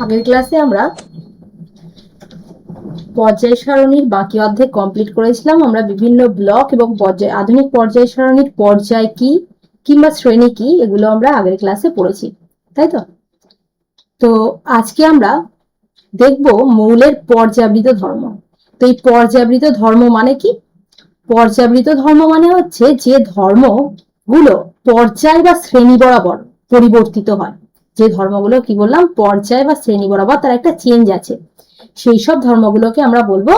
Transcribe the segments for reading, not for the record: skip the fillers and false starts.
আগের ক্লাসে আমরা পর্যায় সারণীর বাকি অর্ধেক কমপ্লিট করেছিলাম। আমরা বিভিন্ন ব্লক এবং আধুনিক পর্যায় সারণীর পর্যায় কি কিংবা শ্রেণী কি এগুলো আমরা আগের ক্লাসে পড়েছি, তাই তো? তো আজকে আমরা দেখব মৌলের পর্যাবৃত ধর্ম। তো এই পর্যাবৃত ধর্ম মানে কি? পর্যাবৃত ধর্ম মানে হচ্ছে যে ধর্মগুলো পর্যায় বা শ্রেণী বরাবর পরিবর্তিত হয়। যে ধর্মগুলো কি বললাম, পর্যায় বা শ্রেণী বরাবর তার একটা চেঞ্জ আছে, সেই সব ধর্মগুলোকে আমরা বলবো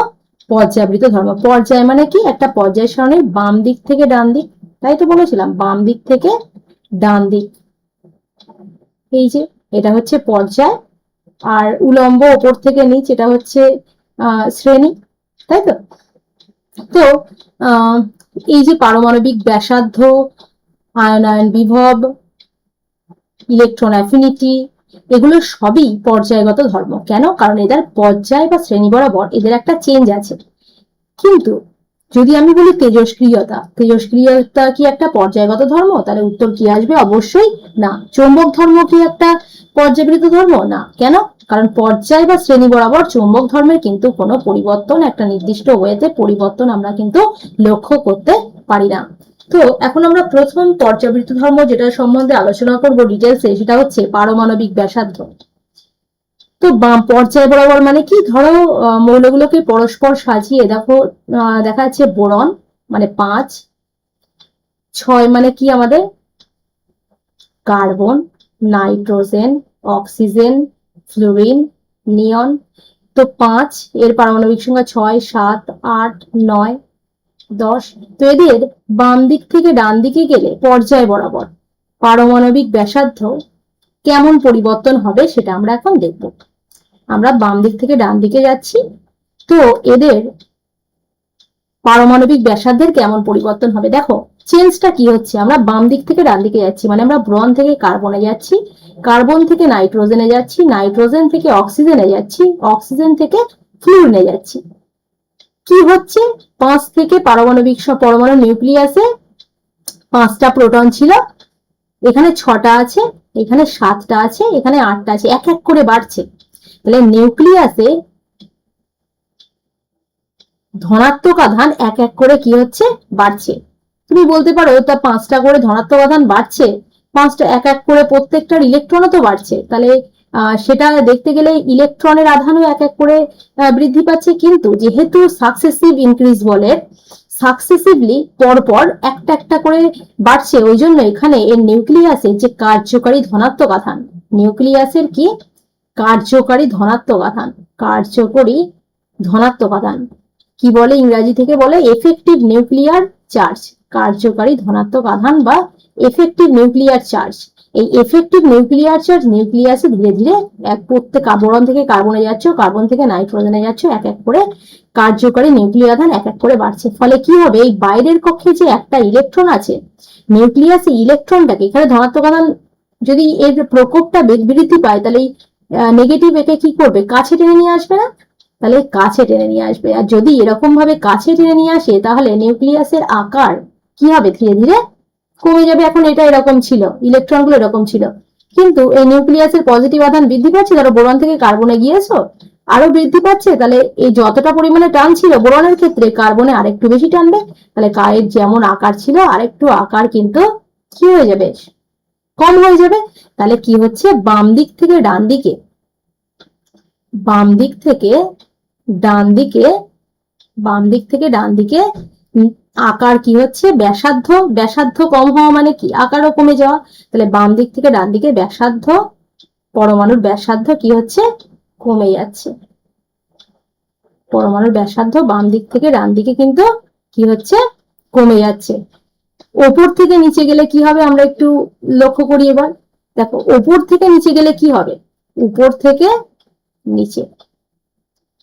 পর্যাবৃত ধর্ম। পর্যায় মানে কি? একটা পর্যায় সারণীর বাম দিক থেকে ডান দিক, তাই তো বলেছিলাম, বাম দিক থেকে ডান দিক, এই যে এটা হচ্ছে পর্যায়। আর উলম্ব ওপর থেকে নিচ, এটা হচ্ছে শ্রেণী, তাই তো? তো এই যে পারমাণবিক ব্যাসার্ধ, আয়নায়ন বিভব, ইলেকট্রন অ্যাফিনিটি, এগুলো সবই পর্যায়গত ধর্ম। কেন? কারণ এদের পর্যায় বা শ্রেণী বরাবর এদের একটা চেঞ্জ আছে। কিন্তু যদি আমি বলি তেজস্ক্রিয়তা, তেজস্ক্রিয়তা কি একটা পর্যায়গত ধর্ম? তাহলে উত্তর কি আসবে? অবশ্যই না। চৌম্বক ধর্ম কি একটা পর্যাবৃত ধর্ম? না। কেন? কারণ পর্যায় বা শ্রেণী বরাবর চৌম্বক ধর্মের কিন্তু কোনো পরিবর্তন, একটা নির্দিষ্ট ওয়েতে পরিবর্তন আমরা কিন্তু লক্ষ্য করতে পারি না। তো এখন আমরা প্রথম পর্যাবৃত ধর্ম যেটা সম্বন্ধে আলোচনা করব ডিটেলসে, সেটা হচ্ছে পারমাণবিক ব্যাসার্ধ। তো পর্যায় বরাবর মানে কি? ধরো মৌলগুলোকে পরস্পর সাজিয়ে দেখো, দেখা যাচ্ছে বোরন মানে 5, 6 মানে কি আমাদের কার্বন, নাইট্রোজেন, অক্সিজেন, ফ্লুরিন, নিয়ন। তো 5 এর পারমাণবিক সংখ্যা 6, 7, 8, 9, 10। তো এদের বাম দিক থেকে ডান দিকে গেলে পর্যায় বরাবর পারমাণবিক ব্যাসার্ধ কেমন পরিবর্তন হবে সেটা আমরা এখন দেখব। আমরা বাম দিক থেকে ডান দিকে যাচ্ছি, তো এদের পারমাণবিক ব্যাসার্ধের কেমন পরিবর্তন হবে দেখো। চেঞ্জটা কি হচ্ছে? আমরা বাম দিক থেকে ডান দিকে যাচ্ছি, মানে আমরা ব্রন থেকে কার্বনে যাচ্ছি, কার্বন থেকে নাইট্রোজেনে যাচ্ছি, নাইট্রোজেন থেকে অক্সিজেনে যাচ্ছি, অক্সিজেন থেকে ফ্লুরিনে যাচ্ছি। কি হচ্ছে? 5 থেকে পারমাণবিক পরমাণু নিউক্লিয়াসে 5টা প্রোটন ছিল, এখানে 6টা আছে, এখানে 7টা আছে, এখানে 8টা আছে, এক এক করে বাড়ছে। তাহলে নিউক্লিয়াসে ধনাত্মক আধান এক এক করে কি হচ্ছে? বাড়ছে। তুমি বলতে পারো তা 5টা করে ধনাত্মক আধান বাড়ছে, 5টা এক এক করে প্রত্যেকটার ইলেকট্রনও তো বাড়ছে, তাহলে সেটা দেখতে গেলে ইলেকট্রনের আধানও এক এক করে বৃদ্ধি পাচ্ছে। কিন্তু যেহেতু সাকসেসিভ ইনক্রিজ বলে, সাকসেসিভলি পরপর একটা একটা করে বাড়ছে, ওই জন্য এখানে এর নিউক্লিয়াসের যে কার্যকারী ধনাত্মক আধান, নিউক্লিয়াসের কি কার্যকারী ধনাত্মক আধান, কার্যকরী ধনাত্মক আধান কি বলে? ইংরেজি থেকে বলে এফেক্টিভ নিউক্লিয়ার চার্জ, কার্যকারী ধনাত্মক আধান বা এফেক্টিভ নিউক্লিয়ার চার্জ। এই এফেক্টিভ নিউক্লিয়ার চার্জ নিউক্লিয়াসে ধীরে ধীরে প্রত্যেক বোরন থেকে কার্বনে যাচ্ছ, কার্বন থেকে নাইট্রোজেনে যাচ্ছ, এক এক করে কার্যকারী নিউক্লিয়ার আধান এক এক করে বাড়ছে। ফলে কি হবে? এই বাইরের কক্ষে যে একটা ইলেকট্রন আছে নিউক্লিয়াসে, ইলেকট্রনটাকে এখানে ধনাত্মক আধান যদি এর প্রকোপটা বৃদ্ধি পায়, তাহলে নেগেটিভ একে কি করবে? কাছে টেনে নিয়ে আসবে না? তাহলে কাছে টেনে নিয়ে আসবে। আর যদি এরকম ভাবে কাছে টেনে নিয়ে আসে, তাহলে নিউক্লিয়াসের আকার কি হবে? ধীরে ধীরে কমে যাবে। এখন এটা এরকম ছিল, ইলেকট্রনগুলো এরকম ছিল, কিন্তু এই নিউক্লিয়াসের পজিটিভ আধান বৃদ্ধি পাচ্ছে, ধরো বোরন থেকে কার্বনে গিয়েছো, আরো বৃদ্ধি পাচ্ছে, তাহলে এই যতটা পরিমাণে টান ছিল বোরনের ক্ষেত্রে, কার্বনে আরেকটু বেশি টানবে, তাহলে কায়ের যেমন আকার ছিল আরেকটু আকার কিন্তু কি হয়ে যাবে? কম হয়ে যাবে। তাহলে কি হচ্ছে? বাম দিক থেকে ডান দিকে, বাম দিক থেকে ডান দিকে, বাম দিক থেকে ডান দিকে আকার কি হচ্ছে? ব্যাসার্ধ, ব্যাসার্ধ কম হওয়া মানে কি? আকারও কমে যাওয়া। তাহলে বাম দিক থেকে ডান দিকে ব্যাসার্ধ, পরমাণুর ব্যাসার্ধ কি হচ্ছে? কমে যাচ্ছে। পরমাণুর ব্যাসার্ধ বাম দিক থেকে ডান দিকে কিন্তু কি হচ্ছে? কমে যাচ্ছে। ওপর থেকে নিচে গেলে কি হবে আমরা একটু লক্ষ্য করি এবার। দেখো ওপর থেকে নিচে গেলে কি হবে? উপর থেকে নিচে,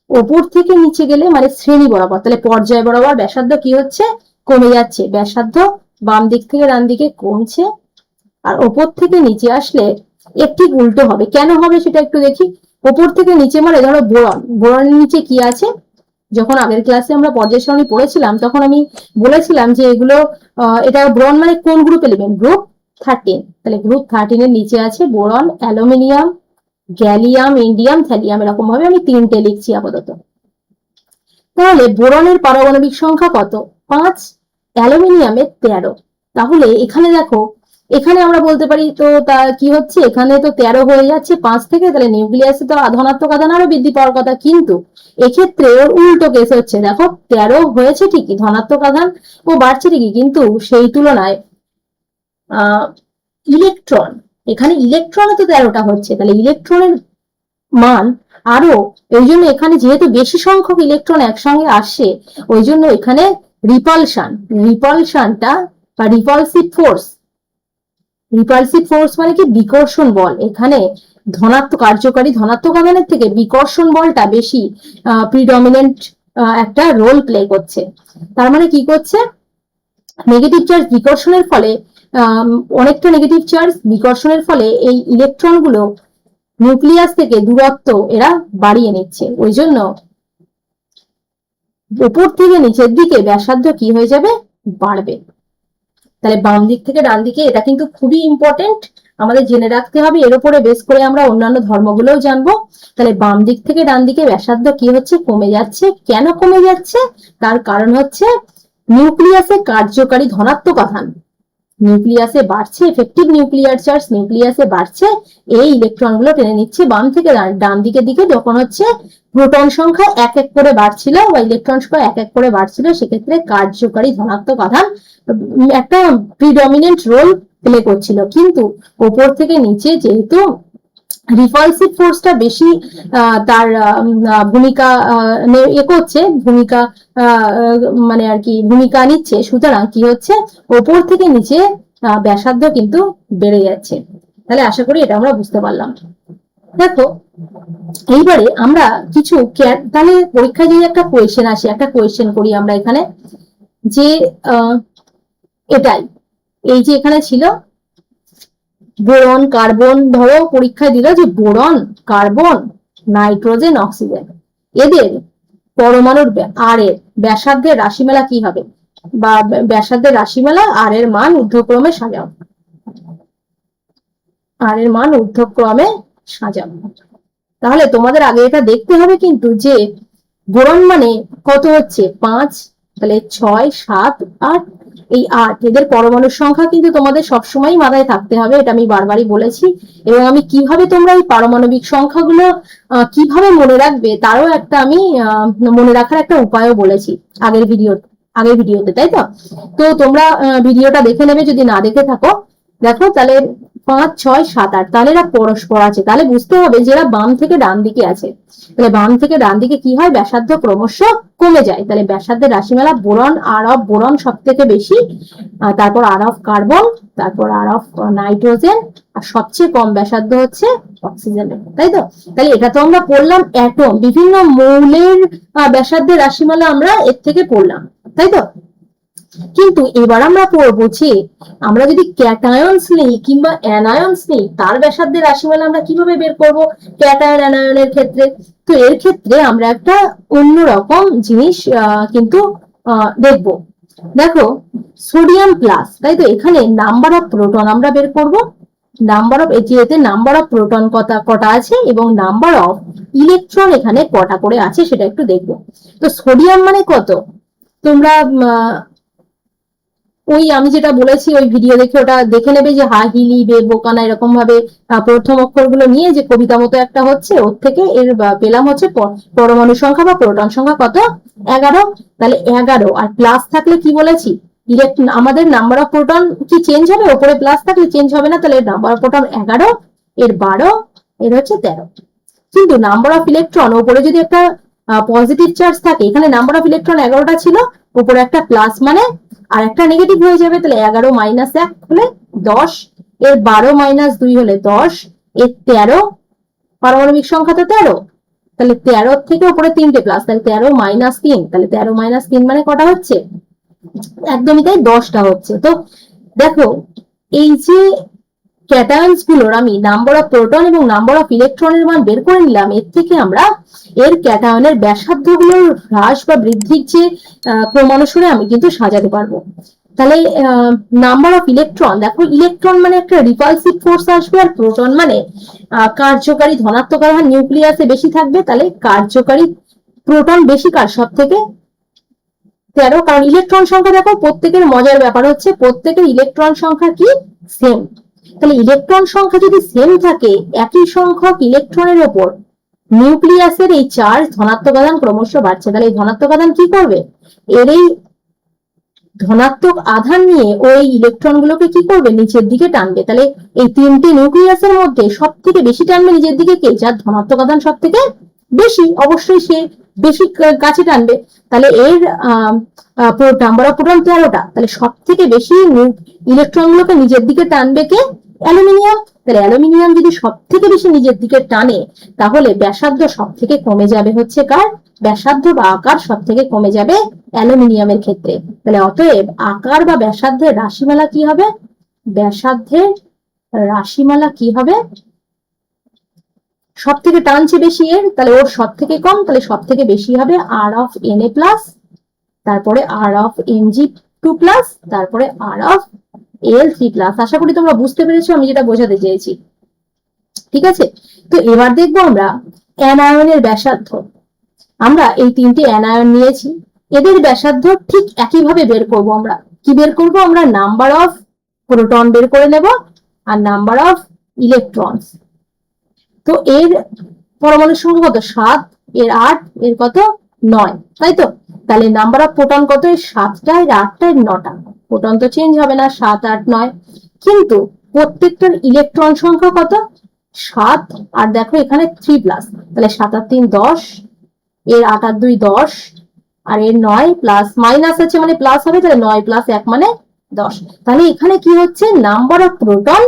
ওপর থেকে নিচে গেলে মানে শ্রেণী বরাবর, তাহলে পর্যায় বরাবর ব্যাসার্ধ কি হচ্ছে? কমে যাচ্ছে। ব্যাসার্ধ বাম দিক থেকে ডান দিকে কমছে, আর ওপর থেকে নিচে আসলে এর ঠিক উল্টো হবে। কেন হবে সেটা একটু দেখি। ওপর থেকে নিচে মানে ধরো বোরন, বোরনের নিচে কি আছে? যখন আগের ক্লাসে আমরা পর্যায় সারণী পড়েছিলাম, তখন আমি বলেছিলাম যে এগুলো এটা বোরন মানে কোন গ্রুপ এলিমেন্ট? গ্রুপ 13। তাহলে গ্রুপ 13 এর নিচে আছে boron, aluminium, gallium, indium, thallium, এরকম ভাবে আমি 3টে লিখছি আপাতত। তাহলে বোরনের পারমাণবিক সংখ্যা কত? 5, অ্যালুমিনিয়ামের 13। তাহলে এখানে দেখো, এখানে আমরা বলতে পারি তো তা কি হচ্ছে, এখানে তো 13 হয়ে যাচ্ছে 5 থেকে, তাহলে নিউক্লিয়াসে তো ধনাত্মক আধান আরো বৃদ্ধি পাওয়ার কথা, কিন্তু এক্ষেত্রে ওর উল্টো কেস হচ্ছে। দেখো 13 হয়েছে ঠিকই, ধনাত্মক আধান ও বাড়ছে ঠিকই, কিন্তু সেই তুলনায় ইলেকট্রন, এখানে ইলেকট্রনও তো 13টা হচ্ছে, তাহলে ইলেকট্রনের মান আরো, এই জন্য এখানে যেহেতু বেশি সংখ্যক ইলেকট্রন একসঙ্গে আসছে, ওই জন্য এখানে রিপালশনটা বা রিপালসিভ ফোর্স মানে কি, বিকর্ষণ বল, এখানে কার্যকারী ধনাত্মক আধানের থেকে বিকর্ষণ বলটা বেশি প্রিডমিনেন্ট একটা রোল প্লে করছে। তার মানে কি করছে, নেগেটিভ চার্জ বিকর্ষণের ফলে, অনেকটা নেগেটিভ চার্জ বিকর্ষণের ফলে এই ইলেকট্রনগুলো নিউক্লিয়াস থেকে দূরত্ব এরা বাড়িয়ে নিচ্ছে, ওই জন্য উপর থেকে নিচের দিকে ব্যাসার্ধ কি হয়ে যাবে, বাড়বে। তাহলে বাম দিক থেকে ডান দিকে, এটা কিন্তু খুবই ইম্পর্টেন্ট, আমাদের জেনে রাখতে হবে, এর উপরে বেস করে আমরা অন্যান্য ধর্মগুলোও জানবো। তাহলে বাম দিক থেকে ডান দিকে ব্যাসার্ধ কি হচ্ছে, কমে যাচ্ছে। কেন কমে যাচ্ছে? তার কারণ হচ্ছে নিউক্লিয়াসে কার্যকারী ধনাত্মক আধান নিউক্লিয়াসে বাড়ছে, এফেক্টিভ নিউক্লিয়ার চার্জ নিউক্লিয়াসে বাড়ছে, এই ইলেকট্রন গুলো টেনে নিচ্ছে বাম থেকে ডান দিকের দিকে। যখন হচ্ছে প্রোটন সংখ্যা এক এক করে বাড়ছিল বা ইলেকট্রন সংখ্যা এক এক করে বাড়ছিল, সেক্ষেত্রে কার্যকারী ধনাত্মক আধান একটা প্রিডমিনেন্ট রোল প্লে করছিল, কিন্তু ওপর থেকে নিচে যেহেতু রিপালসিভ ফোর্সটা বেশি তার ভূমিকা করছে, ভূমিকা মানে আর কি ভূমিকা নিচ্ছে, সুতরাং কি হচ্ছে, ওপর থেকে নিচে ব্যাসার্ধ কিন্তু বেড়ে যাচ্ছে। তাহলে আশা করি এটা আমরা বুঝতে পারলাম। দেখো এইবারে আমরা কিছু, তাহলে পরীক্ষায় যদি একটা কোয়েশ্চেন আসে, একটা কোয়েশ্চেন করি আমরা এখানে, যে এটাই, এই যে এখানে ছিল বোরন, কার্বন, ধরো পরীক্ষায় দিল যে বোরন, কার্বন, নাইট্রোজেন, অক্সিজেন, এদের পরমাণুর আর এর ব্যাসার্ধের রাশিমালা কি হবে, বা ব্যাসার্ধের রাশিমালা আর এর মান ঊর্ধ্বক্রমে সাজাও, আর এর মান ঊর্ধ্বক্রমে সাজাও। তাহলে তোমাদের আগে এটা দেখতে হবে কিন্তু যে বোরন মানে কত হচ্ছে, 5, তাহলে 6, 7, 8, এই 8, এদের পরমাণুর সংখ্যা কিন্তু তোমাদের সবসময় মাথায় থাকতে হবে, এটা আমি বারবারই বলেছি। এবং আমি কিভাবে তোমরা এই পারমাণবিক সংখ্যাগুলো কিভাবে মনে রাখবে তারও একটা আমি মনে রাখার একটা উপায়ও বলেছি আগের ভিডিওতে, তাই তো? তো তোমরা ভিডিওটা দেখে নেবে যদি না দেখে থাকো। দেখো তাহলে 5, 6, 7, 8, তাহলে এরা পরস্পর আছে, তাহলে বুঝতে হবে যে এরা বাম থেকে ডান দিকে আছে। তাহলে বাম থেকে ডান দিকে কি হয়, ব্যাসার্ধ ক্রমশ কমে যায়। তাহলে ব্যাসার্ধের রাশিমালা বোরন, আর অফ বোরন সব থেকে বেশি, তারপর আর অফ কার্বন, তারপর আর অফ নাইট্রোজেন, আর সবচেয়ে কম ব্যাসার্ধ হচ্ছে অক্সিজেনের, তাই তো? তাহলে এটা তো আমরা পড়লাম অ্যাটম, বিভিন্ন মৌলের ব্যাসার্ধের রাশিমালা আমরা এর থেকে পড়লাম, তাই তো? কিন্তু এবার আমরা পড়বো যে আমরা যদি ক্যাটায়নস নিই কিংবা অ্যানায়নস নিই, তার ব্যাসার্ধের রাশিমালা আমরা কিভাবে বের করব ক্যাটায়ন অ্যানায়নের ক্ষেত্রে। তো এর ক্ষেত্রে আমরা একটা অন্যরকম জিনিস কিন্তু দেখব। দেখো সোডিয়াম প্লাস, তাই তো, এখানে নাম্বার অফ প্রোটন আমরা বের করব, নাম্বার অফ, যেতে নাম্বার অফ প্রোটন কটা আছে এবং নাম্বার অফ ইলেকট্রন এখানে কটা করে আছে সেটা একটু দেখবো। তো সোডিয়াম মানে কত, তোমরা ওই আমি যেটা বলেছি ওই ভিডিও দেখে ওটা দেখে নেবে, যে হা হিলি বে বোকানা এরকম ভাবে প্রথম অক্ষরগুলো নিয়ে যে কবিতা মতো একটা হচ্ছে, ওর থেকে এর পেলাম হচ্ছে পরমাণু সংখ্যা বা প্রোটন সংখ্যা কত, 11। তাহলে 11, আর প্লাস থাকলে কি বলেছি, আমাদের নাম্বার অফ প্রোটন কি চেঞ্জ হবে, ওপরে প্লাস থাকলে চেঞ্জ হবে না, তাহলে নাম্বার অফ প্রোটন 11, এর 12, এর হচ্ছে 13। কিন্তু নাম্বার অফ ইলেকট্রন, ওপরে যদি একটা পজিটিভ চার্জ থাকে, এখানে নাম্বার অফ ইলেকট্রন 11টা ছিল, উপরে একটা প্লাস মানে আর একটা নেগেটিভ হয়ে যাবে, তাহলে 11 মাইনাস 1 হলে 10, এর 12 মাইনাস 2 হলে 10, এর 13, পারমাণবিক সংখ্যা তো 13, তাহলে 13 থেকে উপরে 3টে প্লাস, তাহলে 13 মাইনাস 3, তাহলে 13 মাইনাস 3 মানে কটা হচ্ছে, একদমই তাই, 10টা হচ্ছে। তো দেখো এই যে ক্যাটায়নস গুলোর আমি নাম্বার অফ প্রোটন এবং নাম্বার অফ ইলেকট্রনের মান বের করে নিলাম, এর থেকে আমরা এর ক্যাটায়নের ব্যাসার্ধ গুলোর হ্রাস বা বৃদ্ধির যে ক্রমানুসারে আমি কিন্তু সাজাতে পারবো। তাহলে নাম্বার অফ ইলেকট্রন, দেখো ইলেকট্রন মানে একটা রিপালসিভ ফোর্স আসবে, আর প্রোটন মানে কার্যকারী ধনাত্মক আধান নিউক্লিয়াসে বেশি থাকবে, তাহলে কার্যকারী প্রোটন বেশি কার সব থেকে 13, কারণ ইলেকট্রন সংখ্যা দেখো প্রত্যেকের মজার ব্যাপার হচ্ছে প্রত্যেকের ইলেকট্রন সংখ্যা কি সেম। তাহলে ইলেকট্রন সংখ্যা যদি সেম থাকে, একই সংখ্যক ইলেকট্রনের ওপর নিউক্লিয়াসের এই চার্জ ধনাত্মক আধান ক্রমশ বাড়ছে, তাহলে এই ধনাত্মক আধান কি করবে, এর এই ধনাত্মক আধান নিয়ে ওই ইলেকট্রন গুলোকে কি করবে, নিচের দিকে টানবে। তাহলে এই তিনটে নিউক্লিয়াসের মধ্যে সব থেকে বেশি টানবে নিচের দিকে কে, যার ধনাত্মক আধান সব থেকে বেশি, অবশ্যই সে বেশি কাছে টানবে। তাহলে এর নাম্বার অফ প্রোটন 13টা, তাহলে সব থেকে বেশি ইলেকট্রন গুলোকে নিজের দিকে টানবে কে, অ্যালুমিনিয়াম। তাহলে অ্যালুমিনিয়াম যদি সব থেকে বেশি নিজের দিকে টানে, তাহলে ব্যাসার্ধ সব থেকে কমে যাবে হচ্ছে কার, ব্যাসার্ধ বা আকার সব থেকে কমে যাবে অ্যালুমিনিয়ামের ক্ষেত্রে। তাহলে অতএব আকার বা ব্যাসার্ধের রাশিমালা কি হবে, ব্যাসার্ধের রাশিমালা কি হবে, সব থেকে টানছে বেশি এর, তাহলে ওর সব থেকে কম, তাহলে সব থেকে বেশি হবে আর অফ Na প্লাস, তারপরে আর অফ Mg2 প্লাস, তারপরে আর অফ Al3 প্লাস। আশা করি তোমরা বুঝতে পেরেছো আমি যেটা বোঝাতে চেয়েছি, ঠিক আছে। তো এবার দেখবো আমরা অ্যানায়নের ব্যাসার্ধ। আমরা এই তিনটে অ্যানায়ন নিয়েছি, এদের ব্যাসার্ধ ঠিক একইভাবে বের করব। আমরা কি বের করব, আমরা নাম্বার অফ প্রোটন বের করে নেব আর নাম্বার অফ ইলেকট্রনস। তো এর পরমাণু সংখ্যা কত, 7, এর 8, এর কত 9, তাই তো। তাহলে নাম্বার অফ প্রোটন কত, এই 7টা, এর 8টা, এর 9টা। প্রোটন তো চেঞ্জ হবে না, 7, 8, 9, কিন্তু প্রত্যেকটার ইলেকট্রন সংখ্যা কত, 7, আর দেখো এখানে 3 প্লাস, তাহলে 7 আর 3 10, এর 8 আর 2 10, আর এর 9 প্লাস মাইনাস আছে মানে প্লাস হবে, তাহলে 9 প্লাস 1 মানে 10। তাহলে এখানে কি হচ্ছে, নাম্বার অফ প্রোটন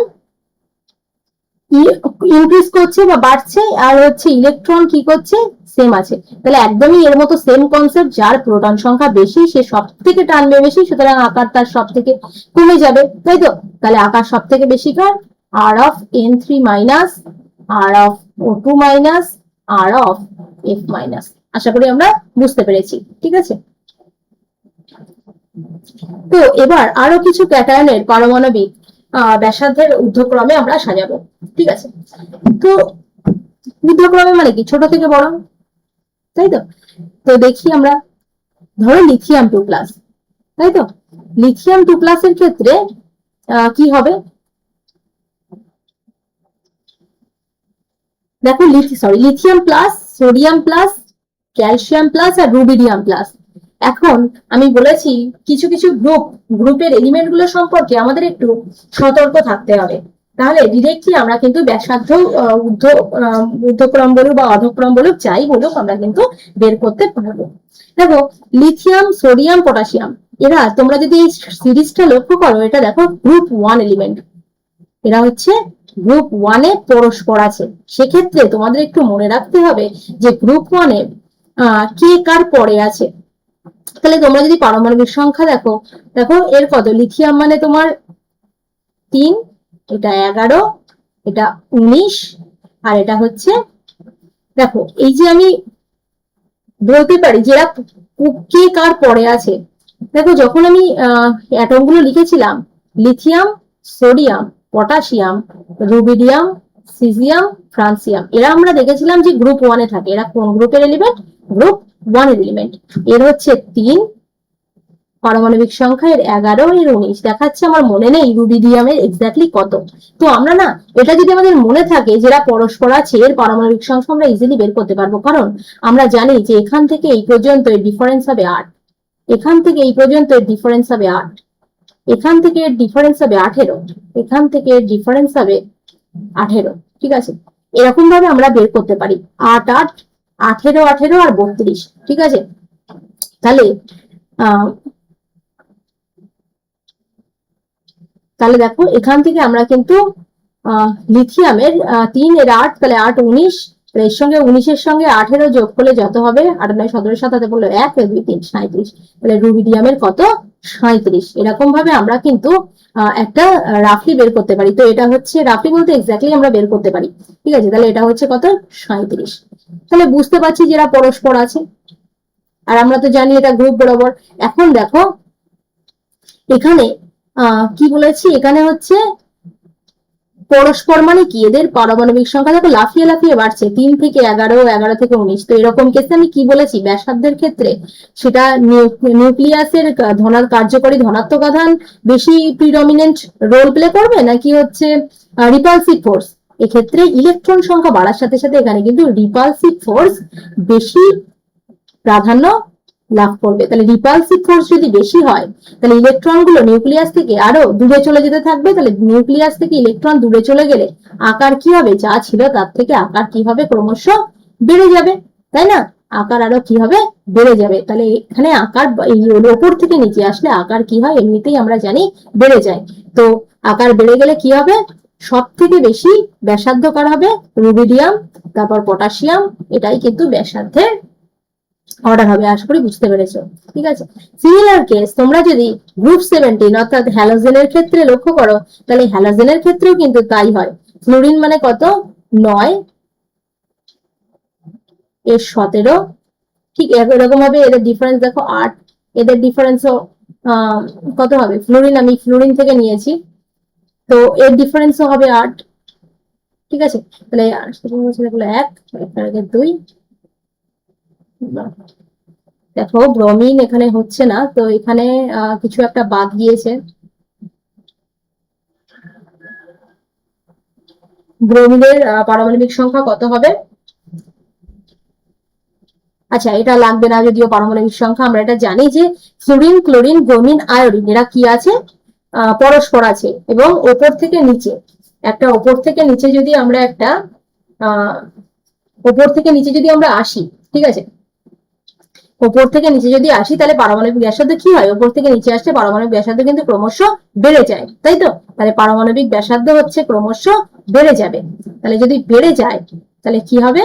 ইনক্রিজ করছে বা বাড়ছে, আর হচ্ছে ইলেকট্রন কি করছে, সেম আছে। তাহলে একদমই এর মতো সেম কনসেপ্ট, যার প্রোটন সংখ্যা বেশি সে সব থেকে টানবে বেশি, সুতরাং আকার তার সব থেকে কমে যাবে, তাই তো। তাহলে আকার সব থেকে বেশি কার, r of N3 minus, r of O2 minus, r of F minus. আশা করি আমরা বুঝতে পেরেছি, ঠিক আছে। তো এবার আরো কিছু ক্যাটায়নের পারমাণবিক ব্যাসার্ধের ঊর্ধ্বক্রমে আমরা সাজাবো, ঠিক আছে। তো ঊর্ধ্বক্রমে মানে কি, ছোট থেকে বড়, তাই তো। তো দেখি আমরা, ধরো লিথিয়াম 2 প্লাস, তাই তো। লিথিয়াম 2 প্লাসের ক্ষেত্রে কি হবে, দেখো lithium plus, sodium plus, calcium plus আর রুবিডিয়াম প্লাস। এখন আমি বলেছি কিছু কিছু গ্রুপের এলিমেন্ট গুলো সম্পর্কে আমাদের একটু সতর্ক থাকতে হবে, তাহলে ডিরেক্টলি আমরা কিন্তু ব্যাসার্ধ ঊর্ধ্বক্রম বলুক বা অধক্রম বলুক যাই বলুক আমরা কিন্তু বের করতে পারবো। দেখো লিথিয়াম, সোডিয়াম, পটাশিয়াম, এরা তোমরা যদি এই সিরিজটা লক্ষ্য করো, এটা দেখো গ্রুপ 1 এলিমেন্ট, এরা হচ্ছে গ্রুপ 1-এ পরস্পর আছে। সেক্ষেত্রে তোমাদের একটু মনে রাখতে হবে যে গ্রুপ 1-এ কে কার পরে আছে। তাহলে তোমরা যদি পারমাণবিক সংখ্যা দেখো, দেখো এর কত, লিথিয়াম মানে তোমার 3, এটা 11, এটা 19, আর এটা হচ্ছে, দেখো এই যে আমি বলতে পারি যে এরা কে কার পরে আছে। দেখো যখন আমি অ্যাটম গুলো লিখেছিলাম, lithium, sodium, potassium, rubidium, caesium, francium, এরা আমরা দেখেছিলাম যে গ্রুপ 1-এ থাকে। এরা কোন গ্রুপের এলিমেন্ট, গ্রুপ 1-এর এলিমেন্ট। এর হচ্ছে 3 পারমাণবিক সংখ্যা, এর 11, এর 19 দেখাচ্ছে, আমার মনে নেই রুবিডিয়ামের এক্স্যাক্টলি কত। তো আমরা না, এটা যদি আমাদের মনে থাকে যারা পরস্পর আছে, এর পারমাণবিক সংখ্যা আমরা ইজিলি বের করতে পারবো, কারণ আমরা জানি যে এখান থেকে এই পর্যন্ত এর ডিফারেন্স হবে 8, এখান থেকে এই পর্যন্ত এর ডিফারেন্স হবে 8, এখান থেকে এর ডিফারেন্স হবে 18, এখান থেকে এর ডিফারেন্স হবে 18, ঠিক আছে। এরকম ভাবে আমরা বের করতে পারি 8, 8, 18, 18 আর 32, ঠিক আছে। তাহলে তাহলে দেখো এখান থেকে আমরা কিন্তু লিথিয়ামের 3, এর 8, তাহলে 8, 19, এর সঙ্গে 19-এর সঙ্গে 18 যোগ করলে যত হবে, 8, 9, 17, 7 বললো 1, 2, 3, 37, তাহলে রুবিডিয়ামের কত, 37। এরকম ভাবে আমরা কিন্তু একটা রাফলি বের করতে পারি। তো এটা হচ্ছে রাফলি বলতে এক্স্যাক্টলি আমরা বের করতে পারি, ঠিক আছে। তাহলে এটা হচ্ছে কত, 37। তাহলে বুঝতে পারছি যে এরা পরস্পর আছে, আর আমরা তো জানি এটা গ্রুপ বরাবর। এখন দেখো এখানে কি বলেছি, এখানে হচ্ছে পরস্পর মানে কি, এদের পারমাণবিক সংখ্যা দেখো লাফিয়ে লাফিয়ে বাড়ছে, 3 থেকে 11, 11 থেকে 19। তো এরকম কেসে আমি কি বলেছি, ব্যাসার্ধের ক্ষেত্রে সেটা নিউক্লিয়াসের কার্যকরী ধনাত্মক আধান বেশি প্রিডমিনেন্ট রোল প্লে করবে, নাকি হচ্ছে রিপালসিভ ফোর্স। এক্ষেত্রে ইলেকট্রন সংখ্যা বাড়ার সাথে সাথে এখানে কিন্তু রিপালসিভ ফোর্স বেশি প্রাধান্য লাভ করবে। তাহলে রিপালসিভ ফোর্স যদি বেশি হয়, তাহলে ইলেকট্রন গুলো নিউক্লিয়াস থেকে আরো দূরে চলে যেতে থাকবে। তাহলে নিউক্লিয়াস থেকে ইলেকট্রন দূরে চলে গেলে আকার কি হবে, যা ছিল তার থেকে আকার কি হবে, ক্রমশ বেড়ে যাবে, তাই না? আকার আরো কি হবে, বেড়ে যাবে। তাহলে এখানে আকার এই ওপর থেকে নিচে আসলে আকার কি হয়, এমনিতেই আমরা জানি বেড়ে যায়। তো আকার বেড়ে গেলে কি হবে, সব থেকে বেশি ব্যাসার্ধকার হবে রুবিডিয়াম, তারপর পটাশিয়াম, এটাই কিন্তু ব্যাসার্ধের অর্ডার হবে। আশা করি বুঝতে পেরেছো। ঠিক আছে, সিমিলার কেস তোমরা যদি গ্রুপ 17 অর্থাৎ হ্যালোজেনের ক্ষেত্রে লক্ষ্য করো, তাহলে হ্যালোজেনের ক্ষেত্রেও কিন্তু তাই হয়। ফ্লোরিন মানে কত, 9, এর 17, ঠিক এরকম ভাবে এদের ডিফারেন্স দেখো 8, এদের ডিফারেন্সও কত হবে, ফ্লোরিন আমি ফ্লোরিন থেকে নিয়েছি, তো এর ডিফারেন্সও হবে 8। ঠিক আছে, তাহলে 1, 2, দেখো ব্রোমিন এখানে হচ্ছে না, তো এখানে কিছু একটা বাদ গিয়েছে। ব্রোমিনের পারমাণবিক সংখ্যা কত হবে, আচ্ছা এটা লাগবে না যদিও পারমাণবিক সংখ্যা, আমরা এটা জানি যে ফ্লোরিন, ক্লোরিন, ব্রোমিন, আয়োডিন এরা কি আছে, পরস্পর আছে, এবং ওপর থেকে নিচে একটা, ওপর থেকে নিচে যদি আমরা একটা ওপর থেকে নিচে যদি আমরা আসি, ঠিক আছে, ওপর থেকে নিচে যদি আসি, তাহলে পারমাণবিক ব্যাসার্ধ কি হয়, ওপর থেকে নিচে আসলে পারমাণবিক ব্যাসার্ধ কিন্তু ক্রমশ বেড়ে যায়, তাই তো? তাহলে পারমাণবিক ব্যাসার্ধ হচ্ছে ক্রমশ বেড়ে যাবে। তাহলে যদি বেড়ে যায় তাহলে কি হবে,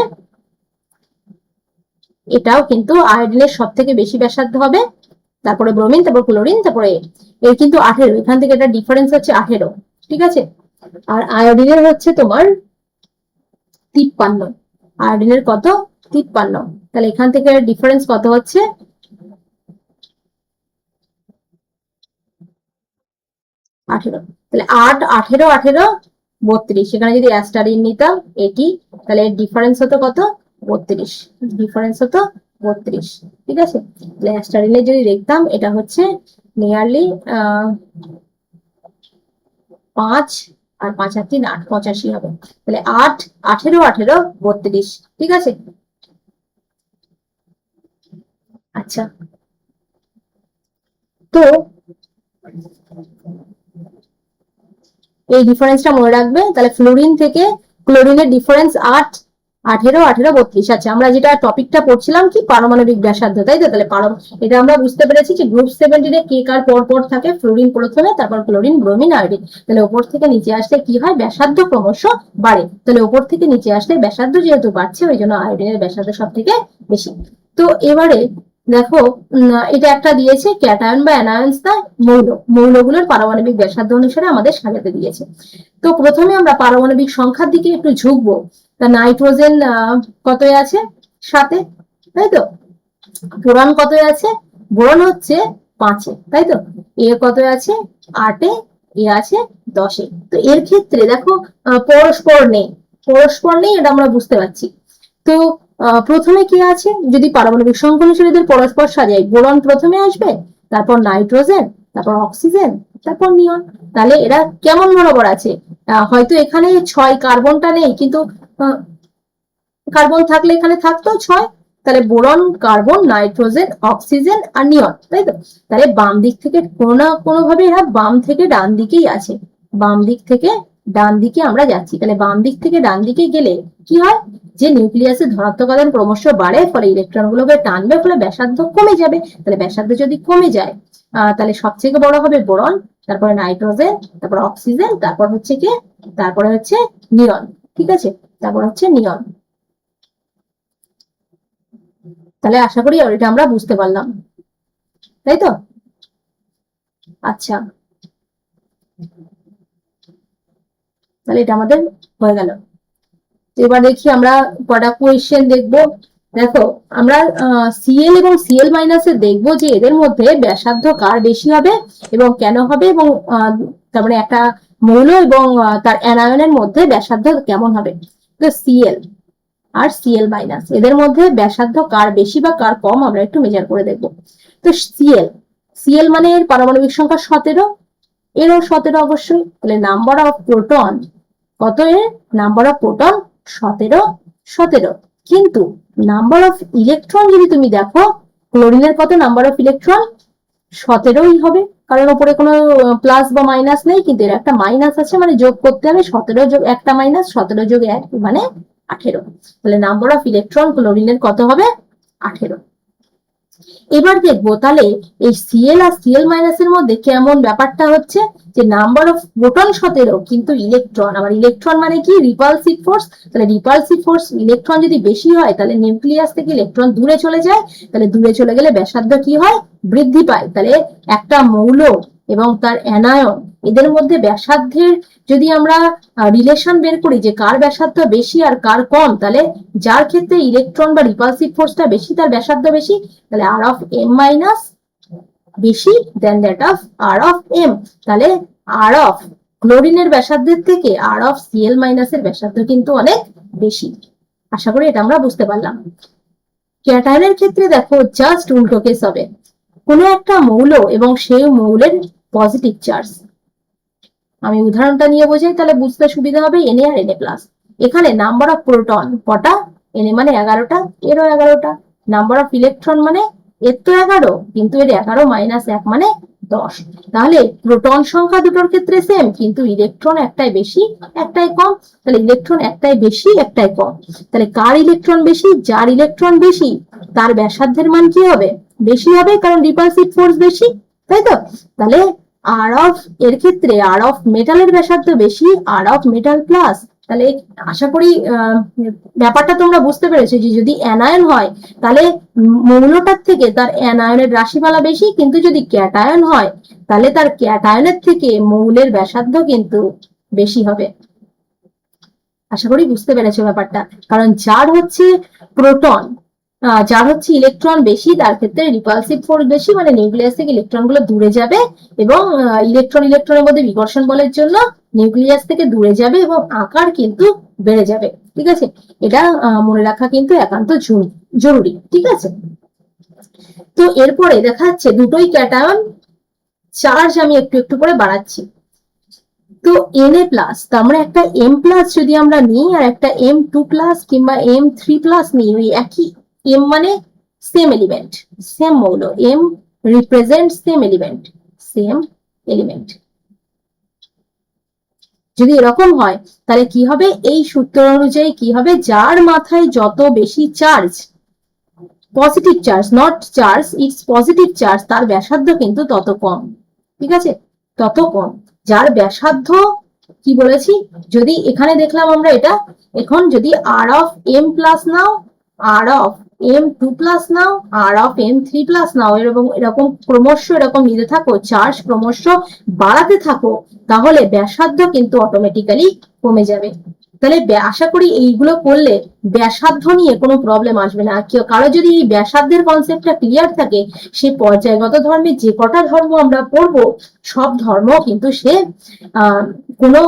এটাও কিন্তু আয়োডিনের সব থেকে বেশি ব্যাসার্ধ হবে, তারপরে ব্রোমিন, তারপর ক্লোরিন, তারপরে এর কিন্তু 18, এখান থেকে এটা ডিফারেন্স হচ্ছে 18। ঠিক আছে, আর আয়োডিনের হচ্ছে তোমার 53, আয়োডিনের কত, 53। তাহলে এখান থেকে ডিফারেন্স কত হচ্ছে, 18। তাহলে 8, 18, 18, 32, সেখানে যদি অ্যাস্টারিন নিতাম এটি, তাহলে এর ডিফারেন্স হতো কত, 32, ডিফারেন্স হতো 32। ঠিক আছে, তাহলে অ্যাস্টারিনের যদি দেখতাম এটা হচ্ছে নিয়ারলি 5 আর 5 আর 3 8, 85 হবে। তাহলে 8, 18, 18, 32। ঠিক আছে, আচ্ছা, তো এই ডিফারেন্সটা মনে রাখবে। তাহলে ফ্লোরিন থেকে ক্লোরিনের ডিফারেন্স 8, 18, 18, 32। আচ্ছা, আমরা যেটা টপিকটা পড়ছিলাম কি, পারমাণবিক ব্যাসার্ধ, তাই তো? তাহলে এটা আমরা বুঝতে পেরেছি যে গ্রুপ 17 এ কে কার পর পর থাকে, ফ্লোরিন প্রথমে, তারপর ক্লোরিন, ব্রোমিন, আয়োডিন। তাহলে উপর থেকে নিচে আসলে কি হয়, ব্যাসার্ধ ক্রমশ বাড়ে। তাহলে উপর থেকে নিচে আসলে ব্যাসার্ধ যেহেতু বাড়ছে, ওই জন্য আয়োডিনের ব্যাসার্ধ সব থেকে বেশি। তো এবারে দেখো, এটা একটা দিয়েছে ক্যাটায়ন বা অ্যানায়ন্স দা মৌল, মৌলগুলোর পারমাণবিক ব্যাসার্ধ অনুসারে আমাদের সাজাতে দিয়েছে। তো প্রথমে আমরা পারমাণবিক সংখ্যার দিকে একটু ঝুঁকবো। তা নাইট্রোজেন কত আছে, 7, তাই তো? বোরন কত আছে, বোরন হচ্ছে 5, তাই তো? এ কত আছে, 8, এ আছে 10। তো এর ক্ষেত্রে দেখো পরস্পর নেই, পরস্পর নেই, এটা আমরা বুঝতে পারছি। তো প্রথমে কি আছে, যদি পারমাণবিক সংখ্যা অনুসারে এদের পরস্পর সাজাই, বোরন প্রথমে আসবে, তারপর নাইট্রোজেন, তারপর অক্সিজেন, তারপর নিয়ন। তাহলে এরা কেমন বরাবর আছে, হয়তো এখানে 6 কার্বনটা নেই, কিন্তু কার্বন থাকলে এখানে থাকতো 6। তাহলে বোরন, কার্বন, নাইট্রোজেন, অক্সিজেন আর নিয়ন, তাই তো? তাহলে বাম দিক থেকে কোনো না কোনো ভাবে এরা বাম থেকে ডান দিকেই আছে, বাম দিক থেকে ডান দিকে আমরা যাচ্ছি। তাহলে বাম দিক থেকে ডান দিকে গেলে কি হয়, যে নিউক্লিয়াসের ধনাত্মক আধান ক্রমশ বাড়ে, ফলে ইলেকট্রন গুলোকে টানবে, ফলে ব্যাসার্ধ কমে যাবে। তাহলে ব্যাসার্ধ যদি কমে যায়, তাহলে সবথেকে বড় হবে বোরন, তারপরে নাইট্রোজেন, তারপর অক্সিজেন, তারপর হচ্ছে কি, তারপরে হচ্ছে নিয়ন। ঠিক আছে, তারপর হচ্ছে নিয়ন। তাহলে আশা করি এটা আমরা বুঝতে পারলাম, তাই তো? আচ্ছা, তাহলে এটা আমাদের হয়ে গেল। এবার দেখি আমরা কটা কোয়েশ্চেন দেখবো। দেখো আমরা সিএল এবং সিএল মাইনাসে দেখবো যে এদের মধ্যে ব্যাসার্ধ কার বেশি হবে এবং কেন হবে, এবং তার মানে একটা মৌল এবং তার অ্যানায়নের মধ্যে ব্যাসার্ধ কেমন হবে। তো সিএল আর সিএল মাইনাস এদের মধ্যে ব্যাসার্ধ কার বেশি বা কার কম আমরা একটু মেজার করে দেখবো। তো সিএল, সিএল মানে এর পারমাণবিক সংখ্যা 17, এরও 17 অবশ্যই, তাহলে নাম্বার অফ প্রোটন কত, এর নাম্বার অফ প্রোটন 17, 17। কিন্তু নাম্বার অফ ইলেকট্রন যদি তুমি দেখো, ক্লোরিনের কত নাম্বার অফ ইলেকট্রন, 17ই হবে, কারণ উপরে কোনো প্লাস বা মাইনাস নেই, কিন্তু এর একটা মাইনাস আছে, মানে যোগ করতে হবে, 17 যোগ একটা মাইনাস, 17 যোগ 1 মানে 18। তাহলে নাম্বার অফ ইলেকট্রন ক্লোরিনের কত হবে, 18। এবার দেখবো তাহলে এই সিএল আর সিএল মাইনাসের মধ্যে কেমন ব্যাপারটা হচ্ছে, যে নাম্বার অফ প্রোটন 17 কিন্তু ইলেকট্রন, আবার ইলেকট্রন মানে কি, রিপালসিভ ফোর্স, তাহলে রিপালসিভ ফোর্স ইলেকট্রন যদি বেশি হয় তাহলে নিউক্লিয়াস থেকে ইলেকট্রন দূরে চলে যায়, তাহলে দূরে চলে গেলে ব্যাসার্ধ কি হয়, বৃদ্ধি পায়। তাহলে একটা মৌল এবং তার অ্যানায়ন এদের মধ্যে ব্যাসার্ধের যদি আমরা রিলেশন বের করি যে কার ব্যাসার্ধ বেশি আর কার কম, তাহলে যার ক্ষেত্রে ইলেকট্রন বা রিপালসিভ ফোর্সটা বেশি তার ব্যাসার্ধ বেশি, তাহলে আর অফ এম মাইনাস বেশি then that of r of M. তাহলে আর অফ ক্লোরিনের ব্যাসার্ধের থেকে আর অফ সিএল মাইনাসের ব্যাসার্ধ কিন্তু অনেক বেশি। আশা করি এটা আমরা বুঝতে পারলাম। ক্যাটায়নের ক্ষেত্রে দেখো জাস্ট উল্টো কেস হবে, কোনো একটা মৌল এবং সেই মৌলের পজিটিভ চার্জ, আমি উদাহরণটা নিয়ে বোঝাই তাহলে বুঝতে সুবিধা হবে, এনএ আর এনএ প্লাস। এখানে নাম্বার অফ প্রোটন কটা, এনএ মানে 11টা, এরও 11টা। নাম্বার অফ ইলেকট্রন মানে এর তো 11, কিন্তু এর 11 মাইনাস 1 মানে 10। তাহলে প্রোটন সংখ্যা দুটোর ক্ষেত্রে সেম, কিন্তু ইলেকট্রন একটাই বেশি একটাই কম, তাহলে ইলেকট্রন একটাই বেশি একটাই কম। তাহলে কার ইলেকট্রন বেশি, যার ইলেকট্রন বেশি তার ব্যাসার্ধের মান কি হবে, বেশি হবে, কারণ রিপালসিভ ফোর্স বেশি, তাই তো। তাহলে আর অফ এর ক্ষেত্রে আর অফ মেটালের ব্যাসার্ধ বেশি, আর অফ মেটাল প্লাস। তাহলে আশা করি ব্যাপারটা তোমরা বুঝতে পেরেছো, যে যদি অ্যানায়ন হয় তাহলে মৌলটার থেকে তার অ্যানায়নের রাশিমালা বেশি, কিন্তু যদি ক্যাটায়ন হয় তাহলে তার ক্যাটায়নের থেকে মৌলের ব্যাসার্ধ কিন্তু বেশি হবে। আশা করি বুঝতে পেরেছো ব্যাপারটা, কারণ যার হচ্ছে প্রোটন, যার হচ্ছে ইলেকট্রন বেশি তার ক্ষেত্রে রিপালসিভ ফোর্স বেশি, মানে নিউক্লিয়াস থেকে ইলেকট্রন গুলো দূরে যাবে, এবং ইলেকট্রনের মধ্যে বিকর্ষণ বলের জন্য নিউক্লিয়াস থেকে দূরে যাবে এবং আকার কিন্তু বেড়ে যাবে। ঠিক আছে, এটা মনে রাখা কিন্তু একান্ত জরুরি। ঠিক আছে, তো এরপরে দেখা যাচ্ছে দুটোই ক্যাটায়ন, চার্জ আমি একটু একটু করে বাড়াচ্ছি। তো Na প্লাস, তার মানে একটা M প্লাস যদি আমরা নিই আর একটা M2 প্লাস কিংবা M3 প্লাস নিই, ওই একই M মানে সেম এলিমেন্ট, সেম মৌল, M represent same element, same element. যদি এরকম হয় তাহলে কি হবে, এই সূত্র অনুযায়ী কি হবে, যার মাথায় যত বেশি charge, positive charge, not charge, it's positive charge, তার ব্যাসার্ধ কিন্তু তত কম। ঠিক আছে, তত কম। যার ব্যাসার্ধ কি বলেছি, যদি এখানে দেখলাম আমরা এটা, এখন যদি আর অফ এম প্লাস নাও, আর অফ M2 প্লাস নাও, আর অফ M3 প্লাস নাও, এরকম এরকম ক্রমশ এরকম নিতে থাকো, চার্জ ক্রমশ বাড়াতে থাকো, তাহলে ব্যাসার্ধ কিন্তু অটোমেটিক্যালি কমে যাবে। তাহলে আশা করি এইগুলো করলে ব্যাসার্ধ নিয়ে কোনো প্রবলেম আসবে না। কারো যদি এই ব্যাসার্ধের কনসেপ্টটা ক্লিয়ার থাকে, সে পর্যায়গত ধর্মে যে কটা ধর্ম আমরা পড়বো সব ধর্ম কিন্তু সে কোনো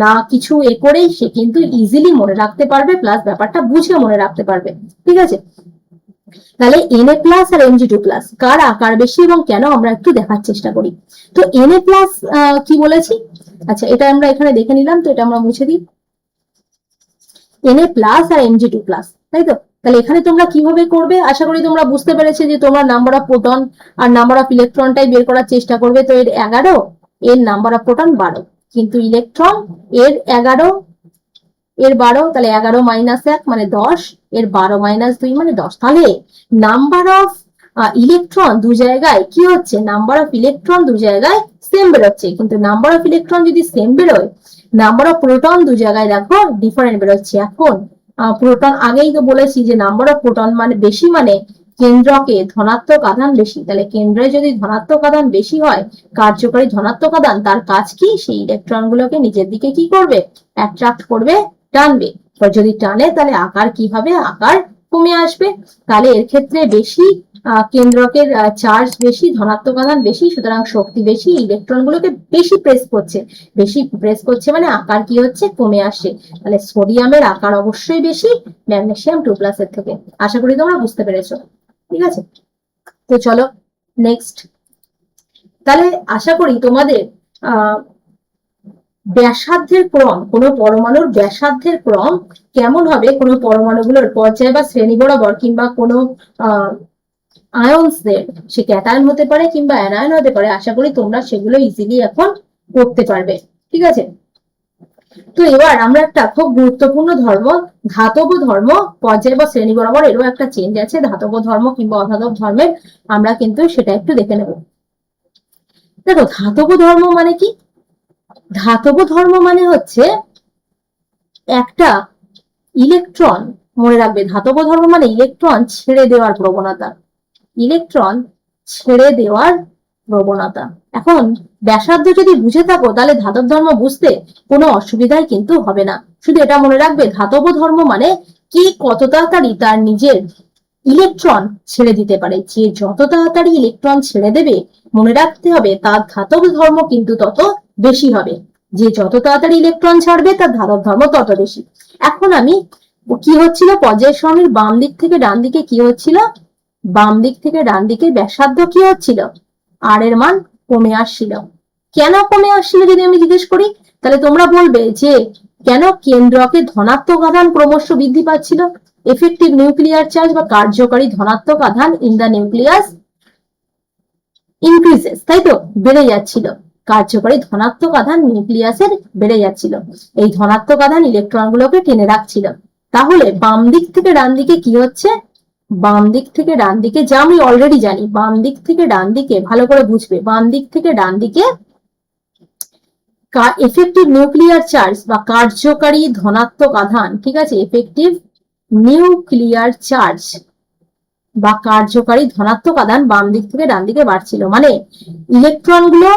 না কিছু এ করেই সে কিন্তু ইজিলি মনে রাখতে পারবে, প্লাস ব্যাপারটা বুঝে মনে রাখতে পারবে। ঠিক আছে, তাহলে Na প্লাস আর Mg2 প্লাস কার আকার বেশি এবং কেন আমরা একটু দেখার চেষ্টা করি। তো Na প্লাস কি বলেছি, আচ্ছা এটা আমরা এখানে দেখে নিলাম, তো এটা আমরা মুছে দিই, Na প্লাস আর Mg2 প্লাস, তাই তো। তাহলে এখানে তোমরা কিভাবে করবে, আশা করি তোমরা বুঝতে পেরেছো যে তোমরা নাম্বার অফ প্রোটন আর নাম্বার অফ ইলেকট্রনটাই বের করার চেষ্টা করবে। তো এর 11, এর নাম্বার অফ প্রোটন 12, কিন্তু ইলেকট্রন এর 11, এর 12, তাহলে 11 মাইনাস 1 মানে 10, এর 12 মাইনাস 2 মানে 10। তাহলে নাম্বার অফ ইলেকট্রন দু জায়গায় কি হচ্ছে, নাম্বার অফ ইলেকট্রন দু জায়গায় সেম বেরোচ্ছে, কিন্তু নাম্বার অফ ইলেকট্রন যদি সেম বেরোয়, নাম্বার অফ প্রোটন দু জায়গায় দেখো ডিফারেন্ট বেরোচ্ছে। এখন প্রোটন, আগেই তো বলেছি যে নাম্বার অফ প্রোটন মানে বেশি, মানে কেন্দ্রকে ধনাত্মক আধান বেশি, তাহলে কেন্দ্রে যদি ধনাত্মক আধান বেশি হয়, কার্যকরী ধনাত্মক আধান, তার কাজ কি, সেই ইলেকট্রন গুলোকে নিজের দিকে কি করবে, অ্যাট্রাক্ট করবে, টানবে। যদি টানে তাহলে আকার কি হবে, আকার কমে আসবে। তাহলে এর ক্ষেত্রে বেশি কেন্দ্রকের চার্জ বেশি, ধনাত্মক আধান বেশি, সুতরাং শক্তি বেশি, ইলেকট্রন গুলোকে বেশি প্রেস করছে মানে আকার কি হচ্ছে, কমে আসছে। তাহলে সোডিয়ামের আকার অবশ্যই বেশি ম্যাগনেসিয়াম 2+ এর থেকে। আশা করি তোমরা বুঝতে পেরেছো। ঠিক আছে, তো চলো নেক্সট। তাহলে আশা করি তোমাদের ব্যাসার্ধের ক্রম, কোনো পরমাণুর ব্যাসার্ধের ক্রম কেমন হবে, কোনো পরমাণুগুলোর পর্যায় বা শ্রেণী বরাবর, কিংবা কোনো আয়নসদের, সে ক্যাটায়ন হতে পারে কিংবা অ্যানায়ন হতে পারে, আশা করি তোমরা সেগুলো ইজিলি এখন করতে পারবে। ঠিক আছে, তো এবার আমরা একটা খুব গুরুত্বপূর্ণ ধর্ম, ধাতব ধর্ম পর্যায় বা শ্রেণী বরাবর, এরও একটা চেঞ্জ আছে, ধাতব ধর্ম কিংবা অধাতব ধর্মের, আমরা কিন্তু সেটা একটু দেখে নেব। দেখো ধাতব ধর্ম মানে কি? ধাতব ধর্ম মানে হচ্ছে একটা ইলেকট্রন, মনে রাখবে ধাতব ধর্ম মানে ইলেকট্রন ছেড়ে দেওয়ার প্রবণতা, ইলেকট্রন ছেড়ে দেওয়ার প্রবণতা। এখন ব্যাসার্ধ যদি বুঝে থাকো তাহলে ধাতব ধর্ম বুঝতে কোনো অসুবিধাই কিন্তু হবে না। শুধু এটা মনে রাখবে, ধাতব ধর্ম মানে কি কত তাড়াতাড়ি তার নিজের ইলেকট্রন ছেড়ে দিতে পারে। যে যত তাড়াতাড়ি ইলেকট্রন ছেড়ে দেবে, মনে রাখতে হবে তার ধাতব ধর্ম কিন্তু তত বেশি হবে। যে যত তাড়াতাড়ি ইলেকট্রন ছাড়বে তার ধাতব ধর্ম তত বেশি। এখন আমি কি হচ্ছিল, পর্যায় সারণীর বাম দিক থেকে ডান দিকে কি হচ্ছিল, বাম দিক থেকে ডান দিকে ব্যাসার্ধ কি হচ্ছিল, আর এর মান কমে আসছিল। কেন কমে আসছিল যদি আমি জিজ্ঞেস করি, তাহলে তোমরা বলবে যে কেন কেন্দ্রকে ধনাত্মক আধান ক্রমশ বৃদ্ধি পাচ্ছিল, এফেক্টিভ নিউক্লিয়ার চার্জ বা কার্যকারী ধনাত্মক আধান ইন দা নিউক্লিয়াস ইনক্রিজেস, তাই তো, বেড়ে যাচ্ছিল। কার্যকারী ধনাত্মক আধান নিউক্লিয়াসের বেড়ে যাচ্ছিল, এই ধনাত্মক আধান ইলেকট্রন গুলোকে টেনে রাখছিল। তাহলে বাম দিক থেকে ডান দিকে কি হচ্ছে, বাম দিক থেকে ডান দিকে, যা আমি অলরেডি জানি, বাম দিক থেকে ডান দিকে ভালো করে বুঝবে, বাম দিক থেকে ডান দিকে এফেক্টিভ নিউক্লিয়ার চার্জ বা কার্যকারী ধনাত্মক আধান, ঠিক আছে, এফেক্টিভ নিউক্লিয়ার চার্জ বা কার্যকারী ধনাত্মক আধান বাম দিক থেকে ডান দিকে বাড়ছিল। মানে ইলেকট্রন গুলো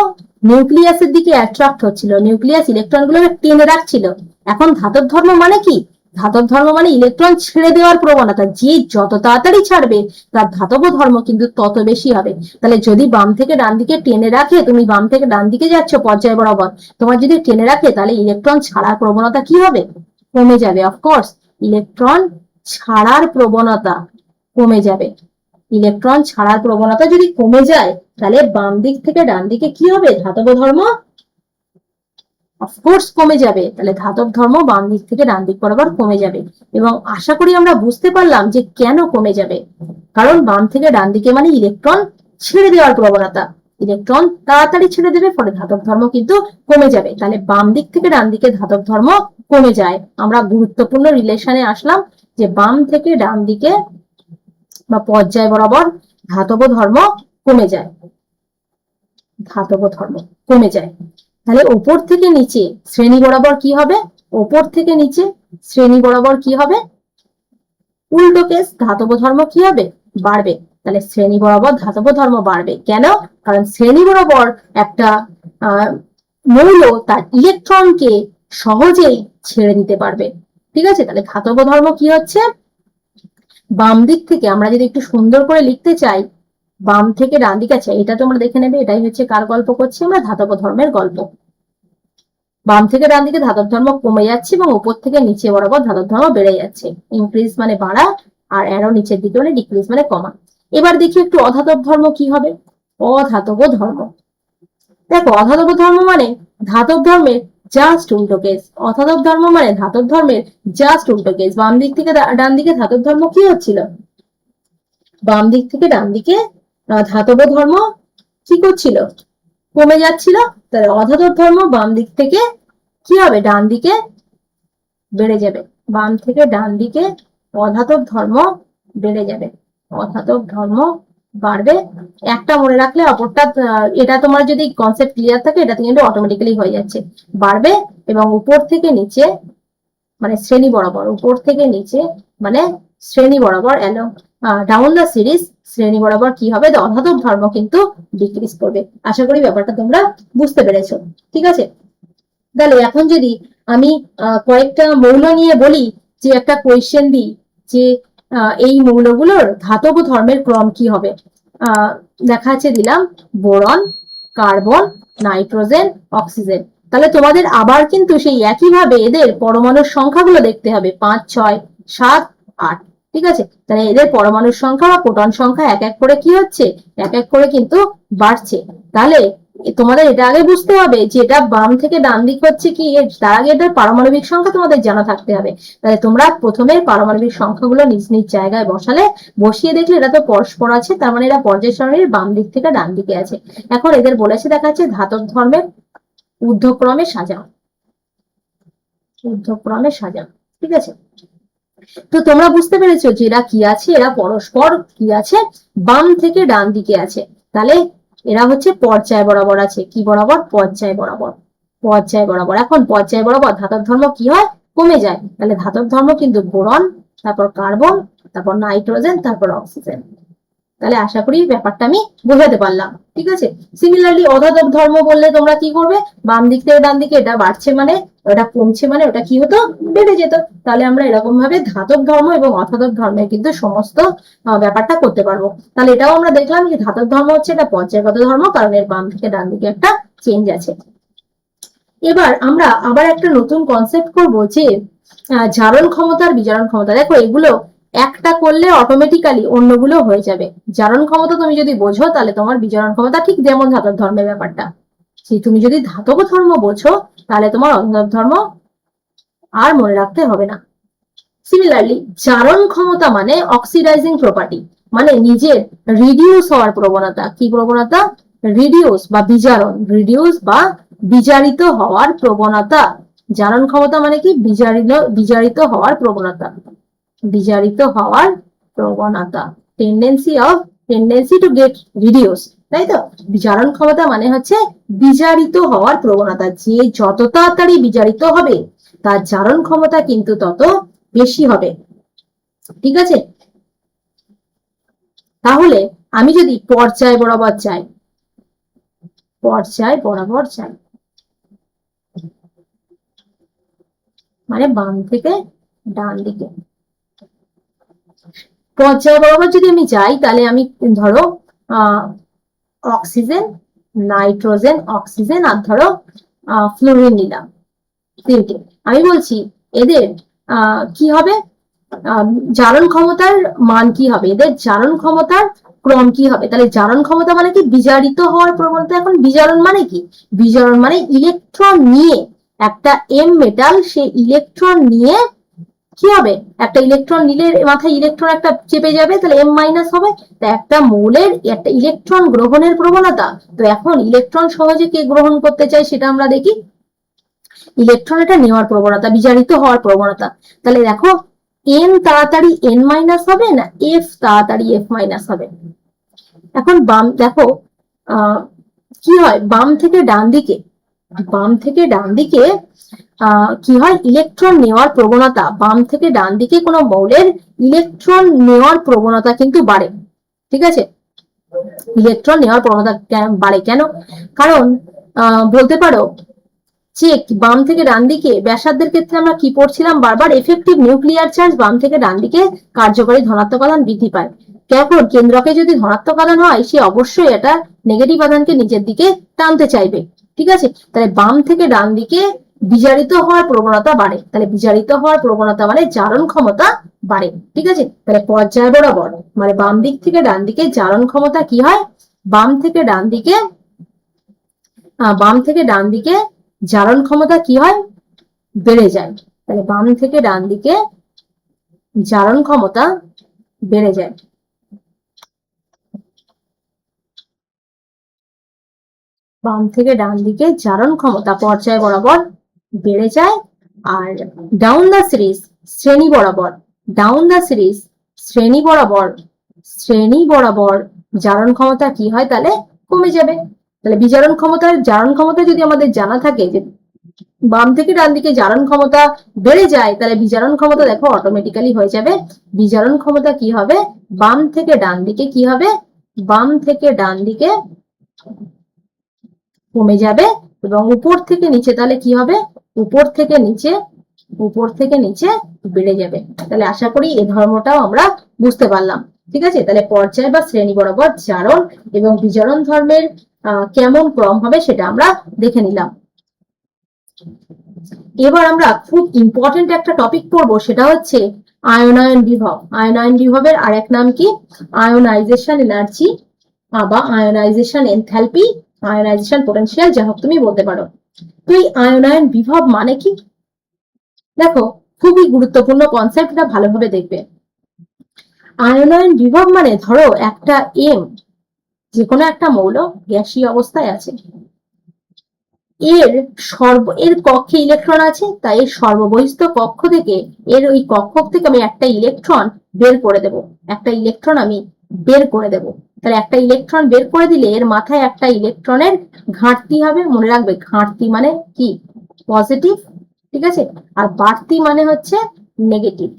নিউক্লিয়াসের দিকে অ্যাট্রাক্ট হচ্ছিল, নিউক্লিয়াস ইলেকট্রন গুলোকে টেনে রাখছিল। এখন ধাতব ধর্ম মানে কি, ধাতব ধর্ম মানে ইলেকট্রন ছেড়ে দেওয়ার প্রবণতা, যে যত তাড়াতাড়ি ছাড়বে তার ধাতব ধর্ম কিন্তু তত বেশি হবে। তাহলে যদি বাম থেকে ডান দিকে টেনে রাখে, তুমি বাম থেকে ডান দিকে যাচ্ছ পর্যায় বরাবর, তোমার যদি টেনে রাখে তাহলে ইলেকট্রন ছাড়ার প্রবণতা কি হবে, কমে যাবে। অফকোর্স ইলেকট্রন ছাড়ার প্রবণতা কমে যাবে। ইলেকট্রন ছাড়ার প্রবণতা যদি কমে যায়, তাহলে বাম দিক থেকে ডান দিকে কি হবে, ধাতব ধর্ম অফকোর্স কমে যাবে। তাহলে ধাতব ধর্ম বাম দিক থেকে ডান দিক বরাবর কমে যাবে। এবং আশা করি আমরা বুঝতে পারলাম যে কেন কমে যাবে, কারণ বাম থেকে ডান দিকে মানে ইলেকট্রন ছেড়ে দেওয়ার প্রবণতা, ইলেকট্রন তাড়াতাড়ি ছেড়ে দেবে, ফলে ধাতব ধর্ম কিন্তু কমে যাবে। তাহলে বাম দিক থেকে ডান দিকে ধাতব ধর্ম কমে যায়। আমরা গুরুত্বপূর্ণ রিলেশনে আসলাম যে বাম থেকে ডান দিকে বা পর্যায় বরাবর ধাতব ধর্ম কমে যায়, ধাতব ধর্ম কমে যায়। তাহলে ওপর থেকে নিচে শ্রেণী বরাবর কি হবে, ওপর থেকে নিচে শ্রেণী বরাবর কি হবে, উল্টো কেস, ধাতব ধর্ম কি হবে, বাড়বে। তাহলে শ্রেণী বরাবর ধাতব ধর্ম বাড়বে কেন, কারণ শ্রেণী বরাবর একটা মৌল তার ইলেকট্রনকে সহজেই ছেড়ে দিতে পারবে। ঠিক আছে, তাহলে ধাতব ধর্ম কি হচ্ছে, বাম দিক থেকে আমরা যদি একটু সুন্দর করে লিখতে চাই, বাম থেকে ডান দিকে আছে, এটা তোমরা দেখে নেবে, এটাই হচ্ছে কার গল্প করছি আমরা, ধাতব ধর্মের গল্প। বাম থেকে ডান দিকে ধাতব ধর্ম কমে যাচ্ছে এবং উপর থেকে নিচে বরাবর ধাতব ধর্ম বেড়ে যাচ্ছে। ইনক্রিজ মানে বাড়া, আর অ্যারো নিচের দিকে মানে ডিক্রিজ মানে কমা। এবার দেখি একটু অধাতব ধর্ম কি হবে, অধাতব ধর্ম। দেখো অধাতব ধর্ম মানে ধাতব ধর্মের জাস্ট উল্টো কেস, অধাতব ধর্ম মানে ধাতব ধর্মের জাস্ট উল্টো কেস। বাম দিক থেকে ডান দিকে ধাতব ধর্ম কি হচ্ছিল, বাম দিক থেকে ডান দিকে ধাতব ধর্ম কি করছিল, কমে যাচ্ছিল। তাহলে অধাতব ধর্ম বাম দিক থেকে কি হবে, ডান দিকে বেড়ে যাবে। বাম থেকে ডান দিকে অধাতব ধর্ম বেড়ে যাবে, অধাতব ধর্ম বাড়বে। একটা মনে রাখলে অপরটা, এটা তোমার যদি কনসেপ্ট ক্লিয়ার থাকে এটা কিন্তু অটোমেটিক্যালি হয়ে যাচ্ছে, বাড়বে। এবং উপর থেকে নিচে মানে শ্রেণী বরাবর, উপর থেকে নিচে মানে শ্রেণী বরাবর ডাউন দ্য সিরিজ, শ্রেণী বরাবর কি হবে, অধাতব ধর্ম কিন্তু ডিক্রিজ করবে। আশা করি ব্যাপারটা তোমরা বুঝতে পেরেছো। ঠিক আছে, তাহলে এখন যদি আমি কয়েকটা মৌল নিয়ে বলি, যে একটা কোয়েশ্চেন দিই যে এই মৌলগুলোর ধাতব ধর্মের ক্রম কি হবে? দেখা আছে দিলাম বোরন, কার্বন, নাইট্রোজেন, অক্সিজেন। তাহলে তোমাদের আবার কিন্তু সেই একইভাবে এদের পরমাণুর সংখ্যাগুলো দেখতে হবে, 5, 6, 7, 8। ঠিক আছে, তাহলে এদের পরমাণুর সংখ্যা বা প্রোটন সংখ্যা এক এক করে কি হচ্ছে, এক এক করে কিন্তু বাড়ছে। তাহলে তোমাদের এটা আগে বুঝতে হবে যে এটা বাম থেকে ডান দিক হচ্ছে কি, তার আগে এটার পারমাণবিক সংখ্যা তোমাদের জানা থাকতে হবে। তাহলে তোমরা প্রথমে পারমাণবিক সংখ্যাগুলো নিজ নিজ জায়গায় বসিয়ে দেখলে এটা তো পরস্পর আছে, তার মানে এরা পর্যায় সারণীর বাম দিক থেকে ডান দিকে আছে। এখন এদের বলেছে দেখা যাচ্ছে ধাতব ধর্মের ঊর্ধ্বক্রমে সাজাও, ঊর্ধ্বক্রমে সাজাও। ঠিক আছে, তো তোমরা বুঝতে পেরেছো যে এরা কি আছে, এরা পরস্পর কি আছে, বাম থেকে ডান দিকে আছে। তাহলে এরা হচ্ছে পর্যায় বরাবর আছে, কি বরাবর, পর্যায় বরাবর, পর্যায় বরাবর। এখন পর্যায় বরাবর ধাতব ধর্ম কি হয়, কমে যায়। তাহলে ধাতব ধর্ম কিন্তু বোরন, তারপর কার্বন, তারপর নাইট্রোজেন, তারপর অক্সিজেন। তাহলে আশা করি ব্যাপারটা আমি বোঝাতে পারলাম। ঠিক আছে, সিমিলারলি অধাতব ধর্ম বললে তোমরা কি করবে, বাম দিক থেকে ডান দিকে এটা বাড়ছে মানে, ওটা কমছে মানে ওটা কি হতো, বেড়ে যেত। তাহলে আমরা এরকম ভাবে ধাতব ধর্ম এবং অধাতব ধর্মের কিন্তু সমস্ত ব্যাপারটা করতে পারবো। তাহলে এটাও আমরা দেখলাম যে ধাতব ধর্ম হচ্ছে এটা পর্যায়গত ধর্ম, কারণ এর বাম থেকে ডান দিকে একটা চেঞ্জ আছে। এবার আমরা আবার একটা নতুন কনসেপ্ট করবো যে জারণ ক্ষমতা আর বিজারণ ক্ষমতা। দেখো এগুলো একটা করলে অটোমেটিক্যালি অন্যগুলো হয়ে যাবে। জারণ ক্ষমতা তুমি যদি বোঝো তাহলে তোমার বিজারণ ক্ষমতা ঠিক যেমন ধাতব ধর্মের ব্যাপারটা, তুমি যদি ধাতব ধর্ম বোঝো তাহলে তোমার অধাতব ধর্ম আর মনে রাখতে হবে না। সিমিলারলি জারণ ক্ষমতা মানে অক্সিডাইজিং প্রপার্টি, মানে নিজের রিডিউস হওয়ার প্রবণতা। কি প্রবণতা, রিডিউস বা বিজারণ, রিডিউস বা বিজারিত হওয়ার প্রবণতা। জারণ ক্ষমতা মানে কি, বিজারিত হওয়ার প্রবণতা, বিজারিত হওয়ার প্রবণতা, টেন্ডেন্সি টু গেট রিডিউস, তাই তো। বিজারণ ক্ষমতা মানে হচ্ছে বিজারিত হওয়ার প্রবণতা, যে যত তাড়াতাড়ি বিজারিত হবে তার জারণ ক্ষমতা কিন্তু তত বেশি হবে। ঠিক আছে, তাহলে আমি যদি পর্যায় বরাবর যাই, পর্যায় বরাবর যাই মানে বাম থেকে ডান দিকে, পর্যায় বরাবর যদি আমি যাই তাহলে আমি ধরো অক্সিজেন, নাইট্রোজেন, অক্সিজেন আর ধরো ফ্লোরিন নিলাম, তিনটে। আমি বলছি এদের কি হবে, জারণ ক্ষমতার মান কি হবে, এদের জারণ ক্ষমতার ক্রম কি হবে। তাহলে জারণ ক্ষমতা মানে কি, বিজারিত হওয়ার প্রবণতা। এখন বিজারণ মানে কি, বিজারণ মানে ইলেকট্রন নিয়ে, একটা এম মেটাল সে ইলেকট্রন নিয়ে কি হবে, একটা ইলেকট্রন নিলে মাথায় ইলেকট্রন একটা চেপে যাবে, তাহলে এম মাইনাস হবে। তা একটা মৌলের একটা ইলেকট্রন গ্রহণের প্রবণতা। তো এখন ইলেকট্রন সহজে কে গ্রহণ করতে চায় সেটা আমরা দেখি, ইলেকট্রন এটা নেওয়ার প্রবণতা, বিজারিত হওয়ার প্রবণতা। তাহলে দেখো এন তাড়াতাড়ি এন মাইনাস হবে না এফ তাড়াতাড়ি এফ মাইনাস হবে। এখন বাম দেখো কি হয়, বাম থেকে ডান দিকে, বাম থেকে ডান দিকে কি হয়, ইলেকট্রন নেওয়ার প্রবণতা, বাম থেকে ডান দিকে কোনো মৌলের ইলেকট্রন নেওয়ার প্রবণতা কিন্তু বাড়ে। ঠিক আছে, ইলেকট্রন নেওয়ার প্রবণতা বাড়ে কেন, কারণ বলতে পারো যে বাম থেকে ডান দিকে ব্যাসার্ধের ক্ষেত্রে আমরা কি পড়ছিলাম বারবার, এফেক্টিভ নিউক্লিয়ার চার্জ বাম থেকে ডান দিকে কার্যকরী ধনাত্মক আধান বৃদ্ধি পায়। কেবল কেন্দ্রকে যদি ধনাত্মক আধান হয় সে অবশ্যই এটা নেগেটিভ আধানকে নিজের দিকে টানতে চাইবে। ঠিক আছে, তাহলে বাম থেকে ডান দিকে বিজারিত হওয়ার প্রবণতা বাড়ে, তাহলে বিজারিত হওয়ার প্রবণতা মানে জারণ ক্ষমতা বাড়ে। ঠিক আছে, তাহলে পর্যায় বরাবর মানে বাম দিক থেকে ডান দিকে জারণ ক্ষমতা কি হয়, বাম থেকে ডান দিকে, বাম থেকে ডান দিকে জারণ ক্ষমতা কি হয়, বেড়ে যায়। তাহলে বাম থেকে ডান দিকে জারণ ক্ষমতা বেড়ে যায়। বাম থেকে ডান দিকে জারণ ক্ষমতা পর্যায় বরাবর বেড়ে যায়। আর ডাউন দা সিরিজ, শ্রেণী বরাবর, ডাউন দা সিরিজ শ্রেণী বরাবর, শ্রেণী বরাবর জারণ ক্ষমতা কি হয়, তাহলে কমে যাবে। তাহলে বিজারণ ক্ষমতার, জারণ ক্ষমতা যদি আমাদের জানা থাকে যে বাম থেকে ডান দিকে জারণ ক্ষমতা বেড়ে যায়, তাহলে বিজারণ ক্ষমতা দেখো অটোমেটিক্যালি হয়ে যাবে, বিজারণ ক্ষমতা কি হবে, বাম থেকে ডান দিকে কি হবে, বাম থেকে ডান দিকে কমে যাবে, এবং উপর থেকে নিচে তাহলে কি হবে, উপর থেকে নিচে, উপর থেকে নিচে বেড়ে যাবে। তাহলে আশা করি এই ধর্মটাও আমরা বুঝতে পারলাম। ঠিক আছে, তাহলে পর্যায় বা শ্রেণী বরাবর জারণ এবং বিজারণ ধর্মের কেমন ক্রম হবে সেটা আমরা দেখে নিলাম। এবার আমরা খুব ইম্পর্টেন্ট একটা টপিক পড়বো, সেটা হচ্ছে আয়নায়ন বিভব। আয়নায়ন বিভবের আরেক নাম কি? আয়োনাইজেশন এনার্জি বা আয়োনাইজেশন এনথালপি, আয়োনাইজেশন পোটেনশিয়াল, যা হোক তুমি বলতে পারো। তো এই আয়নায়ন বিভব মানে কি? দেখো, খুবই গুরুত্বপূর্ণ কনসেপ্ট, এটা ভালোভাবে দেখবে। আয়নায়ন বিভব মানে ধরো একটা এম, যে কোনো একটা মৌল গ্যাসীয় অবস্থায় আছে, এর কক্ষে ইলেকট্রন আছে, তাই এর সর্ববহিস্থ কক্ষ থেকে, এর ওই কক্ষ থেকে আমি একটা ইলেকট্রন বের করে দেব। একটা ইলেকট্রন আমি বের করে দেব। তাহলে একটা ইলেকট্রন বের করে দিলে এর মাথায় একটা ইলেকট্রনের ঘাটতি হবে। মনে রাখবে, ঘাটতি মানে কি? পজিটিভ। ঠিক আছে, আর বাড়তি মানে হচ্ছে নেগেটিভ।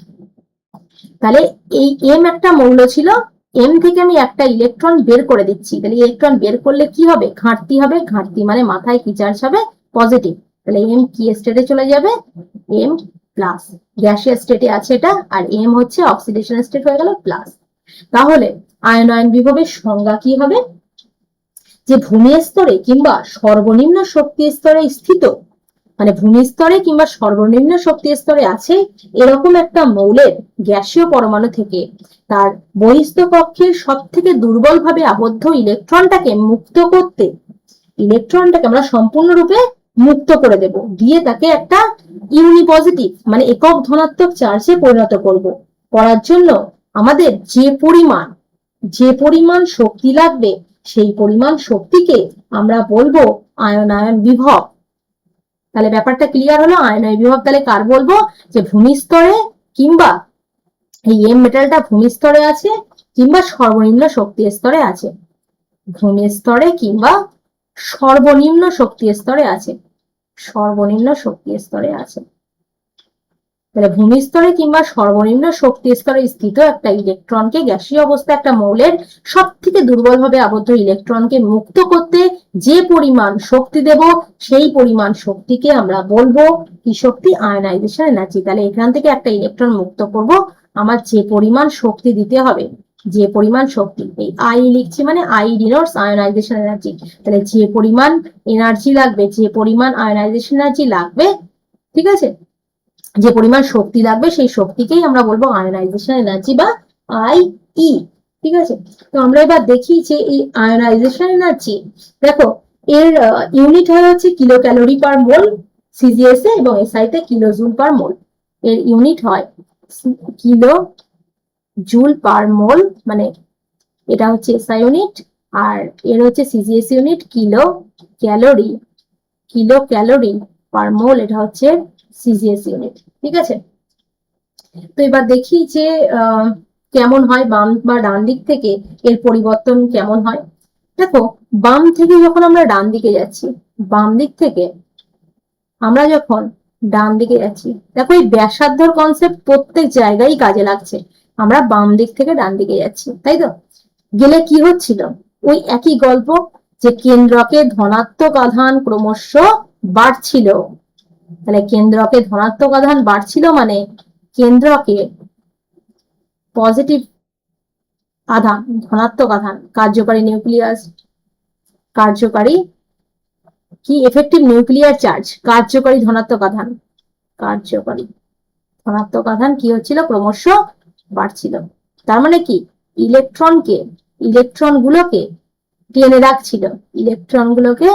তাহলে এই এম একটা মৌল ছিল, এম থেকে আমি একটা ইলেকট্রন বের করে দিচ্ছি। তাহলে ইলেকট্রন বের করলে কি হবে? ঘাটতি হবে। ঘাটতি মানে মাথায় কি চার্জ হবে? পজিটিভ। তাহলে এম কি স্টেটে চলে যাবে? M plus. গ্যাসীয় স্টেটে আছে এটা, আর এম হচ্ছে অক্সিডেশন স্টেট হয়ে গেল প্লাস। তাহলে আয়নায়ন বিভবের সংজ্ঞা কি হবে? যে ভূমি স্তরে কিংবা সর্বনিম্ন শক্তি স্তরে স্থিত, মানে ভূমি স্তরে কিংবা সর্বনিম্ন শক্তি স্তরে আছে এরকম একটা মৌলের গ্যাসীয় পরমাণু থেকে তার বহিস্থ কক্ষের সব থেকে দুর্বল ভাবে আবদ্ধ ইলেকট্রনটাকে মুক্ত করতে, ইলেকট্রনটাকে আমরা সম্পূর্ণরূপে মুক্ত করে দেব, দিয়ে তাকে একটা ইউনিপজিটিভ মানে একক ধনাত্মক চার্জে পরিণত করব। করার জন্য আমাদের যে পরিমাণ শক্তি লাগবে, সেই পরিমাণ শক্তিকে আমরা বলবো আয়নায়ন বিভব। তাহলে ব্যাপারটা ক্লিয়ার হলো। আয়নায়ন বিভব তাহলে কার বলবো? যে ভূমি স্তরে কিংবা এই এম মেটালটা ভূমি স্তরে আছে কিংবা সর্বনিম্ন শক্তি স্তরে আছে। ভূমি স্তরে কিংবা সর্বনিম্ন শক্তি স্তরে আছে। সর্বনিম্ন শক্তি স্তরে আছে। তাহলে ভূমি স্তরে কিংবা সর্বনিম্ন শক্তি স্তরে স্থিত একটা ইলেকট্রনকে, গ্যাসীয় অবস্থা একটা মৌলের সব থেকে দুর্বলভাবে আবদ্ধ ইলেকট্রনকে মুক্ত করতে যে পরিমাণ শক্তি দেব, সেই পরিমাণ শক্তিকে আমরা বলবো কি শক্তি? Ionisation energy. তাহলে এখান থেকে একটা ইলেকট্রন মুক্ত করব, আমার যে পরিমাণ শক্তি দিতে হবে, যে পরিমাণ শক্তি, এই আই লিখছি মানে আই ডিনোটস আয়নাইজেশন এনার্জি। তাহলে যে পরিমাণ এনার্জি লাগবে, যে পরিমাণ আয়নাইজেশন এনার্জি লাগবে, ঠিক আছে, যে পরিমাণ শক্তি লাগবে, সেই শক্তিকেই আমরা বলবো আয়নাইজেশন এনার্জি বা আই ই। ঠিক আছে, তো আমরা এবার দেখি যে এই আয়নাইজেশন এনার্জি, দেখো এর ইউনিট হয় হচ্ছে কিলো ক্যালোরি পার মোল সিজিএস এ, এবং এসআই তে কিলো জুল পার মোল। এর ইউনিট হয় কিলো জুল পার মোল, মানে এটা হচ্ছে এসআই ইউনিট, আর এর হচ্ছে CGS unit kilo calorie per mole, এটা হচ্ছে সিজিএস ইউনিট। ঠিক আছে, তো এবার দেখি যে কেমন হয় বাম বা ডান দিক থেকে এর পরিবর্তন কেমন হয়। দেখো, বাম থেকে যখন আমরা ডান দিকে যাচ্ছি, বাম দিক থেকে আমরা যখন ডান দিকে যাচ্ছি, দেখো এই ব্যাসার্ধর কনসেপ্ট প্রত্যেক জায়গায় কাজে লাগছে। আমরা বাম দিক থেকে ডান দিকে যাচ্ছি, তাই তো? গেলে কি হচ্ছিল? ওই একই গল্প, যে কেন্দ্রকে ধনাত্মক আধান ক্রমশ বাড়ছিল। তাহলে কেন্দ্রকে ধনাত্মক আধান বাড়ছিল মানে কেন্দ্রকে পজিটিভ আধান, ধনাত্মক আধান, কার্যকারী নিউক্লিয়াস, কার্যকারী কি এফেক্টিভ নিউক্লিয়ার চার্জ, কার্যকারী ধনাত্মক আধান, কার্যকারী ধনাত্মক আধান কি হচ্ছিল? ক্রমশ বাড়ছিল। তার মানে কি? ইলেকট্রনগুলোকে টেনে রাখছিল, ইলেকট্রনগুলোকে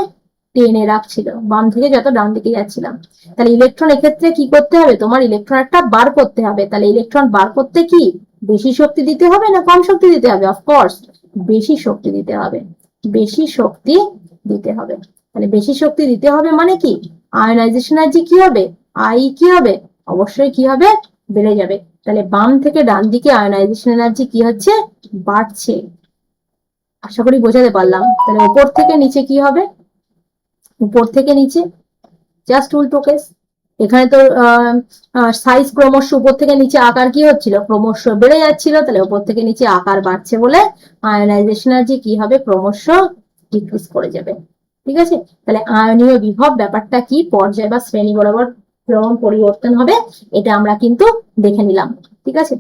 টেনে রাখছিল বাম থেকে যত ডান দিকে যাচ্ছিলাম। তাহলে ইলেকট্রন এক্ষেত্রে কি করতে হবে? তোমার ইলেকট্রন একটা বার করতে হবে। তাহলে ইলেকট্রন বার করতে কি বেশি শক্তি দিতে হবে না কম শক্তি দিতে হবে? অফকোর্স বেশি শক্তি দিতে হবে, বেশি শক্তি দিতে হবে। তাহলে বেশি শক্তি দিতে হবে মানে কি? আয়নাইজেশন এনার্জি কি হবে? আই কি হবে? অবশ্যই কি হবে? বেড়ে যাবে। তাহলে বাম থেকে ডান দিকে আয়নাইজেশন এনার্জি কি হচ্ছে? বাড়ছে। আশা করি বোঝাতে পারলাম। তাহলে উপর থেকে নিচে কি হবে? উপর থেকে নিচে জাস্ট উল্টো কেস। এখানে তো সাইজ ক্রমশ উপর থেকে নিচে আকার কি হচ্ছিল? ক্রমশ বেড়ে যাচ্ছিল। তাহলে উপর থেকে নিচে আকার বাড়ছে বলে আয়নাইজেশন এনার্জি কি হবে? ক্রমশ ডিক্রিজ করে যাবে। ঠিক আছে, তাহলে আয়নীয় বিভব ব্যাপারটা কি? পর্যায় বা শ্রেণী বরাবর ক্রম পরিবর্তন হবে, এটা আমরা কিন্তু দেখে নিলাম। ঠিক আছে,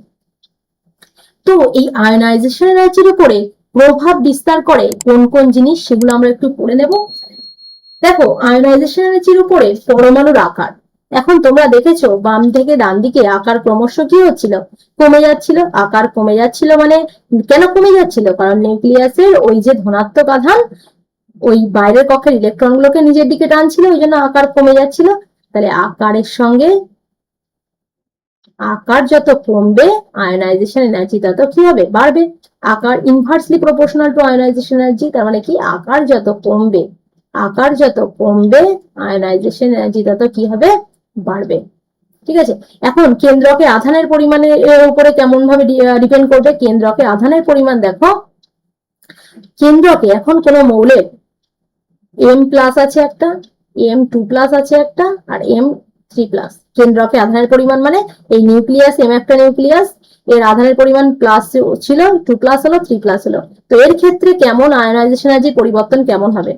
তো এই আয়নাইজেশন এনার্জির উপরে প্রভাব বিস্তার করে কোন কোন জিনিস, সেগুলো আমরা একটু পড়ে নেব। দেখো, আয়নাইজেশন এনার্জির উপরে পরমাণুর আকার, এখন তোমরা দেখেছো বাম থেকে ডান দিকে আকার ক্রমশ কি হচ্ছিল, কমে যাচ্ছিল। আকার কমে যাচ্ছিল মানে কেন কমে যাচ্ছিল? কারণ নিউক্লিয়াসের ওই যে ধনাত্মক আধান ওই বাইরের কক্ষের ইলেকট্রন গুলোকে নিজের দিকে টানছিল, ওই জন্য আকার কমে যাচ্ছিল। তাহলে আকারের সঙ্গে আকার যত কমবে আয়নাইজেশন এনার্জি তত কি হবে, বাড়বে। আকার inversely proportional to ionisation energy, তার মানে কি আকার যত কমবে, আকার যত কমবে আয়নাইজেশন এনার্জি তত কি হবে, বাড়বে। ঠিক আছে, এখন কেন্দ্রকে আধানের পরিমাণের উপরে কেমন ভাবে ডিপেন্ড করবে? কেন্দ্রকে আধানের পরিমাণ দেখো, কেন্দ্রকে এখন কোন মৌলের M+ আছে একটা, M2+ আছে একটা, আর M3+। কেন্দ্রকে আধানের পরিমাণ মানে এই নিউক্লিয়াস M একটা নিউক্লিয়াস, এর আধানের পরিমাণ প্লাস ছিল, 2+ হলো, 3+ হলো। তো এর ক্ষেত্রে কেমন আয়নাইজেশন এনার্জি পরিবর্তন কেমন হবে?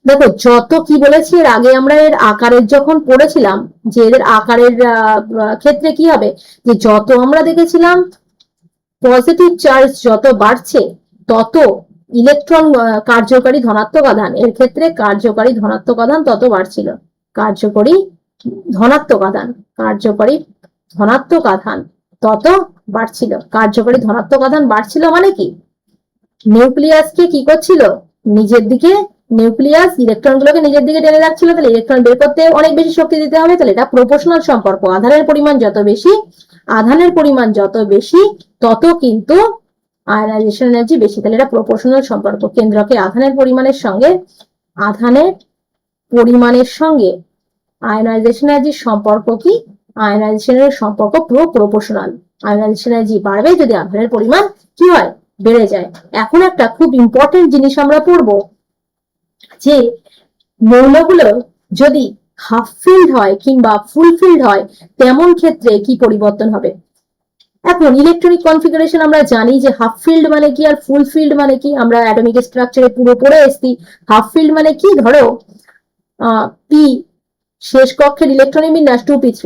দেখো, যত কি বলেছি এর আগে আমরা এর আকারের যখন পড়েছিলাম, যে এদের আকারের ক্ষেত্রে কি হবে, যে যত আমরা দেখেছিলাম পজিটিভ চার্জ যত বাড়ছে তত ইলেকট্রন কার্যকারী ধনাত্মক আধান, এর ক্ষেত্রে কার্যকারী ধনাত্মক আধান তত বাড়ছিল। কার্যকরী ধনাত্মক আধান, কার্যকরী ধনাত্মক আধান তত বাড়ছিল। কার্যকরী ধনাত্মক আধান বাড়ছিল মানে কি, নিউক্লিয়াসকে কি করছিল নিজের দিকে, নিউক্লিয়াস ইলেকট্রন গুলোকে নিজের দিকে টেনে রাখছিল। তাহলে ইলেকট্রন বের করতে অনেক বেশি শক্তি দিতে হবে। তাহলে এটা প্রপোর্শনাল সম্পর্ক, আধানের পরিমাণ যত বেশি, আধানের পরিমাণ যত বেশি তত কিন্তু আয়নাইজেশন এনার্জি বেশি। তাহলে এটা প্রপোর্শনাল সম্পর্ক, কেন্দ্রকে আধানের পরিমাণের সঙ্গে, আধানের পরিমাণের সঙ্গে আয়নাইজেশন এনার্জির সম্পর্ক কি, আয়নাইজেশনের সম্পর্ক পুরো প্রপোর্শনাল। আয়নাইজেশন এনার্জি বাড়বে যদি আধানের পরিমাণ কি হয়, বেড়ে যায়। এখন একটা খুব ইম্পর্টেন্ট জিনিস আমরা পড়বো, যে মৌলগুলো যদি হাফ ফিল্ড হয় কিংবা ফুল ফিল্ড হয় তেমন ক্ষেত্রে কি পরিবর্তন হবে। এখন ইলেকট্রনিক কনফিগারেশন আমরা জানি যে হাফ ফিল্ড মানে কি আর ফুল ফিল্ড মানে কি, আমরা অ্যাটমিক স্ট্রাকচারে পুরো পড়ে এসেছি। হাফ ফিল্ড মানে কি, ধরো পি শেষ কক্ষের ইলেকট্রনিক বিন্যাস 2p3।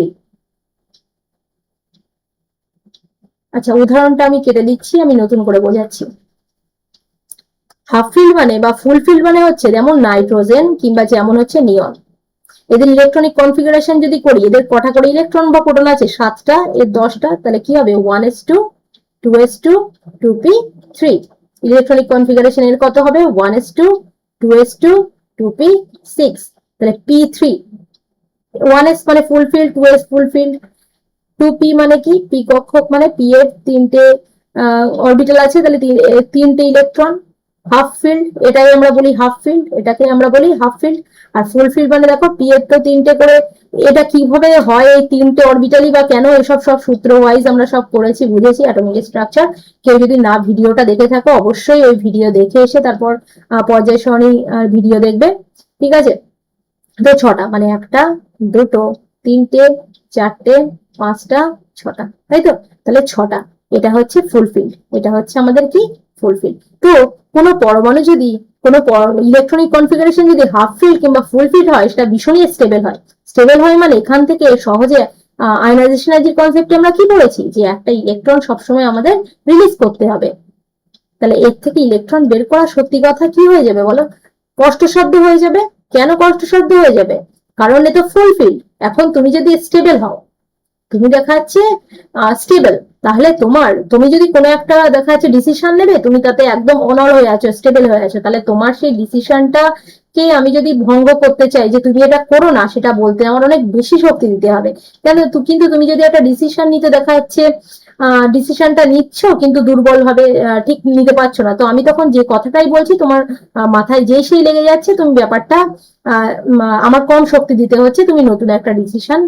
আচ্ছা, উদাহরণটা আমি কেটে দিচ্ছি, আমি নতুন করে বোঝাচ্ছি। হাফ ফিল্ড মানে বা ফুল ফিল্ড মানে হচ্ছে যেমন নাইট্রোজেন কিংবা যেমন হচ্ছে নিয়ন, এদের ইলেকট্রনিক কনফিগারেশন যদি করি, এদের কটা করে ইলেকট্রন বা প্রোটন আছে, 7টা, এর 10টা, তাহলে কি হবে 1s2 2s2 2p3। Electronic configuration এর কত হবে 1s2 2s2 2p6, তাহলে p3। 1s মানে ফুল ফিল্ড, 2s ফুল ফিল্ড, 2p মানে কি, p কক্ষক মানে p এর 3টে অরবিটাল আছে, তাহলে 3টে ইলেকট্রন। হাফ ফিল্ড এটাই আমরা বলি হাফ ফিল্ড, এটাকে আমরা বলি হাফ ফিল্ড। আর ফুল ফিল্ড মানে দেখো পি এর তো 3টে করে, এটা কিভাবে হয় এই 3টে অরবিটালই বা কেন, এসব সব সূত্র ওয়াইজ আমরা সব পড়েছি বুঝেছি অ্যাটমিক স্ট্রাকচার। কেউ যদি না ভিডিওটা দেখে থাকো অবশ্যই ওই ভিডিও দেখে এসে তারপর পর্যায় সারণী ভিডিও দেখবে। ঠিক আছে, তো 6টা মানে 1টা 2টো 3টে 4টে 5টা 6টা, তাই তো? তাহলে 6টা, এটা হচ্ছে ফুলফিল, এটা হচ্ছে আমাদের কি ফুলফিল। তো কোনো পরমাণু যদি কোনো ইলেকট্রনিক কনফিগারেশন যদি হাফ ফিল্ড কিংবা ফুল ফিল্ড হয় সেটা ভীষণই স্টেবল হয়। স্টেবল হয় মানে এখান থেকে সহজে আয়নাইজেশন এনার্জির কনসেপ্টে আমরা কি পড়েছি, যে একটা ইলেকট্রন সবসময় আমাদের রিলিজ করতে হবে। তাহলে এর থেকে ইলেকট্রন বের করা সত্যি কথা কি হয়ে যাবে বলো, কষ্টসাধ্য হয়ে যাবে। কেন কষ্টসাধ্য হয়ে যাবে? কারণ এটা ফুলফিল। এখন তুমি যদি স্টেবল হও, তুমি দেখা যাচ্ছে স্টেবল, তাহলে তুমি যদি কোনো একটা দেখা যাচ্ছে ডিসিশন নেবে, তুমি তাতে একদম অনড় হয়ে আছো, স্টেবল হয়ে আছো, তাহলে তোমার সেই ডিসিশনটা কে আমি যদি ভঙ্গ করতে চাই যে তুমি এটা করো না, সেটা বলতে আমার অনেক বেশি শক্তি দিতে হবে। কেন? কিন্তু তুমি যদি একটা ডিসিশন নিতে দেখা যাচ্ছে ডিসিশনটা নিচ্ছ কিন্তু দুর্বল ভাবে ঠিক নিতে পারছো না, তো আমি তখন যে কথাটাই বলছি তোমার মাথায় যে সেই লেগে যাচ্ছে, তুমি ব্যাপারটা আমার কম শক্তি দিতে হচ্ছে, তুমি নতুন একটা ডিসিশন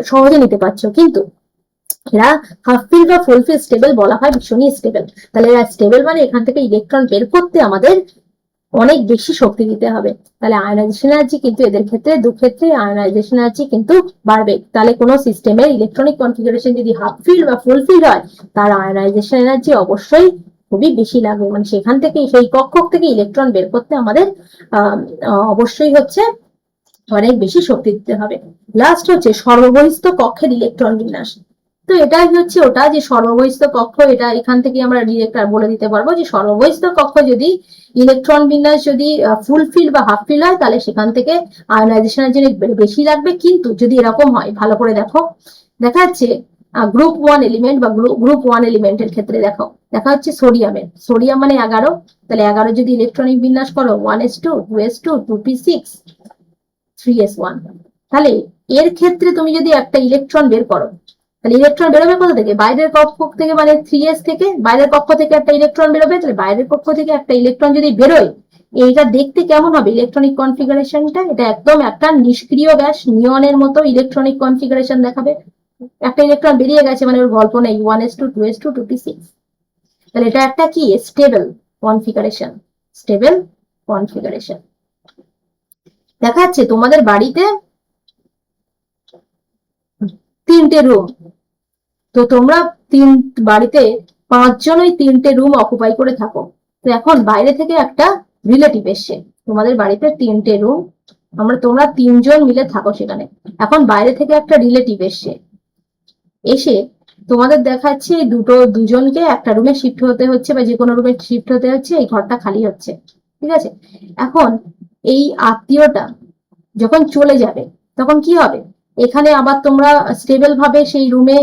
সহজে নিতে পারছো। কিন্তু এরা হাফ ফিল্ড বা ফুল ফিল্ড স্টেবল বলা হয়, ভীষণই স্টেবল। তাহলে এরা স্টেবল মানে এখান থেকে ইলেকট্রন বের করতে আমাদের অনেক বেশি শক্তি দিতে হবে। তাহলে আয়নাইজেশন এনার্জি কিন্তু এদের ক্ষেত্রে দুক্ষেত্রে আয়নাইজেশন এনার্জি কিন্তু বাড়বে। তাহলে কোনো সিস্টেমের ইলেকট্রনিক কনফিগারেশন যদি হাফ ফিল্ড বা ফুল ফিল্ড হয়, তার আয়নাইজেশন এনার্জি অবশ্যই খুবই বেশি লাগবে, মানে সেখান থেকে সেই কক্ষক থেকে ইলেকট্রন বের করতে আমাদের অবশ্যই হচ্ছে অনেক বেশি শক্তি দিতে হবে। লাস্ট হচ্ছে সর্ববহিস্থ কক্ষের ইলেকট্রন বিন্যাস। তো এটাই হচ্ছে ওটা যে সর্ববহিস্থ কক্ষ, এটা এখান থেকে আমরা ডিরেক্ট বলে দিতে পারবো যে সর্ববহিস্থ কক্ষ যদি ইলেকট্রন বিন্যাস যদি ফুলফিল বা হাফ ফিল হয় তাহলে সেখান থেকে আয়নাইজেশনের জন্য বেশি লাগবে। কিন্তু যদি এরকম হয়, ভালো করে দেখো, দেখা যাচ্ছে গ্রুপ 1 এলিমেন্ট বা গ্রুপ 1 এলিমেন্টের ক্ষেত্রে দেখো, দেখা হচ্ছে সোডিয়ামের, সোডিয়াম মানে 11, তাহলে 11 যদি ইলেকট্রনিক বিন্যাস করো 1s2 2s2 2p6 3s1, তাহলে এর ক্ষেত্রে তুমি যদি একটা ইলেকট্রন বের করো, তাহলে ইলেকট্রন বেরোবে কোথা থেকে? বাইরের কক্ষ থেকে, মানে 3s থেকে বাইরের কক্ষ থেকে একটা ইলেকট্রন বেরোবে। তাহলে বাইরের কক্ষ থেকে একটা ইলেকট্রন যদি বেরোয়, এইটা দেখতে কেমন হবে ইলেকট্রনিক কনফিগারেশনটা? এটা একদম একটা নিষ্ক্রিয় গ্যাস, নিয়নের মতো ইলেকট্রনিক কনফিগারেশন দেখাবে। একটা ইলেকট্রন বেরিয়ে গেছে মানে ওর গল্প নেই, 1s2 2s2 2p6। তাহলে এটা একটা কি স্টেবল কনফিগারেশন, স্টেবল কনফিগারেশন। দেখা যাচ্ছে তোমাদের বাড়িতে 3টে রুম, তো তোমরা বাড়িতে 5 জন ওই 3টে রুম অকুপাই করে থাকো। তো এখন বাইরে থেকে একটা রিলেটিভ এসছে তোমাদের বাড়িতে, 3টে রুম, তোমরা 3 জন মিলে থাকো সেখানে। এখন বাইরে থেকে একটা রিলেটিভ এসছে, এসে তোমাদের দেখাচ্ছে দুজনকে একটা রুমে শিফট হতে হচ্ছে বা যে কোনো রুমে শিফট হতে হচ্ছে, এই ঘরটা খালি হচ্ছে, ঠিক আছে? এখন এই আত্মীয়টা যখন চলে যাবে তখন কি হবে? এখানে আবার তোমরা স্টেবল ভাবে সেই রুমে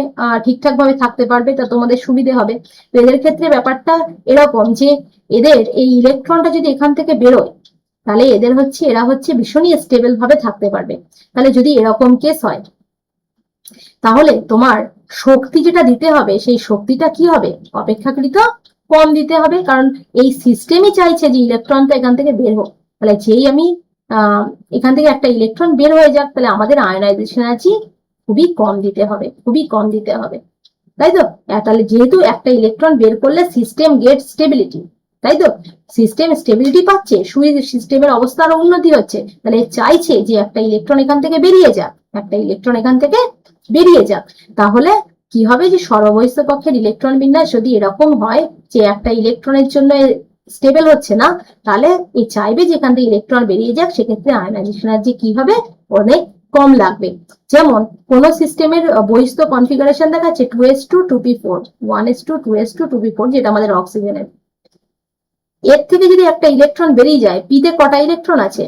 ঠিকঠাক ভাবে থাকতে পারবে, তা তোমাদের সুবিধে হবে। এদের ক্ষেত্রে ব্যাপারটা এরকম যে এদের এই ইলেকট্রনটা যদি এখান থেকে বেরোয়, তাহলে এরা হচ্ছে ভীষণই স্টেবল ভাবে থাকতে পারবে। তাহলে যদি এরকম কেস হয়, তাহলে তোমার শক্তি যেটা দিতে হবে সেই শক্তিটা কি হবে? অপেক্ষাকৃত কম দিতে হবে, কারণ এই সিস্টেমই চাইছে যে ইলেকট্রনটা এখান থেকে বের হোক। তাহলে যেই আমি এখান থেকে একটা ইলেকট্রন বের হয়ে যাক, তাহলে আমাদের আয়নাইজেশন এনার্জি খুবই কম দিতে হবে, খুবই কম দিতে হবে, তাই তো? তাহলে যেহেতু একটা ইলেকট্রন বের করলে সিস্টেম গেট স্টেবিলিটি, তাই তো? সিস্টেম স্টেবিলিটি পাচ্ছে, সিস্টেমের অবস্থা আরো উন্নতি হচ্ছে, তাহলে চাইছে যে একটা ইলেকট্রন এখান থেকে বেরিয়ে যাক, একটা ইলেকট্রন এখান থেকে বেরিয়ে যাক। তাহলে কি হবে? যে সর্ববহিস্থ কক্ষের ইলেকট্রন বিন্যাস যদি এরকম হয় যে একটা ইলেকট্রনের জন্য স্টেবল হচ্ছে না, তাহলে এই চাইবে যে এখান থেকে ইলেকট্রন বেরিয়ে যাক, সেক্ষেত্রে আয়নাইজেশন এনার্জি কি হবে? অনেক কম লাগবে। যেমন কোন সিস্টেমের বহিস্থ কনফিগারেশন দেখাচ্ছে 2s2 2p4, 1s2 2s2 2p4, যেটা আমাদের অক্সিজেনের। এর থেকে যদি একটা ইলেকট্রন বেরিয়ে যায়, পিতে কটা ইলেকট্রন আছে?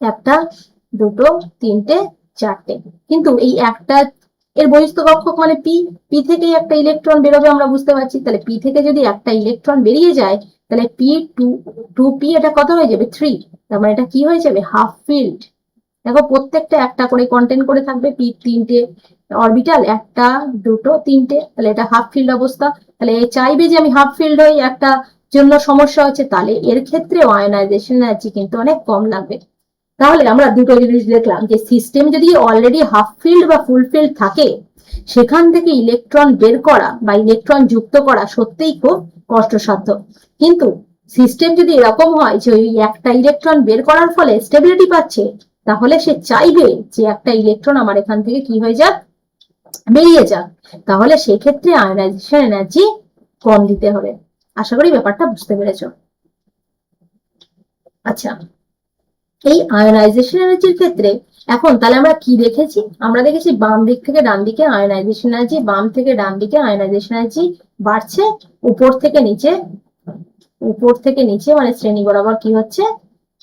1 2 3 4টে। কিন্তু এই একটা এর বহিস্থ কক্ষক মানে পি, পি থেকেই একটা ইলেকট্রন বেরোবে, আমরা বুঝতে পারছি। তাহলে পি থেকে যদি একটা ইলেকট্রন বেরিয়ে যায়, তাহলে পি টু পি এটা কত হয়ে যাবে? 3। তার মানে এটা কি হয়ে যাবে? Half field. দেখো প্রত্যেকটা একটা করে কন্টেন্ট করে থাকবে, পি 3টে অরবিটাল, 1 2 3টে, তাহলে এটা হাফ ফিল্ড অবস্থা। তাহলে চাইবে যে আমি হাফ ফিল্ড হই, একটা জন্য সমস্যা হচ্ছে, তাহলে এর ক্ষেত্রেও আয়নাইজেশন এনার্জি কিন্তু অনেক কম লাগবে। তাহলে আমরা দুটো জিনিস দেখলাম, যে সিস্টেম যদি অলরেডি হাফ ফিল্ড বা ফুল ফিল্ড থাকে, সেখান থেকে ইলেকট্রন বের করা বা ইলেকট্রন যুক্ত করা সত্যিই খুব কষ্টসাধ্য। কিন্তু সিস্টেম যদি এরকম হয় যে ওই একটা ইলেকট্রন বের করার ফলে স্টেবিলিটি পাচ্ছে, তাহলে সে চাইবে যে একটা ইলেকট্রন আমার এখান থেকে কি হয়ে যাক? বেরিয়ে যাক। তাহলে সেক্ষেত্রে আয়নাইজেশন এনার্জি কম দিতে হবে। আশা করি ব্যাপারটা বুঝতে পেরেছ। আচ্ছা, এই আয়নাইজেশন এনার্জির ক্ষেত্রে এখন তাহলে আমরা কি দেখেছি? আমরা দেখেছি বাম দিক থেকে ডান দিকে আয়নাইজেশন এনার্জি, বাম থেকে ডান দিকে আয়নাইজেশন এনার্জি বাড়ছে, উপর থেকে নিচে মানে শ্রেণী বরাবর কি হচ্ছে?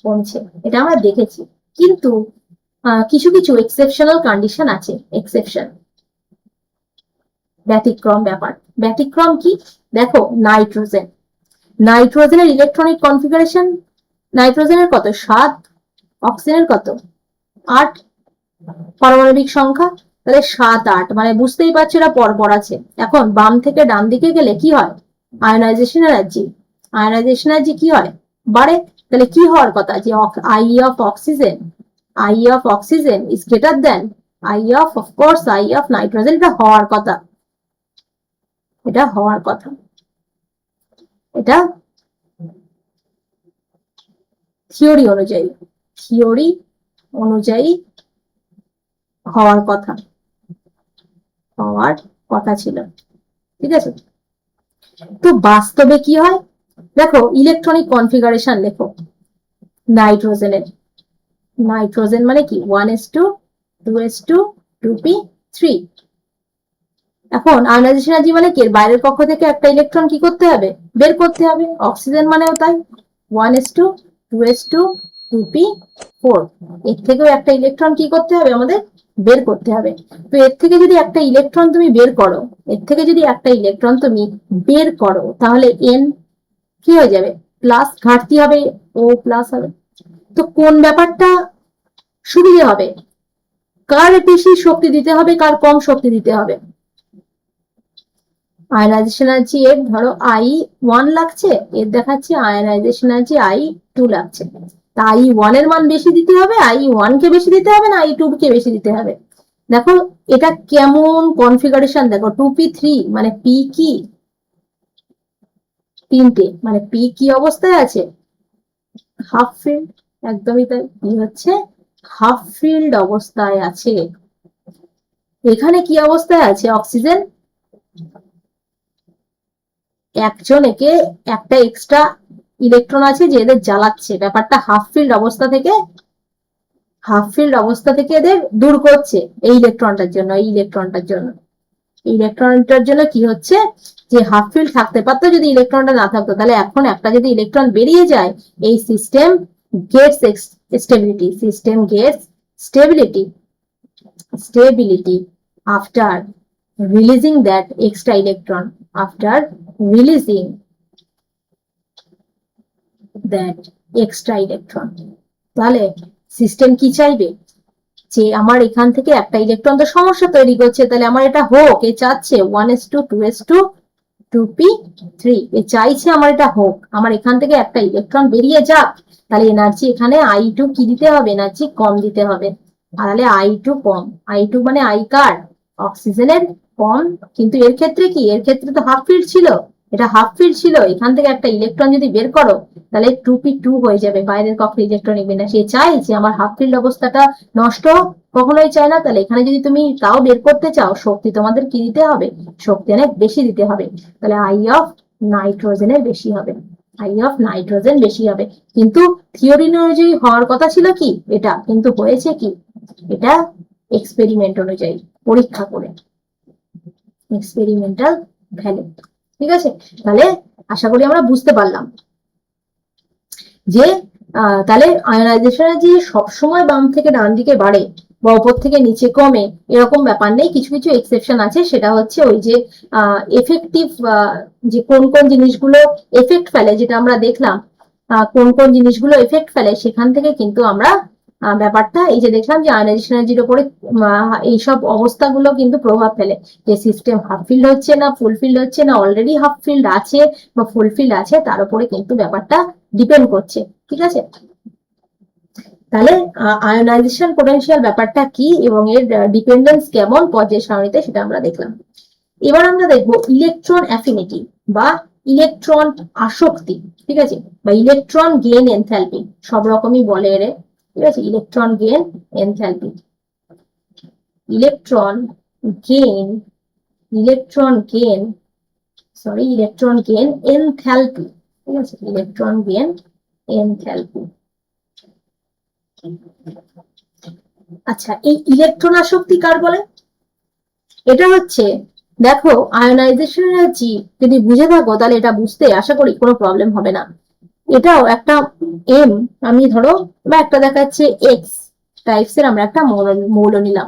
কমছে। এটা আমরা দেখেছি। কিন্তু কিছু কিছু এক্সেপশনাল কন্ডিশন আছে, এক্সেপশন, ব্যতিক্রম ব্যাপার। ব্যতিক্রম কি? দেখো নাইট্রোজেন, নাইট্রোজেনের ইলেকট্রনিক কনফিগারেশন, নাইট্রোজেনের কত? 7, অক্সিজেনের কত? 8 পারমাণবিক সংখ্যা। তাহলে 7 8, মানে বুঝতেই পারছো এটা পরপর আছে। এখন বাম থেকে ডান দিকে গেলে কি হয়? আয়নাইজেশন এনার্জি, আয়নাইজেশন এনার্জি কি হয়? বাড়ে। তাহলে কি হওয়ার কথা? যে I of oxygen is greater than I of nitrogen. এটা হওয়ার কথা, এটা হওয়ার কথা, এটা থিওরি অনুযায়ী হওয়ার কথা, ছিল, ঠিক আছে? তো বাস্তবে কি হয়? দেখো ইলেকট্রনিক কনফিগারেশন লেখো নাইট্রোজেনের। নাইট্রোজেন মানে কি? 1s2 2s2 2p3, এখন আয়নাইজেশন এনার্জি মানে কি, বাইরের কক্ষ থেকে একটা ইলেকট্রন কি করতে হবে, বের করতে হবে। অক্সিজেন মানেও তাই, 1s2 2s2 2p4, এর থেকেও একটা ইলেকট্রন কি করতে হবে আমাদের, বের করতে হবে। তো এর থেকে যদি একটা ইলেকট্রন তুমি বের করো, এর থেকে যদি একটা ইলেকট্রন তুমি বের করো, তাহলে n কি হয়ে যাবে, প্লাস, ঘাটতি হবে, ও প্লাস হবে। তো কোন ব্যাপারটা সুবিধে হবে, কার বেশি শক্তি দিতে হবে, কার কম শক্তি দিতে হবে। আয়নাইজেশন এনার্জি এর ধরো I1 লাগছে, এর দেখাচ্ছে আয়নাইজেশন এনার্জি I2 লাগছে। তা I1 এর মান বেশি দিতে হবে, I1 কে বেশি দিতে হবে না I2 কে বেশি দিতে হবে। দেখো এটা কেমন কনফিগারেশন, দেখো 2p3 মানে p কি, তিনটে, মানে p কি অবস্থায় আছে, হাফ ফিল্ড, একদমই তাই, কি হচ্ছে, হাফ ফিল্ড অবস্থায় আছে। এখানে কি অবস্থায় আছে অক্সিজেন, একজন একে একটা এক্সট্রা ইলেকট্রন আছে যে এদের জ্বালাচ্ছে, ব্যাপারটা হাফ ফিল্ড অবস্থা থেকে এদের দূর করছে এই ইলেকট্রনটার জন্য, এই ইলেকট্রনটার জন্য কি হচ্ছে, যে হাফ ফিল্ড থাকতে পারতো যদি ইলেকট্রনটা না থাকতো, তাহলে এখন একটা যদি ইলেকট্রন বেরিয়ে যায়, এই system gets stability after releasing that extra electron, after releasing that extra electron, তাহলে সিস্টেম কি চাইবে, যে আমার এখান থেকে একটা ইলেকট্রন তো সমস্যা তৈরি করছে, তাহলে আমার এটা হোক, এ চাচ্ছে 1s2 2s2 2p3, এ চাইছে আমার এটা হোক, আমার এখান থেকে একটা ইলেকট্রন বেরিয়ে যাক, তাহলে এনার্জি এখানে I2 কি দিতে হবে, এনার্জি কম দিতে হবে। তাহলে I2 কম, I2 মানে I কার, অক্সিজেনের কম। কিন্তু এর ক্ষেত্রে কি, এর ক্ষেত্রে তো হাফ ফিল্ড ছিল, এটা হাফ ফিল্ড ছিল, এখান থেকে একটা ইলেকট্রন যদি বের করো, তাহলে 2p2 হয়ে যাবে, বাইরের কক্ষে ইলেকট্রন নিবে না, সে চাই যে আমার হাফ ফিল্ড অবস্থাটা নষ্ট, কখনোই চায় না। তাহলে এখানে যদি তুমি তাও বের করতে চাও, শক্তি তোমাদের কি দিতে হবে, শক্তি অনেক বেশি দিতে হবে। তাহলে আই অফ নাইট্রোজেনের বেশি হবে, বেশি হবে। কিন্তু থিওরি অনুযায়ী হওয়ার কথা ছিল কি এটা, কিন্তু হয়েছে কি, এটা এক্সপেরিমেন্ট অনুযায়ী, পরীক্ষা করে, এক্সপেরিমেন্টাল ভ্যালু। ঠিক আছে, তাহলে আশা করি আমরা বুঝতে পারলাম যে তাহলে আয়নাইজেশন এনার্জি সবসময় বাম থেকে ডান দিকে বাড়ে বা উপর থেকে নিচে কমে, এরকম ব্যাপার নেই। কিছু কিছু এক্সেপশন আছে, সেটা হচ্ছে ওই যে এফেক্টিভ, যে কোন কোন জিনিসগুলো এফেক্ট ফেলে, যেটা আমরা দেখলাম, কোন কোন জিনিসগুলো এফেক্ট ফেলে, সেখান থেকে কিন্তু আমরা ব্যাপারটা এই যে দেখলাম যে আয়নাইজেশন এনার্জির উপরে এইসব অবস্থাগুলো কিন্তু প্রভাব ফেলে, যে সিস্টেম হাফ ফিল্ড হচ্ছে না ফুল ফিল্ড হচ্ছে না, অলরেডি হাফ ফিল্ড আছে বা ফুল ফিল্ড আছে, তার উপরে কিন্তু ব্যাপারটা ডিপেন্ড করছে। ঠিক আছে, তাহলে আয়নাইজেশন পোটেনশিয়াল ব্যাপারটা কি এবং এর ডিপেন্ডেন্স কেমন পর্যায় সারণীতে, সেটা আমরা দেখলাম। এবার আমরা দেখবো ইলেকট্রন অ্যাফিনিটি বা ইলেকট্রন আসক্তি। ঠিক আছে, বা ইলেকট্রন গেইন এনথ্যালপি, সব রকমই বলে এর। ঠিক আছে, electron gain enthalpy, electron gain electron gain electron gain enthalpy. ঠিক আছে, ইলেকট্রন গেইন এনথ্যালপি। আচ্ছা, এই ইলেকট্রন আসক্তি কার বলে, এটা হচ্ছে, দেখো আয়নাইজেশন এনার্জি যদি বুঝে থাকো, তাহলে এটা বুঝতে আশা করি কোনো প্রবলেম হবে না। এটাও একটা এম, আমি ধরো বা একটা দেখাচ্ছে এক্স টাইপস এর আমরা একটা মৌল নিলাম,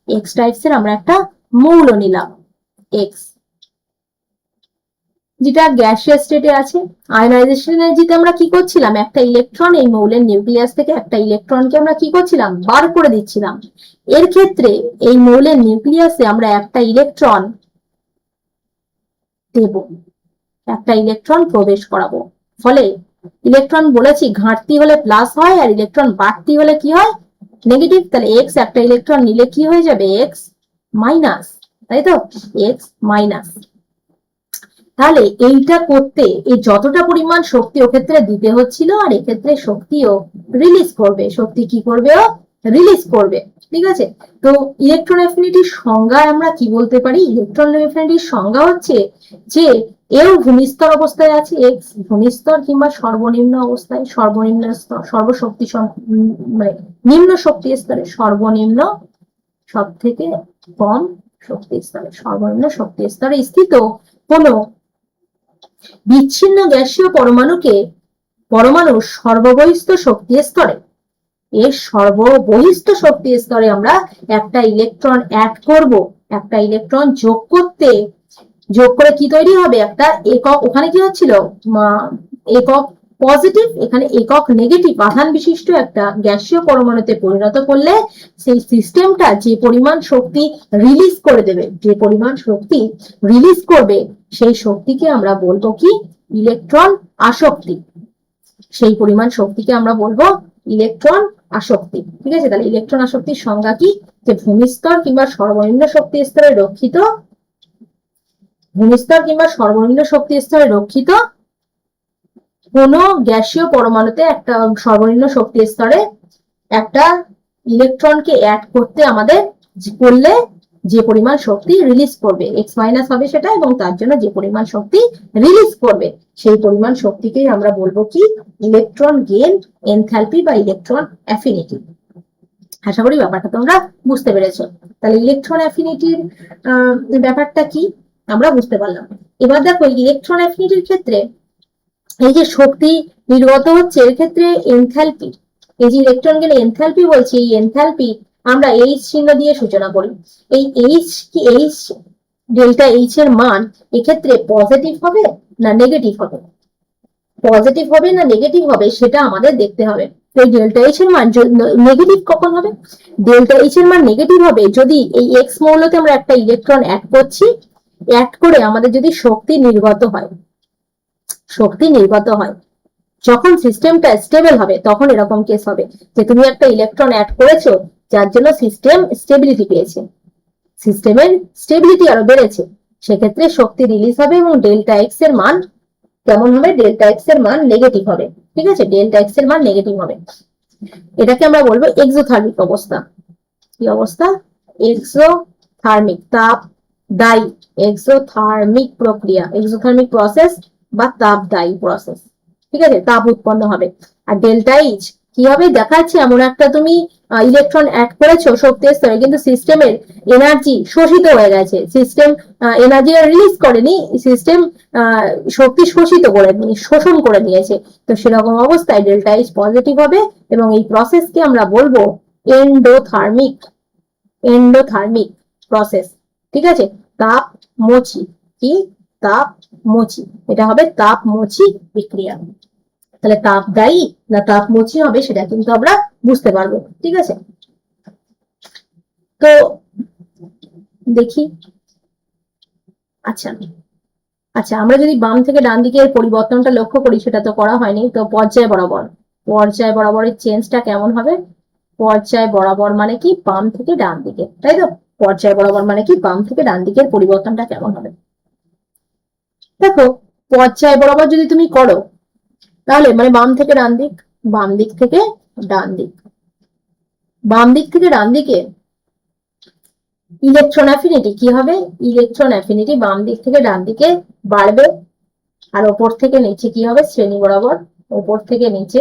এক্স টাইপস এর আমরা একটা মৌল নিলাম, এক্স, যেটা গ্যাসিয়াস স্টেটে আছে। আয়নাইজেশন এনার্জিতে আমরা কি করছিলাম, একটা ইলেকট্রন এই মৌলের নিউক্লিয়াস থেকে একটা ইলেকট্রনকে আমরা কি করছিলাম, বার করে দিচ্ছিলাম। এর ক্ষেত্রে এই মৌলের নিউক্লিয়াসে আমরা একটা ইলেকট্রন দেব, একটা ইলেকট্রন প্রবেশ করাবো, ফলে ইলেকট্রন বলেছি ঘাটতি হলে প্লাস হয় আর ইলেকট্রন বাড়তি হলে কি হয়, নেগেটিভ। তাহলে এক্স একটা ইলেকট্রন নিলে কি হয়ে যাবে, এক্স মাইনাস, তাই তো, এক্স মাইনাস। তাহলে এইটা করতে এই যতটা পরিমাণ শক্তি ও ক্ষেত্রে দিতে হচ্ছিল, আর এক্ষেত্রে শক্তিও রিলিজ করবে, শক্তি কি করবে, ও রিলিজ করবে। ঠিক আছে, তো ইলেকট্রন অ্যাফিনিটির সংজ্ঞায় আমরা কি বলতে পারি, ইলেকট্রন অ্যাফিনিটির সংজ্ঞা হচ্ছে যে এও ভূমিস্তর অবস্থায় আছে, এক্স ভূমিস্তর কিংবা সর্বনিম্ন অবস্থায়, সর্বনিম্ন স্তর, সর্বশক্তি মানে নিম্ন শক্তি স্তরে, সর্বনিম্ন সব থেকে কম শক্তি স্তরে, সর্বনিম্ন শক্তি স্তরে স্থিত কোনো বিচ্ছিন্ন গ্যাসীয় পরমাণুর সর্ববহিস্থ শক্তি স্তরে, এর সর্ববহিস্থ শক্তি স্তরে আমরা একটা ইলেকট্রন অ্যাড করব, একটা ইলেকট্রন যোগ করে কি তৈরি হবে, একটা একক, ওখানে কি হচ্ছিল একক পজিটিভ, এখানে একক নেগেটিভ আধান বিশিষ্ট একটা গ্যাসীয় পরমাণুতে পরিণত করলে সেই সিস্টেমটা যে পরিমাণ শক্তি রিলিজ করে দেবে, যে পরিমাণ শক্তি রিলিজ করবে, সেই শক্তিকে আমরা বলবো কি, ইলেকট্রন আসক্তি। সেই পরিমাণ শক্তিকে আমরা বলবো ইলেকট্রন আসক্তি। ঠিক আছে, তাহলে ইলেকট্রন আসক্তির সংজ্ঞা কি, যে ভূমিস্তর কিংবা সর্বনিম্ন শক্তি স্তরে রক্ষিত, ভূমিস্তর কিংবা সর্বনিম্ন শক্তি স্তরে রক্ষিত কোন গ্যাসীয় পরমাণুতে একটা সর্বনিম্ন শক্তি স্তরে একটা ইলেকট্রনকে অ্যাড করতে আমাদের করলে যে পরিমাণ শক্তি রিলিজ করবে, এক্স মাইনাস হবে সেটা, এবং তার জন্য যে পরিমাণ শক্তি রিলিজ করবে সেই পরিমাণ শক্তিকেই আমরা বলবো কি, ইলেকট্রন গেইন এনথালপি বা ইলেকট্রন অ্যাফিনিটি। আশা করি ব্যাপারটা তোমরা বুঝতে পেরেছো। তাহলে ইলেকট্রন অ্যাফিনিটির ব্যাপারটা কি আমরা বুঝতে পারলাম। এবার দেখো ইলেকট্রন অ্যাফিনিটির ক্ষেত্রে এই যে শক্তি নির্গত হচ্ছে, এর ক্ষেত্রে এনথালপি, এই যে ইলেকট্রন গেলে এনথালপি বলছি, এই এনথালপি আমরা এইচ চিহ্ন দিয়ে সূচনা করি। এই এইচ ডেল্টা এইচ এর মান এক্ষেত্রে পজিটিভ হবে না নেগেটিভ হবে, পজিটিভ হবে না নেগেটিভ হবে সেটা আমাদের দেখতে হবে। এই ডেল্টা এইচ এর মান নেগেটিভ কখন হবে, ডেল্টা এইচ এর মান নেগেটিভ হবে যদি এই এক্স মৌলতে আমরা একটা ইলেকট্রন অ্যাড করছি, অ্যাড করে আমাদের যদি শক্তি নির্গত হয়, শক্তি নির্গত হয়, যখন সিস্টেমটা স্টেবল হবে তখন এরকম কেস হবে যে তুমি একটা ইলেকট্রন অ্যাড করেছো যার জন্য সিস্টেম স্টেবিলিটি পেয়েছে, সিস্টেমের স্টেবিলিটি আরো বেড়েছে, সেক্ষেত্রে শক্তি রিলিজ হবে এবং ডেল্টা এক্স এর মান কেমন হবে, ডেল্টা এক্স এর মান নেগেটিভ হবে। ঠিক আছে, ডেল্টা এক্স এর মান নেগেটিভ হবে, এটাকে আমরা বলবো এক্সোথার্মিক অবস্থা। কি অবস্থা, এক্সোথার্মিক, তাপদায়ী, এক্সোথার্মিক প্রক্রিয়া, এক্সোথার্মিক প্রসেস বা তাপদায়ী প্রসেস। ঠিক আছে, তাপ উৎপন্ন হবে। আর ডেল্টা এইচ কি হবে, দেখাচ্ছে এমন একটা তুমি ইলেকট্রন অ্যাড করেছো শক্তি স্তরে, কিন্তু সিস্টেমের এনার্জি শোষিত হয়ে গেছে, সিস্টেম এনার্জি রিলিজ করেনি, সিস্টেম শক্তি শোষণ করে নিয়েছে, তো সেরকম অবস্থায় ডেল্টা এইচ পজিটিভ হবে এবং এই প্রসেসকে আমরা বলবো এন্ডোথার্মিক, এন্ডোথার্মিক প্রসেস। ঠিক আছে, তাপমোচী, কি তাপমোচী, এটা হবে তাপমোচী বিক্রিয়া। তাহলে তাপদায়ী না তাপমোচী হবে সেটা কিন্তু আমরা বুঝতে পারবো। ঠিক আছে, তো দেখি, আচ্ছা আচ্ছা আমরা যদি বাম থেকে ডান দিকের পরিবর্তনটা লক্ষ্য করি, সেটা তো করা হয়নি, তো পর্যায় বরাবরের চেঞ্জটা কেমন হবে, পর্যায় বরাবর মানে কি, বাম থেকে ডান দিকে, তাই তো, পর্যায় বরাবর মানে কি, বাম থেকে ডান দিকের পরিবর্তনটা কেমন হবে। দেখো পর্যায় বরাবর যদি তুমি করো তাহলে মানে বাম থেকে ডান দিক, বাম দিক থেকে ডান দিক, বাম দিক থেকে ডান দিকে ইলেকট্রন অ্যাফিনিটি কি হবে, ইলেকট্রন অ্যাফিনিটি বাম দিক থেকে ডান দিকে বাড়বে, আর ওপর থেকে নিচে কি হবে, শ্রেণী বরাবর, উপর থেকে নিচে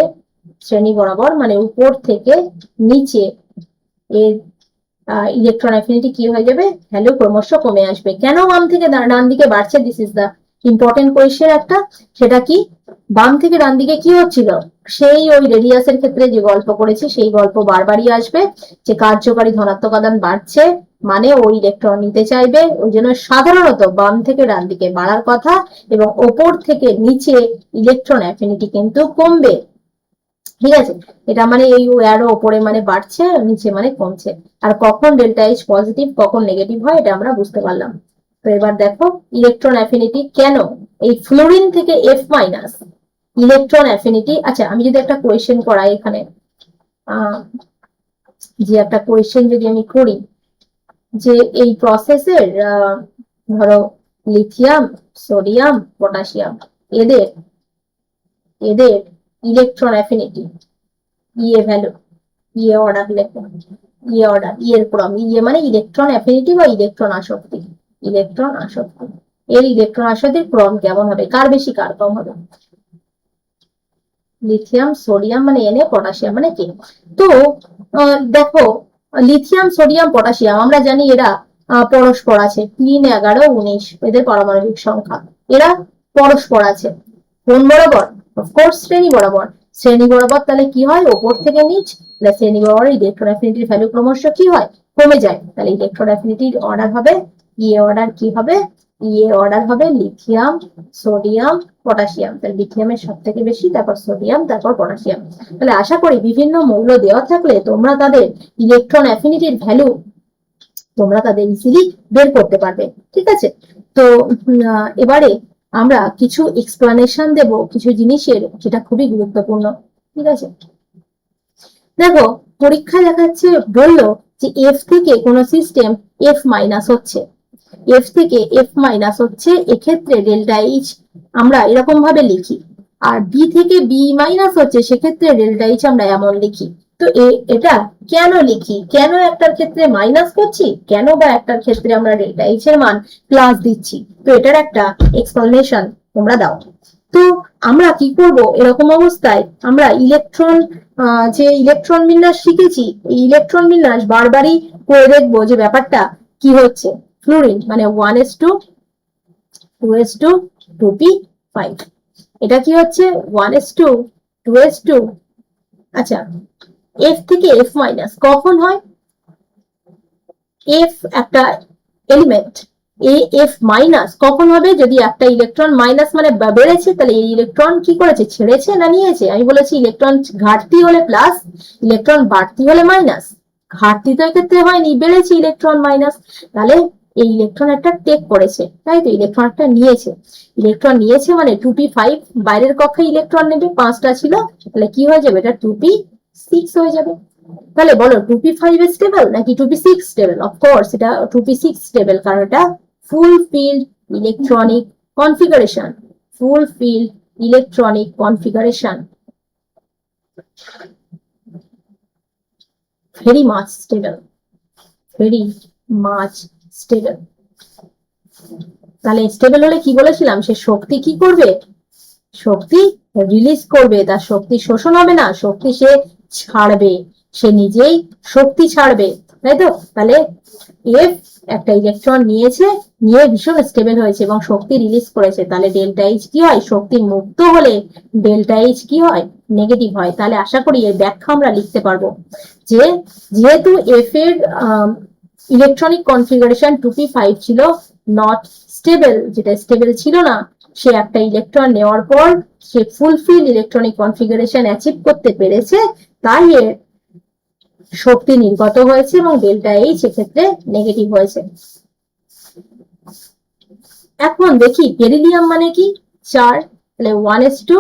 শ্রেণী বরাবর মানে উপর থেকে নিচে এর ইলেকট্রন অ্যাফিনিটি কি হয়ে যাবে, ভ্যালু ক্রমশ কমে আসবে। কেন বাম থেকে ডান দিকে বাড়ছে, this is the important question একটা, সেটা কি, বাম থেকে ডান দিকে কি হচ্ছিল, সেই ওই রেডিয়াসের ক্ষেত্রে যে গল্প করেছি সেই গল্প বারবারই আসবে, যে কার্যকারী ধনাত্মক আধান বাড়ছে মানে ওই ইলেকট্রন নিতে চাইবে, ওই জন্য সাধারণত বাম থেকে ডান দিকে বাড়ার কথা, এবং ওপর থেকে নিচে ইলেকট্রন অ্যাফিনিটি কিন্তু কমবে। ঠিক আছে, এটা মানে এই অ্যারো ওপরে মানে বাড়ছে, নিচে মানে কমছে। আর কখন ডেল্টা এইচ পজিটিভ কখন নেগেটিভ হয় এটা আমরা বুঝতে পারলাম। তো এবার দেখো ইলেকট্রন অ্যাফিনিটি কেন এই ফ্লোরিন থেকে এফ মাইনাস ইলেকট্রন অ্যাফিনিটি। আচ্ছা আমি যদি একটা কোয়েশ্চেন করাই এখানে, যে একটা কোয়েশ্চেন যদি আমি করি, যে এই প্রসেসের ধরো লিথিয়াম, সোডিয়াম, পটাশিয়াম, এদের এদের ইলেকট্রন অ্যাফিনিটি ইয়ে ভ্যালু, ইয়ে অর্ডার লেখো, ইয়ে অর্ডার, ইয়ের ক্রম, ইয়ে মানে ইলেকট্রন অ্যাফিনিটি বা ইলেকট্রন আসক্তি, ইলেকট্রন আসক্তি, এর ইলেকট্রন আসক্তির ক্রম কেমন হবে, কার বেশি কার কম হবে, লিথিয়াম সোডিয়াম মানে এনে, পটাশিয়াম মানে কে। তো দেখো লিথিয়াম সোডিয়াম পটাশিয়াম আমরা জানি এরা পরস্পর আছে, 3, 11, 19 এদের পারমাণবিক সংখ্যা। এরা পরস্পর আছে কোন বরাবর? অফকোর্স শ্রেণী বরাবর। শ্রেণী বরাবর তাহলে কি হয়, ওপর থেকে নিচ, শ্রেণী বরাবর ইলেকট্রন অ্যাফিনিটির ভ্যালু ক্রমশ কি হয়, কমে যায়। তাহলে ইলেকট্রন অ্যাফিনিটির অর্ডার হবে ইয়ে অর্ডার কি হবে, ইয়ে অর্ডার হবে লিথিয়াম, সোডিয়াম, পটাশিয়াম। তাহলে লিথিয়ামের সব থেকে বেশি, তারপর সোডিয়াম, তারপর পটাশিয়াম। তাহলে আশা করি বিভিন্ন মৌল দেওয়া থাকলে তোমরা তাদের ইলেকট্রন অ্যাফিনিটির ভ্যালু তোমরা তাদের ইজিলি বের করতে পারবে। ঠিক আছে, তো এবারে আমরা কিছু এক্সপ্লানেশন দেব কিছু জিনিসের, যেটা খুবই গুরুত্বপূর্ণ। ঠিক আছে, দেখো পরীক্ষায় দেখাচ্ছে, বললো যে এফ থেকে কোন সিস্টেম এফ মাইনাস হচ্ছে, এফ থেকে এফ মাইনাস হচ্ছে, এক্ষেত্রে ডেল্টা এইচ আমরা এরকম ভাবে লিখি। আর বি থেকে বি মাইনাস হচ্ছে, সেক্ষেত্রে ডেল্টা এইচ আমরা এমন লিখি। তো এটা কেন লিখি, কেন একটার ক্ষেত্রে মাইনাস করছি, কেন বা একটার ক্ষেত্রে আমরা ডেল্টা এইচ এর মান প্লাস দিচ্ছি, তো এটার একটা এক্সপ্লানেশন তোমরা দাও। তো আমরা কি করব এরকম অবস্থায়, আমরা ইলেকট্রন যে ইলেকট্রন বিন্যাস শিখেছি, এই ইলেকট্রন বিন্যাস বারবারই করে দেখবো যে ব্যাপারটা কি হচ্ছে। ফ্লুরিন মানে 1s2 2s2 2p5, এটা কি হচ্ছে 1s2 2s2। আচ্ছা, এফ থেকে এফ মাইনাস কখন হয়, এফ একটা এলিমেন্ট, এ এফ মাইনাস কখন হবে, যদি একটা ইলেকট্রন মাইনাস মানে বেড়েছে, তাহলে এই ইলেকট্রন কি করেছে, ছেড়েছে না নিয়েছে। আমি বলেছি ইলেকট্রন ঘাটতি হলে প্লাস, ইলেকট্রন বাড়তি হলে মাইনাস। ঘাটতি তো এক্ষেত্রে হয়নি, বেড়েছে ইলেকট্রন মাইনাস, তাহলে এই ইলেকট্রন একটা টেক করেছে, তাই তো ইলেকট্রন একটা নিয়েছে। ইলেকট্রন নিয়েছে মানে 2p5, বাইরের কক্ষে ইলেকট্রন নেবে, 5টা ছিল, তাহলে কি হয়ে যাবে, এটা 2p6 হয়ে যাবে। তাহলে বলো 2p5 স্টেবল নাকি 2p6 স্টেবল? অফকোর্স এটা 2p6 স্টেবল, কারণ এটা full filled electronic configuration, full filled electronic configuration, very much stable, very much stable. তাহলে স্টেবল হলে কি বলেছিলাম, সে শক্তি কি করবে, শক্তি রিলিজ করবে, তার শক্তি শোষণ হবে না, শক্তি সে ছাড়বে, সে নিজেই শক্তি ছাড়বে, তাই তো। তাহলে এফ একটা ইলেকট্রন নিয়েছে, নিয়ে ভীষণ স্টেবল হয়েছে এবং শক্তি রিলিজ করেছে, তাহলে ডেল্টা এইচ কি হয়, শক্তি মুক্ত হলে ডেল্টা এইচ কি হয়, নেগেটিভ হয়। তাহলে আশা করি এর ব্যাখ্যা আমরা লিখতে পারবো যে যেহেতু এফ এর ইলেকট্রনিক কনফিগারেশন 2p5 ছিল, নট স্টেবল, যেটা স্টেবল ছিল না, সে একটা ইলেকট্রন নেওয়ার পর সে ফুলফিল ইলেকট্রনিক কনফিগারেশন অ্যাচিভ করতে পেরেছে, তাই এর শক্তি নির্গত হয়েছে এবং ডেল্টা এইচ এক্ষেত্রে নেগেটিভ হয়েছে। এখন দেখি বেরিলিয়াম মানে কি, 4, তাহলে 1s2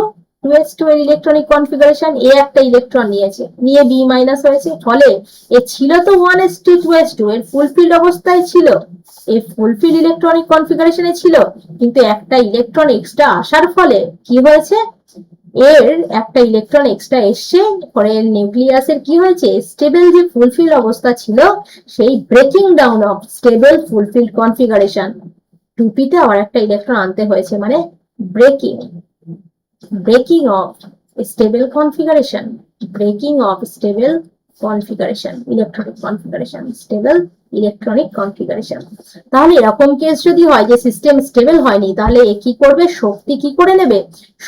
2s2 এর ইলেকট্রনিক কনফিগারেশন, এ একটা ইলেকট্রন নিয়েছে, নিয়ে বি মাইনাস হয়েছে, ফলে এ ছিল তো 1s2 2s2 এর ফুলফিল্ড অবস্থায় ছিল, এই ফুলফিল ইলেকট্রনিক কনফিগারেশনে ছিল, কিন্তু একটা ইলেকট্রন এক্সট্রা আসার ফলে কি হয়েছে, এর একটা ইলেকট্রন এক্সট্রা এসছে, পরে এর নিউক্লিয়াসের কি হয়েছে, স্টেবল যে ফুলফিল অবস্থা ছিল, সেই breaking down of stable fulfil configuration, 2p তে আবার একটা ইলেকট্রন আনতে হয়েছে, মানে breaking, breaking of stable configuration, breaking of stable configuration, electronic configuration, stable electronic configuration. তাহলে এরকম কেস যদি হয় যে সিস্টেম স্টেবল হয়নি, তাহলে এ কি করবে, শক্তি কি করে নেবে,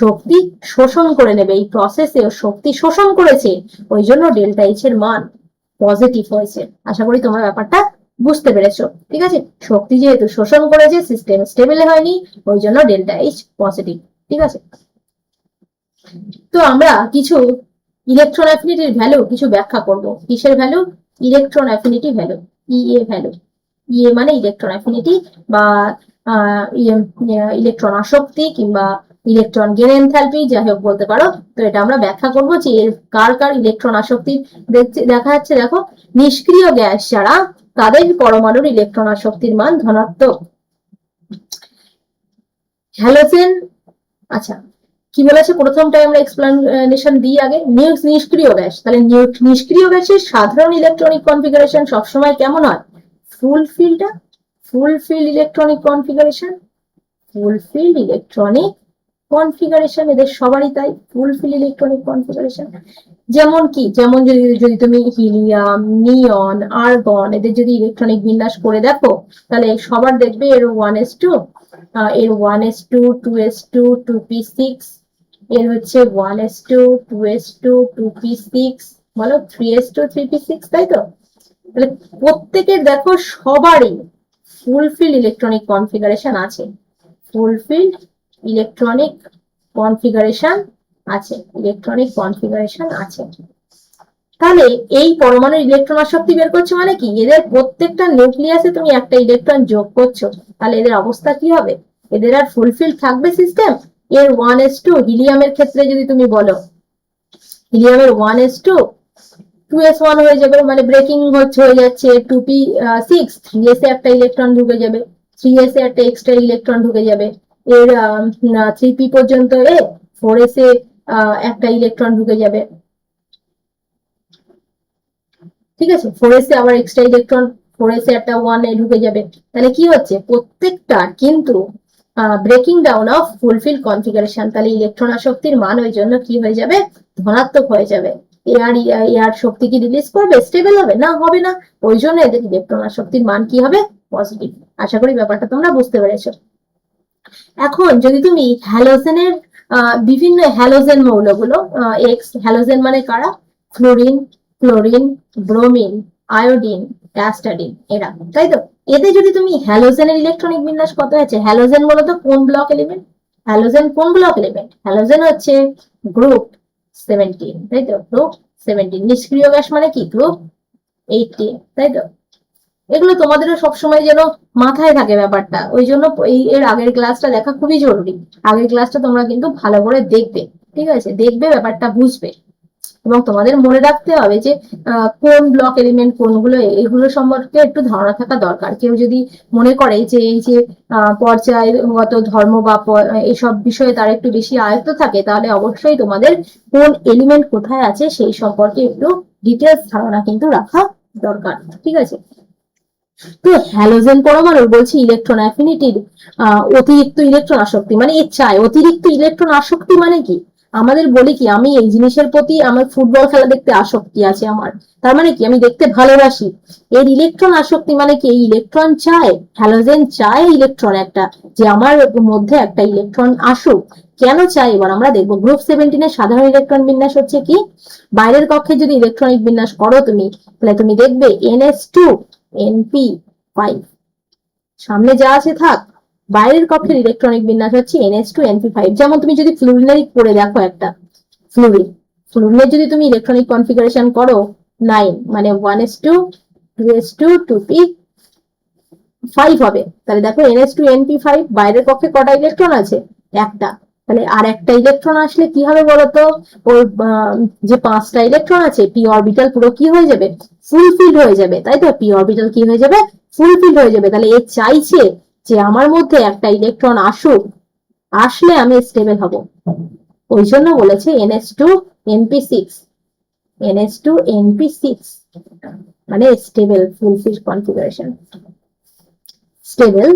শক্তি শোষণ করে নেবে, এই প্রসেসে শক্তি শোষণ করেছে, ওই জন্য ডেল্টা এইচ এর মান পজিটিভ হয়েছে। আশা করি তোমরা ব্যাপারটা বুঝতে পেরেছো। ঠিক আছে, শক্তি যেহেতু শোষণ করেছে, সিস্টেম স্টেবল হয়নি, ওই জন্য ডেল্টা এইচ পজিটিভ। ঠিক আছে, তো আমরা কিছু ইলেকট্রন অ্যাফিনিটির ভ্যালু কিছু ব্যাখ্যা করব। কিসের ভ্যালু, ইলেকট্রন অ্যাফিনিটি ভ্যালু, ইএ ভ্যালু। ইএ মানে ইলেকট্রন অ্যাফিনিটি বা ইলেকট্রন আসক্তি কিংবা ইলেকট্রন গেইন এনথালপি, যাই হোক বলতে পারো। তো এটা আমরা ব্যাখ্যা করব যে এর কার কার ইলেকট্রন আসক্তি দেখা যাচ্ছে। দেখো, নিষ্ক্রিয় গ্যাস ছাড়া তাদের পরমাণুর ইলেকট্রন আসক্তির মান ধনাত্মক। হ্যালোজেন, আচ্ছা কি বলেছে প্রথমটাই আমরা এক্সপ্লেনেশন দিই আগে, নিষ্ক্রিয় গ্যাস, তাহলে নিষ্ক্রিয় গ্যাসের সাধারণ ইলেকট্রনিক কনফিগারেশন সবসময় কেমন হয়, fulfilled electronic configuration, fulfilled electronic configuration এদের সবারই তাই, ফুলফিল ইলেকট্রনিক কনফিগারেশন। যেমন কি, যেমন যদি যদি তুমি হিলিয়াম, নিয়ন, আর্গন এদের যদি ইলেকট্রনিক বিন্যাস করে দেখো, তাহলে সবার দেখবে এর 1s2, এর 1s2, 2s2, 2p6, এর হচ্ছে 1s2, 2s2, 2p6, বলো 3s2, 3p6, তাই তো? তাহলে প্রত্যেকের দেখো সবারই ফুলফিল ইলেকট্রনিক কনফিগারেশন আছে, ফুলফিল্ড ইলেকট্রনিক কনফিগারেশন আছে, ইলেকট্রনিক কনফিগারেশন আছে। তাহলে এই পরমাণুর ইলেকট্রন আসক্তি বের করছো মানে কি, এদের প্রত্যেকটা নিউক্লিয়াসে তুমি একটা ইলেকট্রন যোগ করছো, তাহলে এদের অবস্থা কি হবে? এদের আর ফুলফিল থাকবে সিস্টেম? এর 1s2, হিলিয়ামের ক্ষেত্রে যদি তুমি বলো, হিলিয়ামের 1s2, 2s1 হয়ে যাবে, মানে ব্রেকিং হয়ে যাচ্ছে, 2p6, 3s এ একটা ইলেকট্রন ঢুকে যাবে, 3s এ একটা এক্সট্রা ইলেকট্রন ঢুকে যাবে, এর 3p পর্যন্ত এ, 4s এ একটা ইলেকট্রন ঢুকে যাবে, ঠিক আছে, 4s এ আবার এক্সট্রা ইলেকট্রন, 4s এ একটা 1 এ ঢুকে যাবে। তাহলে কি হচ্ছে, প্রত্যেকটা কিন্তু breaking down of fulfil configuration. তাহলে ইলেকট্রন আসক্তির মান ওই জন্য কি হয়ে যাবে, ধনাত্মক হয়ে যাবে। এয়ার শক্তি কি রিলিজ করবে, স্টেবল হবে না, হবে না। ওই জন্য এদের ইলেকট্রন আসক্তির মান কি হবে, পজিটিভ। আশা করি ব্যাপারটা তোমরা বুঝতে পেরেছো। এখন যদি তুমি হ্যালোজেনের বিভিন্ন হ্যালোজেন মৌলগুলো, এক্স হ্যালোজেন মানে কারা, ফ্লোরিন, ক্লোরিন, ব্রোমিন, আয়োডিন, অ্যাস্টাডিন, এরা, তাই তো? এতে যদি তুমি হ্যালোজেনের ইলেকট্রনিক বিন্যাস কত আছে, হ্যালোজেন মূলত কোন ব্লক এলিমেন্ট, হ্যালোজেন কোন ব্লক এলিমেন্ট, হ্যালোজেন হচ্ছে গ্রুপ 17, তাই তো, গ্রুপ 17। নিষ্ক্রিয় গ্যাস মানে কি, গ্রুপ 18, তাই তো? এগুলো তোমাদেরও সবসময় যেন মাথায় থাকে ব্যাপারটা, ওই জন্য এর আগের ক্লাসটা দেখা খুবই জরুরি। আগের ক্লাসটা তোমরা কিন্তু ভালো করে দেখবে, ঠিক আছে, দেখবে, ব্যাপারটা বুঝবে, এবং তোমাদের মনে রাখতে হবে যে কোন ব্লক এলিমেন্ট কোনগুলো, এগুলো সম্পর্কে একটু ধারণা থাকা দরকার। কেউ যদি মনে করে যে এই যে পর্যায়গত ধর্ম বা এসব বিষয়ে তার একটু বেশি আয়ত্ত থাকে, তাহলে অবশ্যই তোমাদের কোন এলিমেন্ট কোথায় আছে সেই সম্পর্কে একটু ডিটেলস ধারণা কিন্তু রাখা দরকার, ঠিক আছে? তো হ্যালোজেন পরমাণুর বলছি ইলেকট্রন অ্যাফিনিটির অতিরিক্ত ইলেকট্রন আসক্তি, মানে এর চাই অতিরিক্ত ইলেকট্রন আসক্তি মানে কি, আমাদের বলি কি, আমি এই জিনিসের প্রতি আমার ফুটবল খেলা দেখতে আসক্তি আছে আমার, তার মানে কি আমি দেখতে ভালোবাসি। এর ইলেকট্রন আসক্তি মানে কি, এই ইলেকট্রন চায়, হ্যালোজেন চায় ইলেকট্রন একটা, যে আমার মধ্যে একটা ইলেকট্রন আসুক। কেন চাই এবার আমরা দেখবো। গ্রুপ 17 এর সাধারণ ইলেকট্রন বিন্যাস হচ্ছে কি, বাইরের কক্ষে যদি ইলেকট্রনিক বিন্যাস করো তুমি, তাহলে তুমি দেখবে NS2, NP5, সামনে যা আছে থাক, বাইরের কক্ষের ইলেকট্রনিক বিন্যাস হচ্ছে NH2, NP5। যেমন তুমি যদি ফ্লুরিনারি করে দেখো একটা ফ্লুরিন, ফ্লুরিনের যদি তুমি ইলেকট্রনিক কনফিগারেশন করো 9, মানে 1s2, 2s2, 2p5 হবে। তাহলে দেখো NH2, NP5, বাইরের কক্ষে কটা ইলেকট্রন আছে, একটা। তাহলে আর একটা ইলেকট্রন আসলে কি হবে বলতো, ওর যে 5টা ইলেকট্রন আছে পি অরবিটাল পুরো কি হয়ে যাবে, ফুলফিল হয়ে যাবে, তাই তো? পি অরবিটাল কি হয়ে যাবে, ফুলফিল হয়ে যাবে। তাহলে এ চাইছে যে আমার মধ্যে একটা ইলেকট্রন আসুক, আসলে আমি স্টেবল হব। ওই জন্য বলেছে NH2, NP6, NH2, NP6 মানে stable fulfil configuration, stable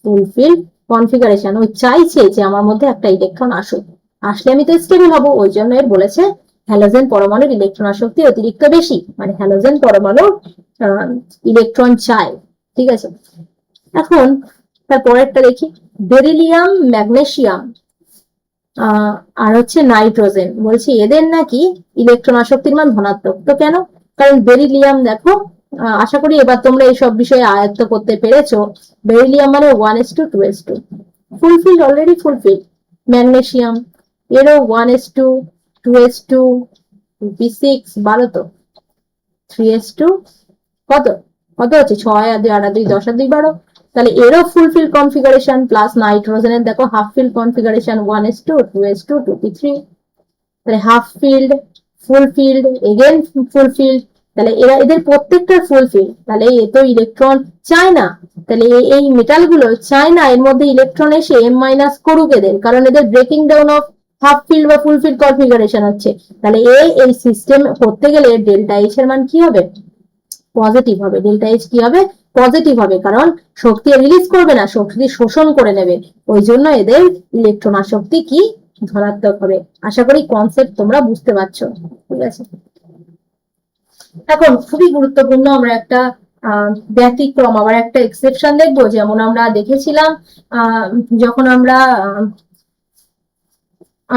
fulfil configuration. ওই চাইছে যে আমার মধ্যে একটা ইলেকট্রন আসুক, আসলে আমি তো স্টেবল হব। ওই জন্য এর বলেছে হ্যালোজেন পরমাণুর ইলেকট্রন আসক্তি অতিরিক্ত বেশি, মানে হ্যালোজেন পরমাণু ইলেকট্রন চায়, ঠিক আছে? এখন তার পরেরটা দেখি, বেরিলিয়াম, ম্যাগনেসিয়াম আর হচ্ছে নাইট্রোজেন, বলছি এদের নাকি ইলেকট্রন আসক্তির মান ধনাত্মক। তো কেন? কারণ বেরিলিয়াম দেখো, আশা করি এবার তোমরা এইসব বিষয়ে আয়ত্ত করতে পেরেছো। বেরিলিয়াম মানে 1s2, 2s2, fulfil, already fulfil. Magnesium, এরও 1s2, 2s2, 2p6, 12 তো, 3s2, কত কত হচ্ছে, 6 আর 2 আর 2 10 আর 2 12। তাহলে এরও ফুলফিল কনফিগারেশন, প্লাস নাইট্রোজেনের দেখো half field configuration, 1s2, 2s2, 2p3। তাহলে হাফ ফিল্ড, ফুল ফিল্ড, এগেন ফুল ফিল্ড। তাহলে এদের প্রত্যেকটা ফুল ফিল্ড, তাহলে এ তো ইলেকট্রন চায় না। তাহলে এই মেটাল গুলো চায় না এর মধ্যে ইলেকট্রন এসে M- করুক এদের, কারণ এদের breaking down of half field বা ফুল ফিল্ড কনফিগারেশন হচ্ছে। তাহলে এই সিস্টেম করতে গেলে ডেল্টা এইচ এর মান কি হবে, পজিটিভ হবে। ডেল্টা এইচ কি হবে, পজিটিভ হবে, কারণ শক্তি রিলিজ করবে না, শক্তি শোষণ করে নেবে, ওই জন্য এদের ইলেকট্রন আসক্তি কি ধনাত্মক হবে। আশা করি কনসেপ্ট তোমরা বুঝতে পারছো। ঠিক আছে, এখন খুবই গুরুত্বপূর্ণ আমরা একটা ব্যতিক্রম, আবার একটা এক্সেপশন দেখবো। যেমন আমরা দেখেছিলাম যখন আমরা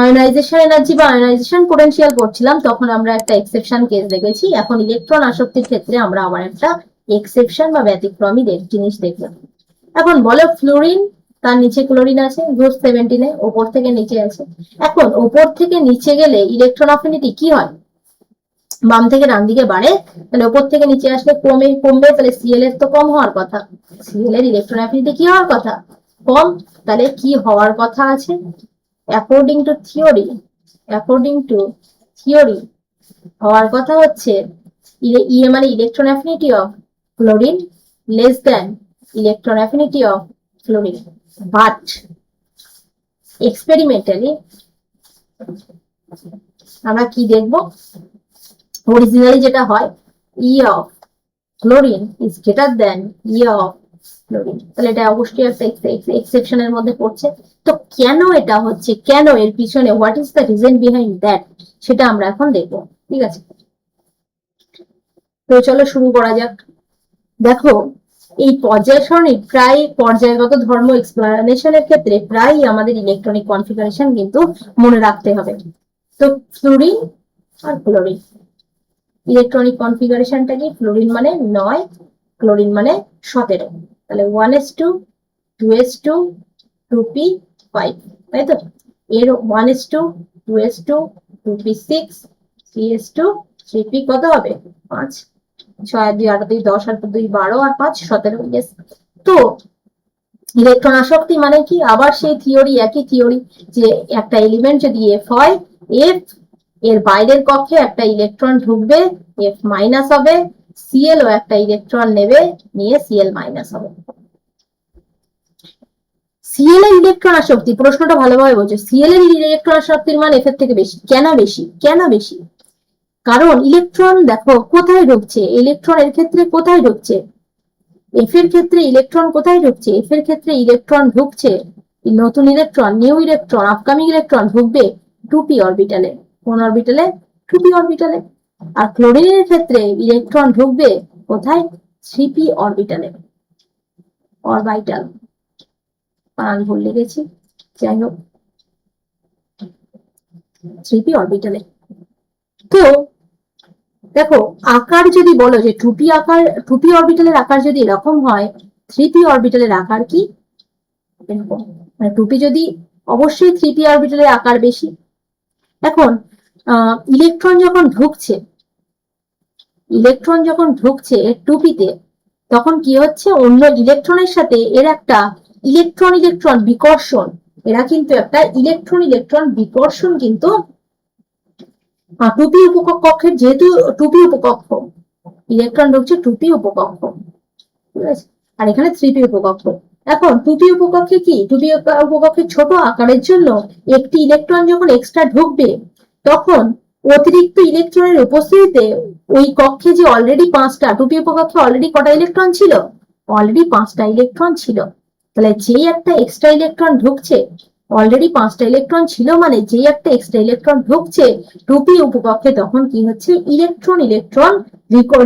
আয়নাইজেশন এনার্জি বা আয়নাইজেশন পোটেনশিয়াল পড়ছিলাম, তখন আমরা একটা এক্সেপশন কেস দেখেছি। এখন ইলেকট্রন আসক্তির ক্ষেত্রে আমরা আবার একটা এক্সেপশন বা ব্যতিক্রমী জিনিস দেখলাম। এখন বলো ফ্লোরিন, তার নিচে ক্লোরিন আছে, গ্রুপ 17 এ ওপর থেকে নিচে আছে। এখন ওপর থেকে নিচে গেলে ইলেকট্রন অ্যাফিনিটি কি হয়? বাম থেকে ডান দিকে বাড়ে, তাহলে ওপর থেকে নিচে আসলে কমবে, তাহলে সিএল এর তো কম হওয়ার কথা, সিএল এর ইলেকট্রন অ্যাফিনিটি কি হওয়ার কথা? কম। তাহলে কি হওয়ার কথা আছে? অ্যাকর্ডিং টু থিওরি হওয়ার কথা হচ্ছে ইয়ে মানে electron affinity of chlorine less than electron affinity of fluorine, but experimentally আমরা কি দেখব? অরিজিনালি যেটা হয়, ই of chlorine is greater than E of fluorine, তাহলে এটা অবশ্যই একটা এক্সেপশনের মধ্যে পড়ছে। তো কেন এটা হচ্ছে, কেন এর পিছনে, what is the reason behind that, সেটা আমরা এখন দেখবো। ঠিক আছে, তো চলো শুরু করা যাক। দেখো, এই পর্যায় সারণী প্রায় পর্যায়গত ধর্ম এক্সপ্লানেশনের ক্ষেত্রে প্রায় আমাদের ইলেকট্রনিক কনফিগারেশন কিন্তু মনে রাখতে হবে। তো ফ্লোরিন আর ক্লোরিন ইলেকট্রনিক কনফিগারেশনটা কি? ফ্লোরিন মানে 9, ক্লোরিন মানে 17, তাহলে 1s2 2s2 2p5, তাই তো? এর 1s2 2s2 2p6 3s2 3p কত হবে? 5, 6 আর 2 8 2 10 আর 2 12 আর 5 17। তো ইলেকট্রন আসক্তি মানে কি? আবার সেই থিওরি, একই থিওরি, যে একটা এলিমেন্ট যদি এফ হয়, এফ এর বাইরের কক্ষে একটা ইলেকট্রন ঢুকবে, এফ মাইনাস হবে, সিএল ও একটা ইলেকট্রন নেবে, নিয়ে সিএল মাইনাস হবে। সিএল এর ইলেকট্রন আসক্তি, প্রশ্নটা ভালোভাবে বোঝো, সিএল এর ইলেকট্রন আসক্তির মান এফ এর থেকে বেশি। কেন বেশি? কেন বেশি? কারণ ইলেকট্রন দেখো কোথায় ঢুকছে, ইলেকট্রন এর ক্ষেত্রে কোথায় ঢুকছে, এফ এর ক্ষেত্রে ইলেকট্রন কোথায় ঢুকছে? এফ এর ক্ষেত্রে ইলেকট্রন ঢুকছে, নতুন electron, new electron, upcoming electron ঢুকবে 2p অরবিটালে। কোন অরবিটালে? 2p অরবিটালে। আর ক্লোরিনের ক্ষেত্রে ইলেকট্রন ঢুকবে কোথায়? 3p অরবিটালে, অরবিটাল, ভুল লিখেছি, যাই হোক 3p অরবিটালে। তো দেখো, আকার যদি বলো যে 2p আকার, 2p অরবিটালের আকার যদি এরকম হয়, 3p অরবিটালের আকার কি এরকম, মানে 2p যদি, অবশ্যই 3p অরবিটালের আকার বেশি। এখন ইলেকট্রন যখন ঢুকছে, ইলেকট্রন যখন ঢুকছে 2p তে, তখন কি হচ্ছে? অন্য ইলেকট্রনের সাথে এর একটা ইলেকট্রন ইলেকট্রন বিকর্ষণ, এরা কিন্তু একটা ইলেকট্রন ইলেকট্রন বিকর্ষণ কিন্তু 2p উপকক্ষের, যেহেতু 2p উপকক্ষ, ইলেকট্রন ঢুকছে 2p উপকক্ষ, ঠিক আছে, আর এখানে 3p উপকক্ষ। এখন 2p উপকক্ষে কি, 2p উপকক্ষের ছোট আকারের জন্য একটি ইলেকট্রন যখন এক্সট্রা ঢুকবে, তখন অতিরিক্ত ইলেকট্রনের উপস্থিতিতে ওই কক্ষে যে অলরেডি 5টা, 2p উপকক্ষে অলরেডি কটা ইলেকট্রন ছিল? অলরেডি 5টা ইলেকট্রন ছিল। তাহলে যেই একটা এক্সট্রা ইলেকট্রন ঢুকছে, অলরেডি 5টা ইলেকট্রন ছিল মানে যেই একটা এক্সট্রা ইলেকট্রন ঢুকছে 2p উপকক্ষে, তখন কি হচ্ছে? ইলেকট্রন ইলেকট্রন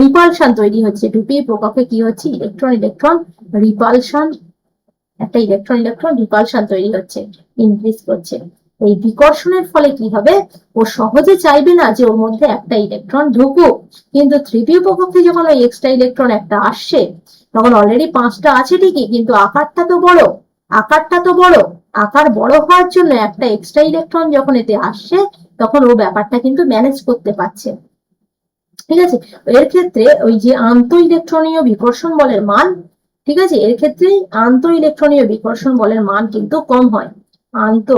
রিপালশন তৈরি হচ্ছে। 2p উপকক্ষে কি হচ্ছে? ইলেকট্রন ইলেকট্রন রিপালশন, একটা ইলেকট্রন ইলেকট্রন রিপালশন তৈরি হচ্ছে, ইনক্রিজ করছে। এই বিকর্ষণের ফলে কি হবে? ও সহজে চাইবে না যে ওর মধ্যে একটা ইলেকট্রন ঢুকুক, কিন্তু 3p উপকক্ষে যখন ওই এক্সট্রা ইলেকট্রন একটা আসছে, তখন অলরেডি 5টা আছে ঠিকই, কিন্তু আকারটা তো বড়, আকারটা তো বড়, আকার বড় হওয়ার জন্য একটা এক্সট্রা ইলেকট্রন যখন এতে আসছে, তখন ও ব্যাপারটা কিন্তু ম্যানেজ করতে পারছে। ঠিক আছে, এর ক্ষেত্রে ওই যে আন্ত ইলেকট্রনীয় বিকর্ষণ বলের মান, ঠিক আছে, এর ক্ষেত্রে আন্ত ইলেকট্রনীয় বিকর্ষণ বলের মান কিন্তু কম হয়। আন্ত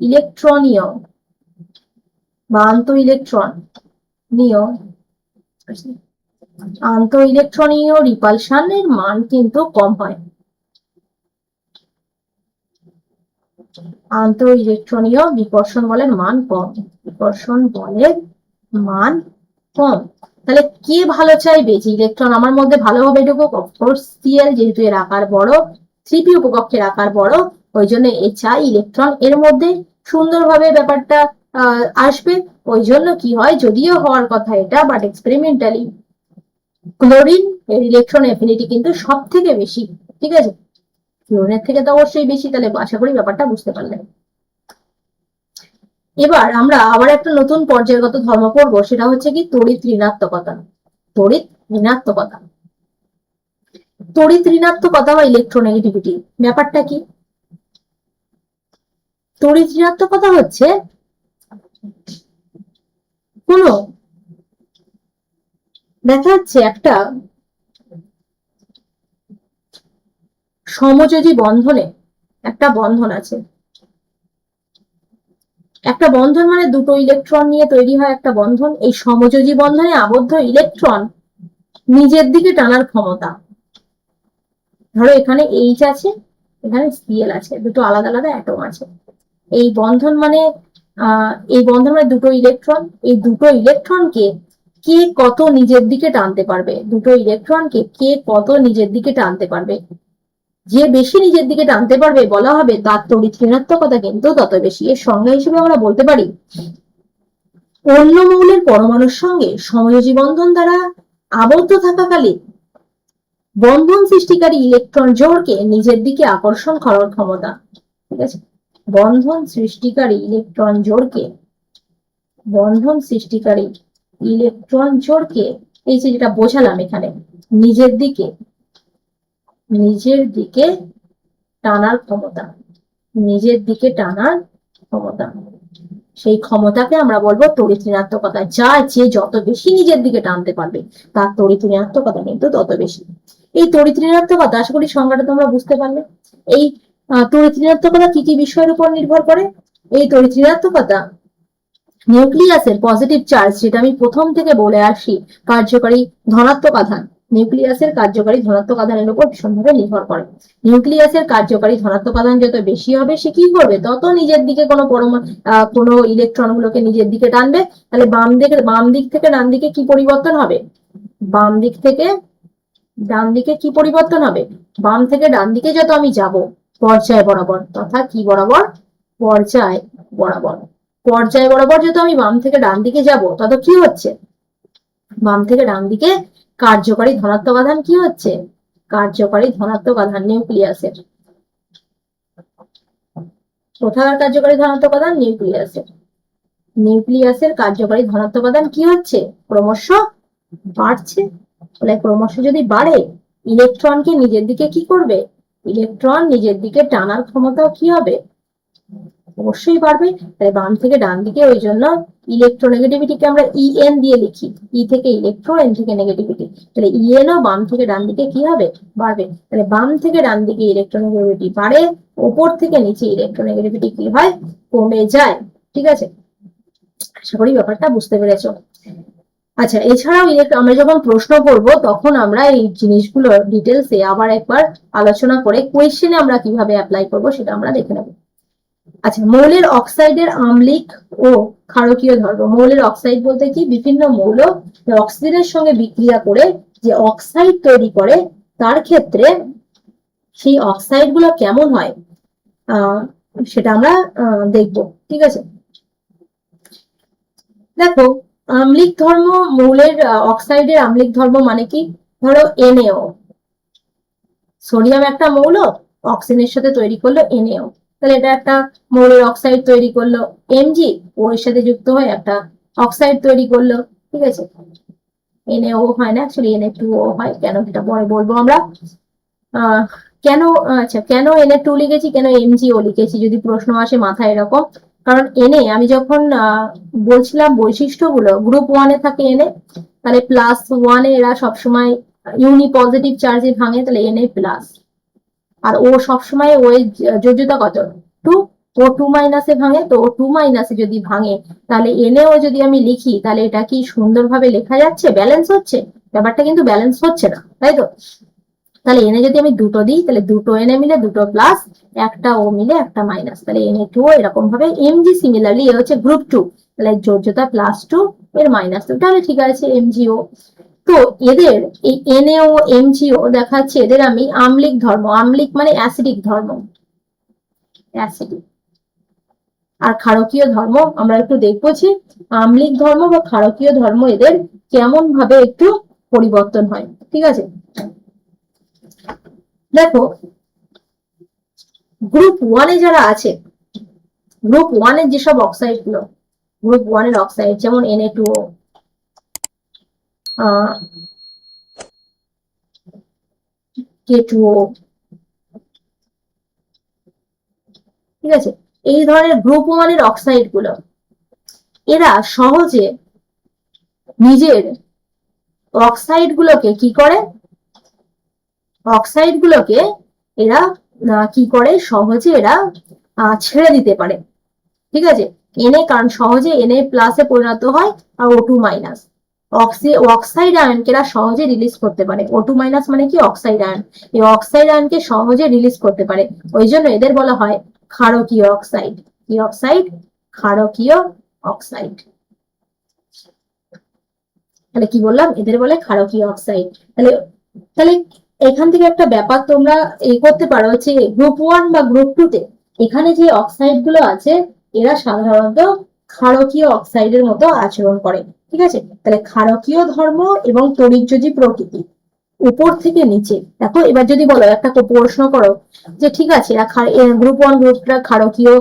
ইলেকট্রনীয় বা আন্ত ইলেকট্রনীয়, আন্ত ইলেকট্রনীয় রিপালশনের মান কিন্তু কম হয়। আন্ত ইলেকট্রনীয় বিকর্ষণ বলের মান কম, বিকর্ষণ বলের মান কম। তাহলে কে ভালো চাইবে যে ইলেকট্রন আমার মধ্যে ভালোভাবে ঢুকুক? অফকোর্স সিএল, যেহেতু এর আকার বড়, 3p উপকক্ষের আকার বড়, ওই জন্য এ চাই ইলেকট্রন এর মধ্যে সুন্দরভাবে ব্যাপারটা আসবে। ওই জন্য কি হয়, যদিও হওয়ার কথা এটা, বাট এক্সপেরিমেন্টালি ক্লোরিন এর ইলেকট্রন অ্যাফিনিটি কিন্তু সব থেকে বেশি। ঠিক আছে, ক্লোরিনের থেকে তো অবশ্যই বেশি। তাহলে আশা করি ব্যাপারটা বুঝতে পারলেন। এবার আমরা আবার একটা নতুন পর্যায়গত ধর্ম পড়বো, সেটা হচ্ছে কি তড়িৎ ঋণাত্মকতা। তড়িৎ ঋণাত্মকতা, তড়িৎ ঋণাত্মকতা বা ইলেকট্রোনেগেটিভিটি ব্যাপারটা কি? তড়িৎ ঋণাত্মকতা হচ্ছে কোনো, দেখা যাচ্ছে একটা সমযোজী বন্ধনে, একটা বন্ধন আছে, একটা বন্ধন মানে দুটো ইলেকট্রন নিয়ে তৈরি হয় একটা বন্ধন। এই সমযোজী বন্ধনে আবদ্ধ ইলেকট্রন নিজের দিকে টানার ক্ষমতা, ধরো এখানে এইচ আছে, এখানে সিএল আছে, দুটো আলাদা আলাদা অ্যাটম আছে। এই বন্ধন মানে এই বন্ধন মানে দুটো ইলেকট্রন, এই দুটো ইলেকট্রনকে কে কত নিজের দিকে টানতে পারবে, দুটো ইলেকট্রনকে কে কত নিজের দিকে টানতে পারবে, যে বেশি নিজের দিকে টানতে পারবে বলা হবে তার তড়িৎ ঋণাত্মকতা কিন্তু তত বেশি। এর সংজ্ঞা হিসেবে আমরা বলতে পারি, অন্য মৌলের পরমাণুর সঙ্গে সমযোজী বন্ধন দ্বারা আবদ্ধ থাকাকালীন বন্ধন সৃষ্টিকারী ইলেকট্রন জোড়কে নিজের দিকে আকর্ষণ করার ক্ষমতা। ঠিক আছে, বন্ধন সৃষ্টিকারী ইলেকট্রন জোড়কে, বন্ধন সৃষ্টিকারী ইলেকট্রন জোড়কে, এই যে যেটা বোঝালাম এখানে, নিজের দিকে, নিজের দিকে টানার ক্ষমতা, নিজের দিকে টানার ক্ষমতা, সেই ক্ষমতাকে আমরা বলবো তড়িৎ ঋণাত্মকতা। যা যে যত বেশি নিজের দিকে টানতে পারবে তার তড়িৎ ঋণাত্মকতা কিন্তু তত বেশি। এই তড়িৎ ঋণাত্মকতা, আশা করি সংজ্ঞাটা তোমরা বুঝতে পারলে। এই তড়িৎ ঋণাত্মকতা কি কি বিষয়ের উপর নির্ভর করে? এই তড়িৎ ঋণাত্মকতা নিউক্লিয়াসের পজিটিভ চার্জ, যেটা আমি প্রথম থেকে বলে আসি, কার্যকারী ধনাত্মক আধান, নিউক্লিয়াসের কার্যকারী ধনাত্মক আধানের উপর ভীষণভাবে নির্ভর করে। নিউক্লিয়াসের কার্যকারী ধনাত্মক আধান যত বেশি হবে, সে কি করবে, তত নিজের দিকে কোনো ইলেকট্রন গুলোকে নিজের দিকে টানবে। তাহলে বাম দিক থেকে ডান দিকে কি পরিবর্তন হবে? বাম দিক থেকে ডান দিকে কি পরিবর্তন হবে? বাম থেকে ডান দিকে যত আমি যাব পর্যায় বরাবর, তথা কি বরাবর? পর্যায় বরাবর, পর্যায় বরাবর যত আমি বাম থেকে ডান দিকে যাব, তত কি হচ্ছে? বাম থেকে ডান দিকে কার্যকারী ধনাত্মক আধান কি হচ্ছে? কার্যকারী ধনাত্মক আধান নিউক্লিয়াসের, কোথাকার কার্যকারী ধনাত্মক আধান? নিউক্লিয়াসের। নিউক্লিয়াসের কার্যকারী ধনাত্মক আধান কি হচ্ছে? ক্রমশ বাড়ছে। তাহলে ক্রমশ যদি বাড়ে, ইলেকট্রনকে নিজের দিকে কি করবে? ইলেকট্রন নিজের দিকে টানার ক্ষমতাও কি হবে? অবশ্যই বাড়বে। তাই বাম থেকে ডান দিকে, ওই জন্য ইলেকট্রোনেগেটিভিটিকে আমরা ইএন দিয়ে লিখি, ই থেকে ইলেকট্রন, এন থেকে নেগেটিভিটি। তাহলে ইএন ও বাম থেকে ডান দিকে কি হবে? বাড়বে। তাহলে বাম থেকে ডান দিকে ইলেকট্রোনেগেটিভিটি বাড়ে, উপর থেকে নিচে ইলেকট্রোনেগেটিভিটি কি হয়? কমে যায়। ঠিক আছে, আশা করি ব্যাপারটা বুঝতে পেরেছো। আচ্ছা, এছাড়াও আমরা যখন প্রশ্ন করব তখন আমরা এই জিনিসগুলো ডিটেলসে আবার একবার আলোচনা করে কোয়েশ্চেনে আমরা কিভাবে অ্যাপ্লাই করব সেটা আমরা দেখে নেব। আচ্ছা, মৌলের অক্সাইডের আম্লিক ও ক্ষারকীয় ধর্ম। মৌলের অক্সাইড বলতে কি? বিভিন্ন মৌল অক্সিজেনের সঙ্গে বিক্রিয়া করে যে অক্সাইড তৈরি করে, তার ক্ষেত্রে সেই অক্সাইড গুলো কেমন হয় সেটা আমরা দেখব। ঠিক আছে, দেখো, আম্লিক ধর্ম, মৌলের অক্সাইডের আম্লিক ধর্ম মানে কি? ধরো NaO, সোডিয়াম একটা মৌল, অক্সিজেনের সাথে তৈরি করলো NaO, তাহলে এটা একটা মৌলের অক্সাইড তৈরি করলো। Mg ও এর সাথে যুক্ত হয়ে একটা অক্সাইড তৈরি করলো। ঠিক আছে, NaO হয় না, অ্যাকচুয়ালি Na2O হয়। কেন সেটা পরে বলবো আমরা। কেন, আচ্ছা, কেন Na2 লিখেছি, কেন MgO লিখেছি যদি প্রশ্ন আসে মাথায় এরকম, কারণ Na আমি যখন বলছিলাম বৈশিষ্ট্যগুলো, গ্রুপ 1-এ থাকে Na, তাহলে +1-এ এরা সবসময় ইউনি পজিটিভ চার্জে ভাঙে, তাহলে Na প্লাস। আর ও সবসময় ও এর যোজ্যতা কত? 2। ও 2- ভাঙে, তো ও 2- যদি ভাঙে, তাহলে NaO যদি আমি লিখি, তাহলে এটা কি সুন্দরভাবে লেখা যাচ্ছে? ব্যালেন্স হচ্ছে? ব্যাপারটা কিন্তু ব্যালেন্স হচ্ছে না, তাই তো? তাহলে Na যদি আমি দুটো দিই, তাহলে দুটো Na মিলে দুটো প্লাস, একটা ও মিলে একটা মাইনাস, তাহলে Na2O এরকম ভাবে। Mg সিমিলারলি, এ হচ্ছে গ্রুপ 2, তাহলে যোজ্যতা +2 এর -2, তাহলে ঠিক আছে MgO। তো এদের এই NaO MgO দেখাচ্ছে এদের আমি আম্লিক ধর্ম, আম্লিক মানে অ্যাসিডিক ধর্ম, অ্যাসিডিক। আর ক্ষারকীয় ধর্ম আমরা একটু দেখবো যে আম্লিক ধর্ম বা ক্ষারকীয় ধর্ম এদের কেমন ভাবে একটু পরিবর্তন হয়। ঠিক আছে, দেখো গ্রুপ 1 এ যারা আছে, গ্রুপ 1 এর যেসব অক্সাইড গুলো, গ্রুপ 1 এর অক্সাইড যেমন Na2O, K2O, ঠিক আছে, এই ধরনের গ্রুপ 1 এর অক্সাইড গুলো এরা সহজে নিজের অক্সাইড গুলোকে কি করে, অক্সাইড গুলোকে এরা কি করে সহজে এরা ছেড়ে দিতে পারে। ঠিক আছে, Na কারণ সহজে Na প্লাসে পরিণত হয় আর O2 মাইনাস, অক্সাইড আয়নকে এরা সহজে রিলিজ করতে পারে। O2 মাইনাস মানে কি অক্সাইড আয়ন, এই অক্সাইড আয়নকে সহজে রিলিজ করতে পারে, ওই জন্য এদের বলা হয় ক্ষারকীয় অক্সাইড। কি অক্সাইড? ক্ষারকীয় অক্সাইড। তাহলে কি বললাম, এদের বলে ক্ষারকীয় অক্সাইড। তাহলে তাহলে এখান থেকে একটা ব্যাপার তোমরা এই করতে পারো যে গ্রুপ 1 বা গ্রুপ 2 তে এখানে যে অক্সাইড গুলো আছে এরা সাধারণত ক্ষারকীয় অক্সাইডের মতো আচরণ করে। ঠিক আছে, তাহলে ক্ষারকীয় ধর্ম এবং তড়িৎযোজী প্রকৃতি উপর থেকে নিচে। দেখো এবার যদি বলো একটা প্রশ্ন করো যে ঠিক আছে গ্রুপ 1 গ্রুপটা ক্ষারকীয়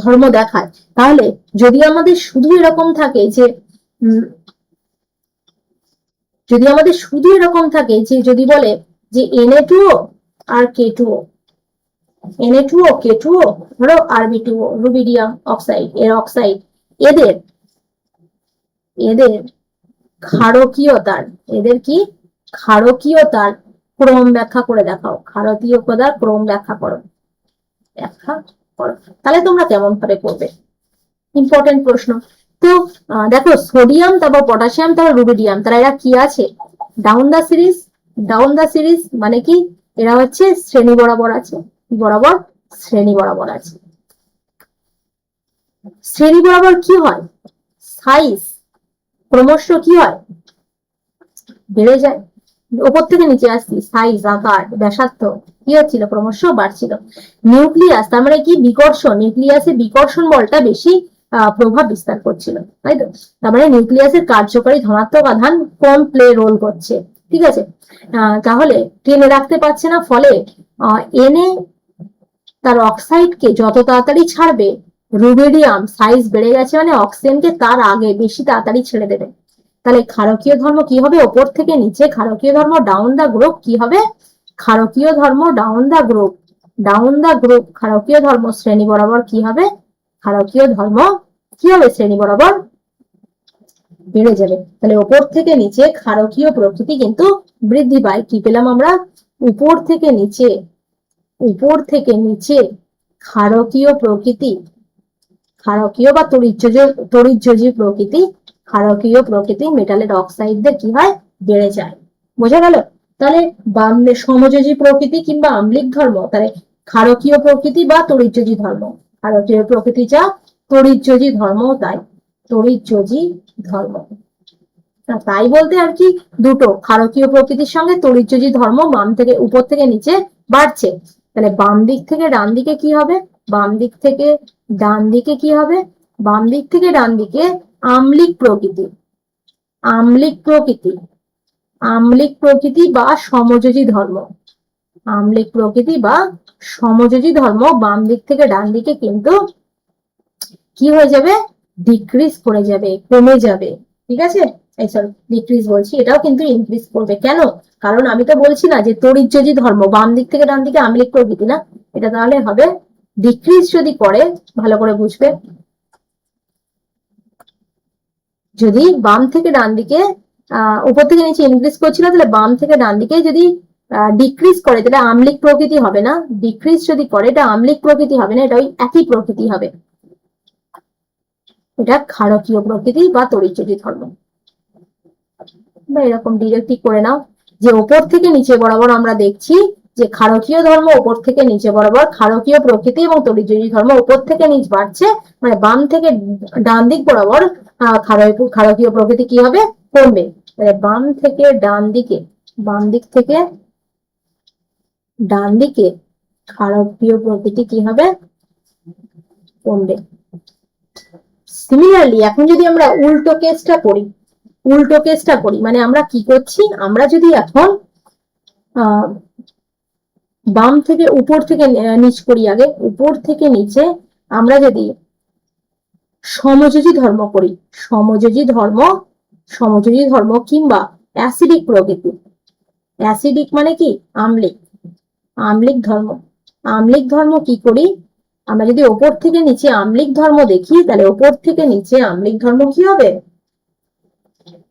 ধর্ম দেখায়, তাহলে যদি আমাদের শুধু এরকম থাকে যে যদি আমাদের শুধু এরকম থাকে যে যদি বলে যে Na2O আর K2O, Na2O K2O ধরো Rb2O রুবিডিয়াম অক্সাইড, এর অক্সাইড এদের এদের ক্ষারকীয়তার, এদের কি ক্ষারকীয়তার ক্রম ব্যাখ্যা করে দেখাও, ক্ষারকীয়তার ক্রম ব্যাখ্যা করো, ব্যাখ্যা করো। তাহলে তোমরা কেমন ভাবে করবে, ইম্পর্টেন্ট প্রশ্ন। তো দেখো সোডিয়াম, তারপর পটাশিয়াম, তারপর রুবিডিয়াম, তারা এরা কি আছে down the series, down the series মানে কি এরা হচ্ছে শ্রেণী বরাবর আছে, বরাবর শ্রেণী বরাবর আছে। শ্রেণী বরাবর কি হয়, সাইজ ক্রমশ কি হয় বেড়ে যায়, উপর থেকে নিচে আসছি, সাইজ আকার ব্যাসার্ধ কি হচ্ছিল ক্রমশ বাড়ছিল। নিউক্লিয়াস তার মানে কি বিকর্ষণ, নিউক্লিয়াসে বিকর্ষণ বলটা বেশি প্রভাব বিস্তার করছিল, তাই তো, তার মানে নিউক্লিয়াসের কার্যকরী ধনাত্মক আধান কম প্লে রোল করছে। ঠিক আছে, তাহলে টেনে রাখতে পারছে না, ফলে এনে তার অক্সাইডকে যত তাড়াতাড়ি ছাড়বে, রুবিডিয়াম সাইজ বেড়ে গেছে মানে অক্সিজেনকে তার আগে বেশি তাড়াতাড়ি ছেড়ে দেবে। তাহলে ক্ষারকীয় ধর্ম কি হবে, ওপর থেকে নিচে, ক্ষারকীয় ধর্ম ডাউন দা গ্রুপ কি হবে, ক্ষারকীয় ধর্ম down the group, down the group ক্ষারকীয় ধর্ম শ্রেণী বরাবর কি হবে, ক্ষারকীয় ধর্ম কি হবে শ্রেণী বরাবর বেড়ে যাবে। তাহলে ওপর থেকে নিচে ক্ষারকীয় প্রকৃতি কিন্তু বৃদ্ধি পায়। কি পেলাম আমরা, উপর থেকে নিচে, উপর থেকে নিচে ক্ষারকীয় প্রকৃতি, ক্ষারকীয় বা তড়িৎযোজী প্রকৃতি, ক্ষারকীয় প্রকৃতি মেটালের অক্সাইডদের কি হয় বেড়ে যায়। বোঝা গেল? তাহলে সমযোজী প্রকৃতি কিংবা আম্লিক ধর্ম, তাহলে ক্ষারকীয় প্রকৃতি বা তড়িৎযোজী ধর্ম, ক্ষারকীয় প্রকৃতি যা তড়িৎযোজী ধর্ম তাই, তড়িৎযোজী ধর্ম। তাই বলতে আর কি দুটো, ক্ষারকীয় প্রকৃতির সঙ্গে তড়িৎযোজী ধর্ম বাম থেকে উপর থেকে নিচে বাড়ছে। তাহলে বাম দিক থেকে ডান দিকে কি হবে, বাম দিক থেকে ডান দিকে কি হবে, বাম দিক থেকে ডান দিকে আম্লিক প্রকৃতি, আম্লিক প্রকৃতি, আম্লিক প্রকৃতি বা সমযোজী ধর্ম, আম্লিক প্রকৃতি বা সমযোজী ধর্ম বাম দিক থেকে ডান দিকে কিন্তু কি হয়ে যাবে, ডিক্রিজ করে যাবে, কমে যাবে। ঠিক আছে, সরি ডিক্রিজ বলছি, এটাও কিন্তু ইনক্রিজ করবে। কেন, কারণ আমি তো বলছি না যে তড়িৎযোজী ধর্ম বাম দিক থেকে ডান দিকে আম্লিক প্রকৃতি না, এটা তাহলে হবে ডিক্রিজ যদি করে, ভালো করে বুঝবে, যদি বাম থেকে ডান দিকে উপর থেকে নিচে ইনক্রিজ করছিল, তাহলে বাম থেকে ডান দিকে যদি ডিক্রিজ করে তাহলে আম্লিক প্রকৃতি হবে না, ডিক্রিজ যদি করে এটা আম্লিক প্রকৃতি হবে না, এটা ওই একই প্রকৃতি হবে, এটা ক্ষারকীয় প্রকৃতি বা তড়িৎযোজী ধর্ম। বা এরকম ডিরেক্টলি করে নাও যে ওপর থেকে নিচে বরাবর আমরা দেখছি যে ক্ষারকীয় ধর্ম উপর থেকে নিচে বরাবর, ক্ষারকীয় প্রকৃতি এবং তড়িৎযোজী ধর্ম উপর থেকে নিচ বাড়ছে, মানে বাম থেকে ডান দিক বরাবর ক্ষারকীয় প্রকৃতি কি হবে, কমবে। মানে বাম থেকে ডান দিকে, বাম দিক থেকে ডান দিকে ক্ষারকীয় প্রকৃতি কি হবে, কমবে। সিমিলারলি এখন যদি আমরা উল্টো কেসটা করি, উল্টো কেসটা করি মানে আমরা কি করছি, আমরা যদি এখন বাম থেকে উপর থেকে নিচ করি, আগে উপর থেকে নিচে আমরা যদি সমযোজী ধর্ম করি, সমযোজী ধর্ম, সমযোজী ধর্ম কিংবা অ্যাসিডিক প্রকৃতি, অ্যাসিডিক মানে কি আম্লিক, আম্লিক ধর্ম, আম্লিক ধর্ম কি করি আমরা যদি ওপর থেকে নিচে আম্লিক ধর্ম দেখি, তাহলে ওপর থেকে নিচে আম্লিক ধর্ম কি হবে,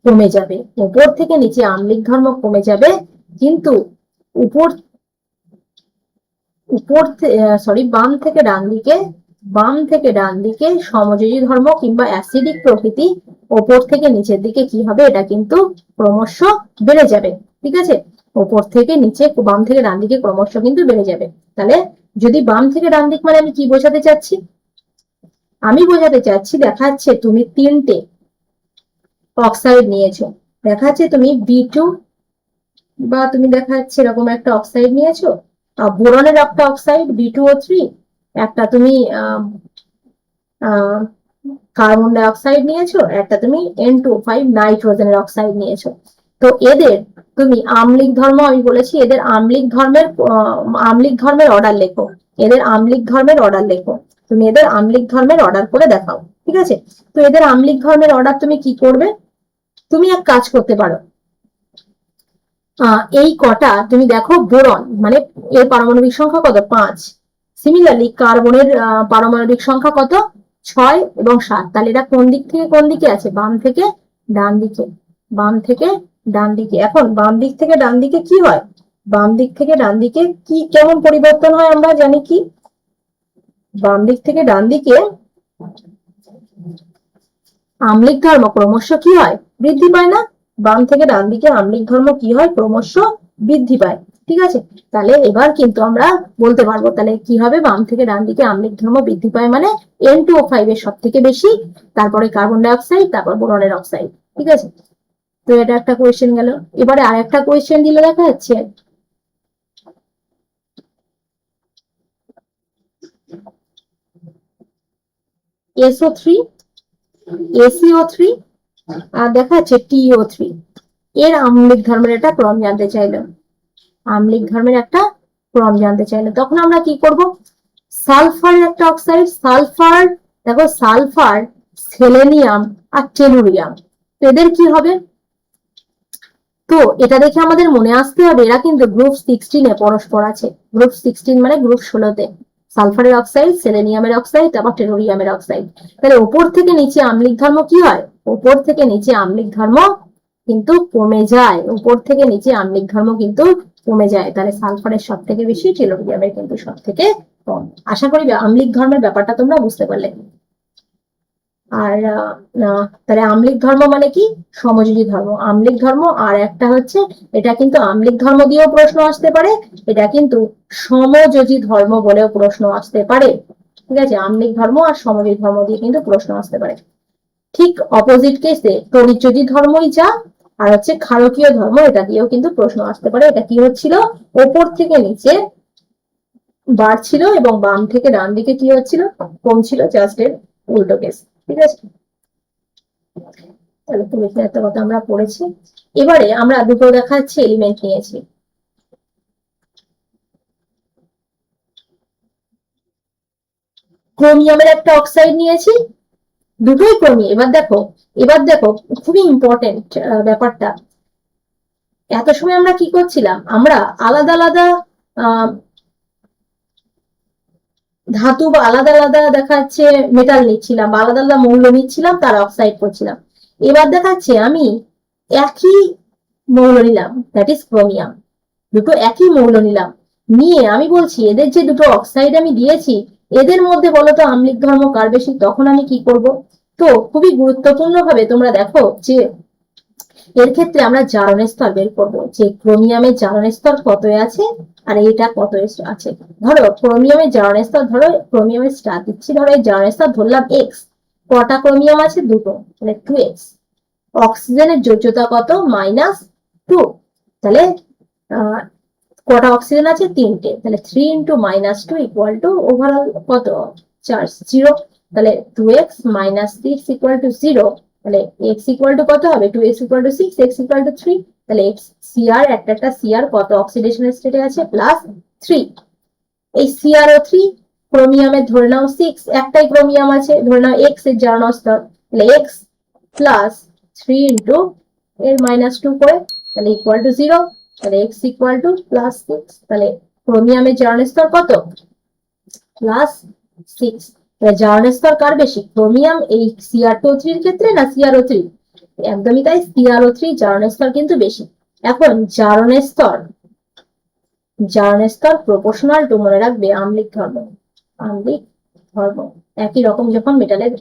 কমে যাবে। উপর থেকে নিচে আম্লিক ধর্ম কমে যাবে, কিন্তু উপর উপর সরি বাম থেকে ডান দিকে, বাম থেকে ডান দিকে সমযোজী ধর্ম কিংবা অ্যাসিডিক প্রকৃতি ওপর থেকে নিচের দিকে কি হবে, এটা কিন্তু ক্রমশ বেড়ে যাবে। ঠিক আছে, ওপর থেকে নিচে, বাম থেকে ডান দিকে ক্রমশ কিন্তু বেড়ে যাবে। তাহলে যদি বাম থেকে ডান দিক মানে আমি কি বোঝাতে চাচ্ছি, আমি বোঝাতে চাচ্ছি দেখা যাচ্ছে তুমি 3টে অক্সাইড নিয়েছো, দেখা যাচ্ছে তুমি B2 বা তুমি দেখা যাচ্ছে এরকম একটা অক্সাইড নিয়েছো, বোরনের একটা অক্সাইড B2O3, একটা তুমি কার্বন ডাই অক্সাইড নিয়েছো, একটা তুমি N2O5 নাইট্রোজেনের অক্সাইড নিয়েছো। তো এদের তুমি আম্লিক ধর্ম, আমি বলেছি এদের আম্লিক ধর্মের অর্ডার লেখো, এদের আম্লিক ধর্মের অর্ডার লেখো, তুমি এদের আম্লিক ধর্মের অর্ডার করে দেখাও। ঠিক আছে, তো এদের আম্লিক ধর্মের অর্ডার তুমি কি করবে, তুমি এক কাজ করতে পারো, এই কটা তুমি দেখো, বোরন মানে এর পারমাণবিক সংখ্যা কত, 5। সিমিলারলি কার্বনের পারমাণবিক সংখ্যা কত, 6 এবং 7। তাহলে এটা কোন দিক থেকে কোন দিকে আছে, বাম থেকে ডান দিকে, বাম থেকে ডান দিকে। এখন বাম দিক থেকে ডান দিকে কি হয়, বাম দিক থেকে ডান দিকে কি কেমন পরিবর্তন হয় আমরা জানি কি, বাম দিক থেকে ডান দিকে আম্লিক ধর্ম ক্রমশ কি হয়, বৃদ্ধি পায় না, বাম থেকে ডান দিকে আম্লিক ধর্ম কি হয়, ক্রমশ বৃদ্ধি পায়। ঠিক আছে, তাহলে এবার কিন্তু আমরা বলতে পারবো তাহলে কি হবে, বাম থেকে ডান দিকে আম্লিক ধর্ম বৃদ্ধি পায় মানে N2O5 এর সব থেকে বেশি, তারপরে কার্বন ডাই অক্সাইড, তারপর বোরনের অক্সাইড। ঠিক আছে, তো এটা একটা কোয়েশ্চেন গেল। এবারে আর একটা কোয়েশ্চেন দিলে দেখা যাচ্ছে SO3, ACO3 আর দেখা যাচ্ছে TO3, এর আম্লিক ধর্মের একটা ক্রম জানতে চাইলো, আম্লিক ধর্মের একটা ক্রম জানতে চাইলো। তখন আমরা কি করব, সালফারের একটা অক্সাইড, সালফার, দেখো সালফার, সেলেনিয়াম আর টেলুরিয়াম, এদের কি হবে, তো এটা দেখে আমাদের মনে আসতে হবে এরা কিন্তু গ্রুপ 16 এ পরস্পর আছে, গ্রুপ 16 মানে গ্রুপ 16তে, সালফারের অক্সাইড, সেলেনিয়ামের অক্সাইড, আবার টেলুরিয়ামের অক্সাইড। তাহলে উপর থেকে নিচে আম্লিক ধর্ম কি হয়, উপর থেকে নিচে আম্লিক ধর্ম কিন্তু কমে যায়, উপর থেকে নিচে আম্লিক ধর্ম কিন্তু কমে যায়। তাহলে সালফারের সব থেকে বেশি, টেলুরিয়ামের কিন্তু সব থেকে কম। আশা করি আম্লিক ধর্মের ব্যাপারটা তোমরা বুঝতে পারলে। আর তাহলে আম্লিক ধর্ম মানে কি, সমযোজী ধর্ম, আম্লিক ধর্ম। আর একটা হচ্ছে এটা কিন্তু আম্লিক ধর্ম দিয়েও প্রশ্ন আসতে পারে, এটা কিন্তু সমযোজী ধর্ম বলেও প্রশ্ন আসতে পারে। ঠিক আছে, আম্লিক ধর্ম আর সমযোজী ধর্ম দিয়ে কিন্তু প্রশ্ন আসতে পারে। ঠিক অপোজিট কেসে তড়িৎযোজী ধর্মই যা, আর হচ্ছে ক্ষারকীয় ধর্ম, এটা দিয়েও কিন্তু প্রশ্ন আসতে পারে। এটা কি হচ্ছিল, ওপর থেকে নিচে বাড়ছিল এবং বাম থেকে ডান দিকে কি হচ্ছিল, কমছিল, জাস্ট এর উল্টো কেস। ঠিক আছে, তাহলে তুমি একটা কথা আমরা পড়েছি। এবারে আমরা দুটো দেখা যাচ্ছে এলিমেন্ট নিয়েছি, ক্রোমিয়ামের একটা অক্সাইড নিয়েছি, দুটোই ক্রোমিয়াম। এবার দেখো খুবই ইম্পর্টেন্ট ব্যাপারটা, এত সময় আমরা কি করছিলাম, আমরা আলাদা আলাদা ধাতু বা আলাদা আলাদা দেখা যাচ্ছে মেটাল নিচ্ছিলাম বা আলাদা আলাদা মৌল নিচ্ছিলাম, তার অক্সাইড করছিলাম। এবার দেখাচ্ছে আমি একই মৌল নিলাম, দ্যাট ইজ ক্রোমিয়াম, দুটো একই মৌল নিলাম, নিয়ে আমি বলছি এদের যে দুটো অক্সাইড আমি দিয়েছি, এদের মধ্যে বলতো আম্লিক ধর্ম কার বেশি। তখন আমি কি করব, তো খুবই গুরুত্বপূর্ণ ভাবে তোমরা দেখো যে এর ক্ষেত্রে আমরা জারণ স্তর বের করব, যে ক্রোমিয়ামের জারণ স্তর কত আছে আর এটা কত আছে। ধরো ক্রোমিয়ামের জারণ স্তর, ধরো ক্রোমিয়ামের স্টার দিচ্ছি, ধরো এই জারণ স্তর ধরলাম এক্স, কটা ক্রোমিয়াম আছে? দুটো, মানে 2x। অক্সিজেনের যোজ্যতা কত? -2। তাহলে কটা অক্সিজেন আছে? তিনটে, তাহলে 3 × -2 ইকুয়াল টু ওভারঅল কত? চার্জ 0। তাহলে 2x - 6 ইকুয়াল টু 0। তাহলে x ইকুয়াল টু কত হবে? 2x equal to 6, x equal to 3। তাহলে x সিআর, একটা সিআর কত অক্সিডেশন স্টেটে আছে? +3। এই সিআর ও 3, ক্রোমিয়ামের ধরে নাও 6, একটাই ক্রোমিয়াম আছে, ধরে নাও x এর জারণ স্তর, তাহলে x +3 × এর -2 করে, তাহলে ইকুয়াল টু 0। তাহলে x ইকুয়াল টু +6। তাহলে ক্রোমিয়ামের জারণ স্তর কত? +6। তাহলে জারণ স্তর কার বেশি? ক্রোমিয়াম এই CrO3 এর ক্ষেত্রে না CrO3? একদমই তাই, CrO3 জারণ স্তর কিন্তু বেশি। এখন জারণ স্তর প্রপোর্শনাল টু, মনে রাখবে, আম্লিক ধর্ম। একই রকম যখন মেটালের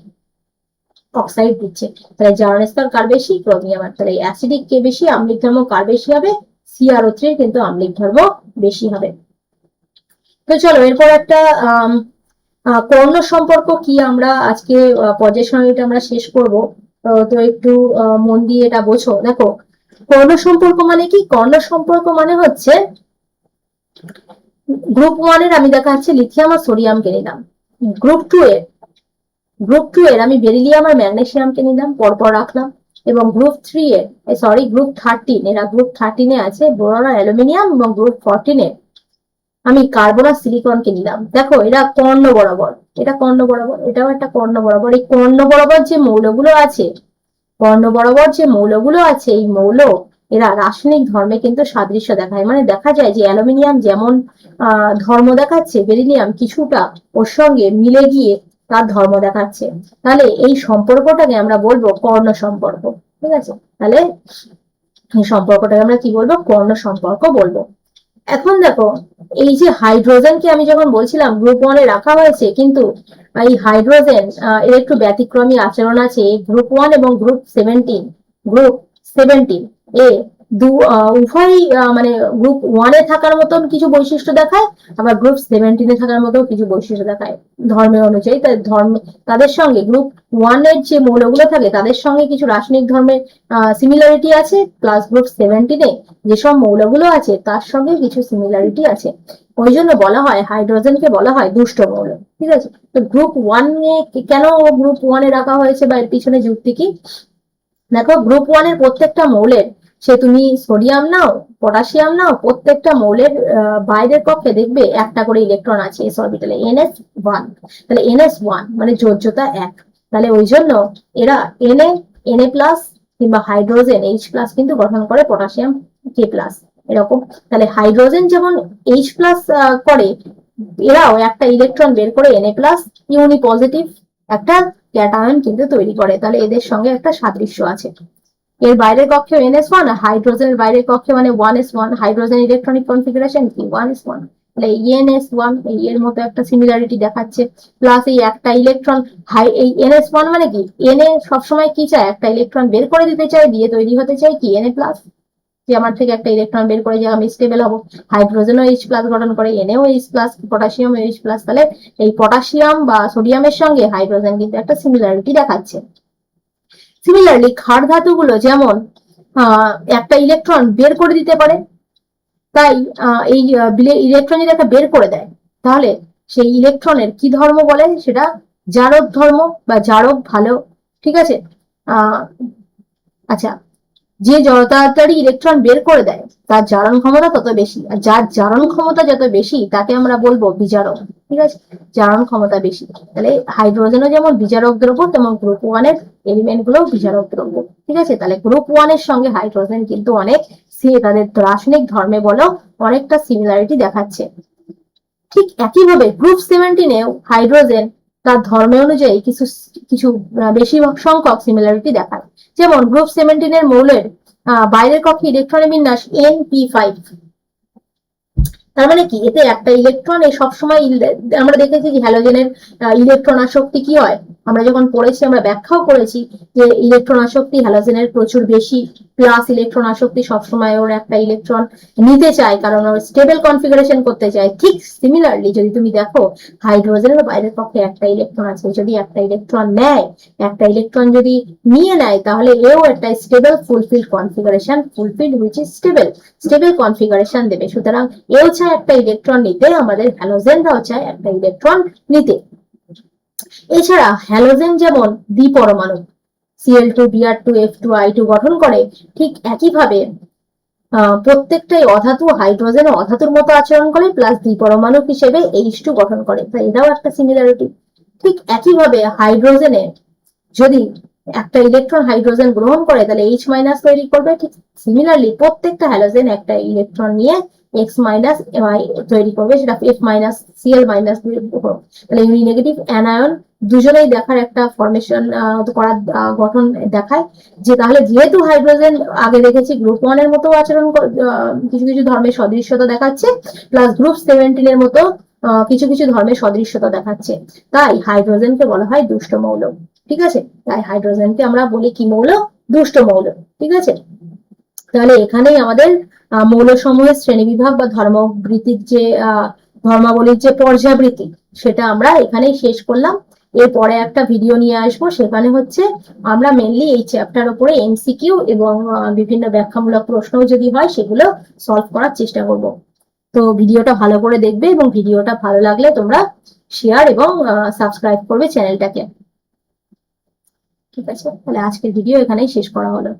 অক্সাইড দিচ্ছে, তাহলে জারণ স্তর কার বেশি? ক্রোমিয়াম। তাহলে অ্যাসিডিক কে বেশি, আম্লিক ধর্ম কার বেশি হবে? CrO3 এর কিন্তু আম্লিক ধর্ম বেশি হবে। তো চলো এরপর একটা কর্ণ সম্পর্ক কি, আমরা আজকে পর্যায় সারণীটা আমরা শেষ করব, তো একটু মন দিয়ে এটা বোঝো। দেখো কর্ণ সম্পর্ক মানে কি? কর্ণ সম্পর্ক মানে হচ্ছে গ্রুপ 1 এর আমি দেখাচ্ছি লিথিয়াম আর সোডিয়ামকে নিলাম, গ্রুপ 2 এর আমি বেরিলিয়াম আর ম্যাগনেসিয়ামকে নিলাম, পরপর রাখলাম, এবং গ্রুপ 3 এর গ্রুপ 13, এরা গ্রুপ 13 এ আছে বোরন আর অ্যালুমিনিয়াম, এবং গ্রুপ 14 এ আমি কার্বন আর সিলিকনকে নিলাম। দেখো এরা কর্ণ বরাবর, এটা কর্ণ বরাবর, এটাও একটা কর্ণ বরাবর। এই কর্ণ বরাবর যে মৌলগুলো আছে, এই মৌল এরা রাসায়নিক ধর্মে কিন্তু সাদৃশ্য দেখায়। মানে দেখা যায় যে অ্যালুমিনিয়াম যেমন ধর্ম দেখাচ্ছে, বেরিলিয়াম কিছুটা ওর সঙ্গে মিলে গিয়ে তার ধর্ম দেখাচ্ছে। তাহলে এই সম্পর্কটাকে আমরা বলবো কর্ণ সম্পর্ক। ঠিক আছে, তাহলে এই সম্পর্কটাকে আমরা কি বলবো? কর্ণ সম্পর্ক বলবো। এখন দেখো এই যে হাইড্রোজেনকে আমি যখন বলছিলাম গ্রুপ 1 এ রাখা হয়েছে, কিন্তু এই হাইড্রোজেন এর একটু ব্যতিক্রমী আচরণ আছে। গ্রুপ 1 এবং গ্রুপ 17 এ উভয়ই মানে গ্রুপ 1 এ থাকার মতন কিছু বৈশিষ্ট্য দেখায়, আবার গ্রুপ 17 এ থাকার মতো কিছু বৈশিষ্ট্য দেখায় ধর্মের অনুযায়ী। তাদের সঙ্গে গ্রুপ 1 এর যে মৌলগুলো থাকে তাদের সঙ্গে কিছু রাসায়নিক ধর্মের সিমিলারিটি আছে, প্লাস গ্রুপ 17 এ যেসব মৌলগুলো আছে তার সঙ্গে কিছু সিমিলারিটি আছে। ওই জন্য বলা হয় হাইড্রোজেনকে বলা হয় দুষ্ট মৌল। ঠিক আছে, তো গ্রুপ 1 এ কেন গ্রুপ 1 এ রাখা হয়েছে বা এর পিছনে যুক্তি কি? দেখো গ্রুপ 1 এর প্রত্যেকটা মৌলের, সে তুমি সোডিয়াম নাও, পটাশিয়াম নাও, প্রত্যেকটা মৌলের বাইরের কক্ষে দেখবে একটা করে ইলেকট্রন আছে এস অরবিটালে, NS1। তাহলে NS1 মানে যোজ্যতা 1। তাহলে ওই জন্য এরা Na+ কিংবা হাইড্রোজেন H+ কিন্তু গঠন করে পটাশিয়াম K+, এরকম। তাহলে হাইড্রোজেন যেমন H+ করে, এরাও একটা ইলেকট্রন বের করে Na+ ইউনিপজিটিভ একটা ক্যাটায়ন কিন্তু তৈরি করে। তাহলে এদের সঙ্গে একটা সাদৃশ্য আছে। এর বাইরের কক্ষে NS1, হাইড্রোজেনের বাইরের কক্ষে মানে 1s1, হাইড্রোজেন ইলেকট্রনিক কনফিগারেশন কি? 1s1। তাহলে NS1 এর মতো একটা সিমিলারিটি দেখাচ্ছে, প্লাস এই একটা ইলেকট্রন এই NS1 মানে কি? Na সবসময় কি চায়? একটা ইলেকট্রন বের করে দিতে চায়, দিয়ে তৈরি হতে চায় কি? Na+, যে আমার থেকে একটা ইলেকট্রন বের করে যে আমি স্টেবল হবো। হাইড্রোজেনও H+ গঠন করে, Naও H+, পটাশিয়াম H+। তাহলে এই পটাশিয়াম বা সোডিয়ামের সঙ্গে হাইড্রোজেন কিন্তু একটা সিমিলারিটি দেখাচ্ছে। সিমিলারলি ক্ষার ধাতুগুলো যেমন একটা ইলেকট্রন বের করে দিতে পারে, তাই এই ইলেকট্রন যদি একটা বের করে দেয়, তাহলে সেই ইলেকট্রনের কি ধর্ম বলে? সেটা জারক ধর্ম বা জারক ভালো। ঠিক আছে, আচ্ছা, যে যত তাড়াতাড়ি ইলেকট্রন বের করে দেয় তার জারণ ক্ষমতা তত বেশি, আর যার জারণ ক্ষমতা যত বেশি তাকে আমরা বলবো বিজারক। ঠিক আছে, জারণ ক্ষমতা বেশি। তাহলে হাইড্রোজেনও যেমন বিজারক দ্রব্য, তেমন গ্রুপ 1 এর এলিমেন্ট গুলো বিজারক দ্রব্য। ঠিক আছে, তাহলে গ্রুপ 1 এর সঙ্গে হাইড্রোজেন কিন্তু অনেক তাদের রাসায়নিক ধর্মে বলো অনেকটা সিমিলারিটি দেখাচ্ছে। ঠিক একইভাবে গ্রুপ 17 এও হাইড্রোজেন তার ধর্মে অনুযায়ী কিছু কিছু বেশি সংখ্যক সিমিলারিটি দেখায়। যেমন গ্রুপ 17 এর মৌলের বাইরের কক্ষে ইলেকট্রনের বিন্যাস Np5। তার মানে কি? এতে একটা ইলেকট্রন সবসময়, আমরা দেখেছি যে হ্যালোজেনের ইলেকট্রন আসক্তি কি হয়? আমরা যখন পড়েছি আমরা ব্যাখ্যাও করেছি যে ইলেকট্রন আসক্তি হ্যালোজেনের প্রচুর বেশি, প্লাস ইলেকট্রন আসক্তি সবসময় ওর একটা ইলেকট্রন নিতে চায় কারণ ওর স্টেবল কনফিগারেশন করতে চায়। ঠিক সিমিলারলি যদি তুমি দেখো হাইড্রোজেনের বাইরের পক্ষে একটা ইলেকট্রন আছে, যদি একটা ইলেকট্রন নেয়, একটা ইলেকট্রন যদি নিয়ে নেয়, তাহলে এও একটা stable fulfil configuration, fulfil which is stable configuration দেবে। সুতরাং এও চায় একটা ইলেকট্রন নিতে, আমাদের হ্যালোজেনরাও চায় একটা ইলেকট্রন নিতে। এছাড়া হ্যালোজেন যেমন দ্বিপরমাণু Cl2 Br2 F2 I2 গঠন করে, ঠিক একইভাবে প্রত্যেকটাই অধাতু হাইড্রোজেন অধাতুর মতো আচরণ করে, প্লাস দ্বিপরমাণু হিসেবে H2 গঠন করে। তাই এটাও একটা সিমিলারিটি। ঠিক একইভাবে হাইড্রোজেনে যদি একটা ইলেকট্রন হাইড্রোজেন গ্রহণ করে তাহলে H মাইনাস তৈরি করবে। ঠিক সিমিলারলি প্রত্যেকটা হ্যালোজেন একটা ইলেকট্রন নিয়ে X মাইনাস তৈরি করবে, সেটা F মাইনাস Cl মাইনাস তাহলে ইউনি নেগেটিভ অ্যানায়ন দুজনেই দেখার একটা ফরমেশন করার গঠন দেখায়। যে তাহলে যেহেতু হাইড্রোজেন আগে দেখেছি গ্রুপ 1 এর মতো আচরণ কিছু কিছু ধর্মের সদৃশ্যতা দেখাচ্ছে, প্লাস গ্রুপ 17 এর মতো কিছু কিছু ধর্মের সদৃশ্যতা দেখাচ্ছে, তাই হাইড্রোজেনকে বলা হয় দুষ্ট মৌল। ঠিক আছে, তাই হাইড্রোজেনকে আমরা বলি কি মৌল? দুষ্ট মৌল। ঠিক আছে, তাহলে এখানেই আমাদের মৌল সমূহের শ্রেণীবিভাগ বা ধর্মবৃত্তির যে ধর্মাবলীর যে পর্যাবৃত্তি সেটা আমরা এখানেই শেষ করলাম। এরপরে একটা ভিডিও নিয়ে আসবো, সেখানে হচ্ছে আমরা মেনলি এই চ্যাপ্টার উপরে এমসিকিউ এবং বিভিন্ন ব্যাখ্যামূলক প্রশ্নও যদি হয় সেগুলো সলভ করার চেষ্টা করব। তো ভিডিওটা ভালো করে দেখবে এবং ভিডিওটা ভালো লাগলে তোমরা শেয়ার এবং সাবস্ক্রাইব করবে চ্যানেলটাকে। ঠিক আছে, তাহলে আজকের ভিডিও এখানেই শেষ করা হলো।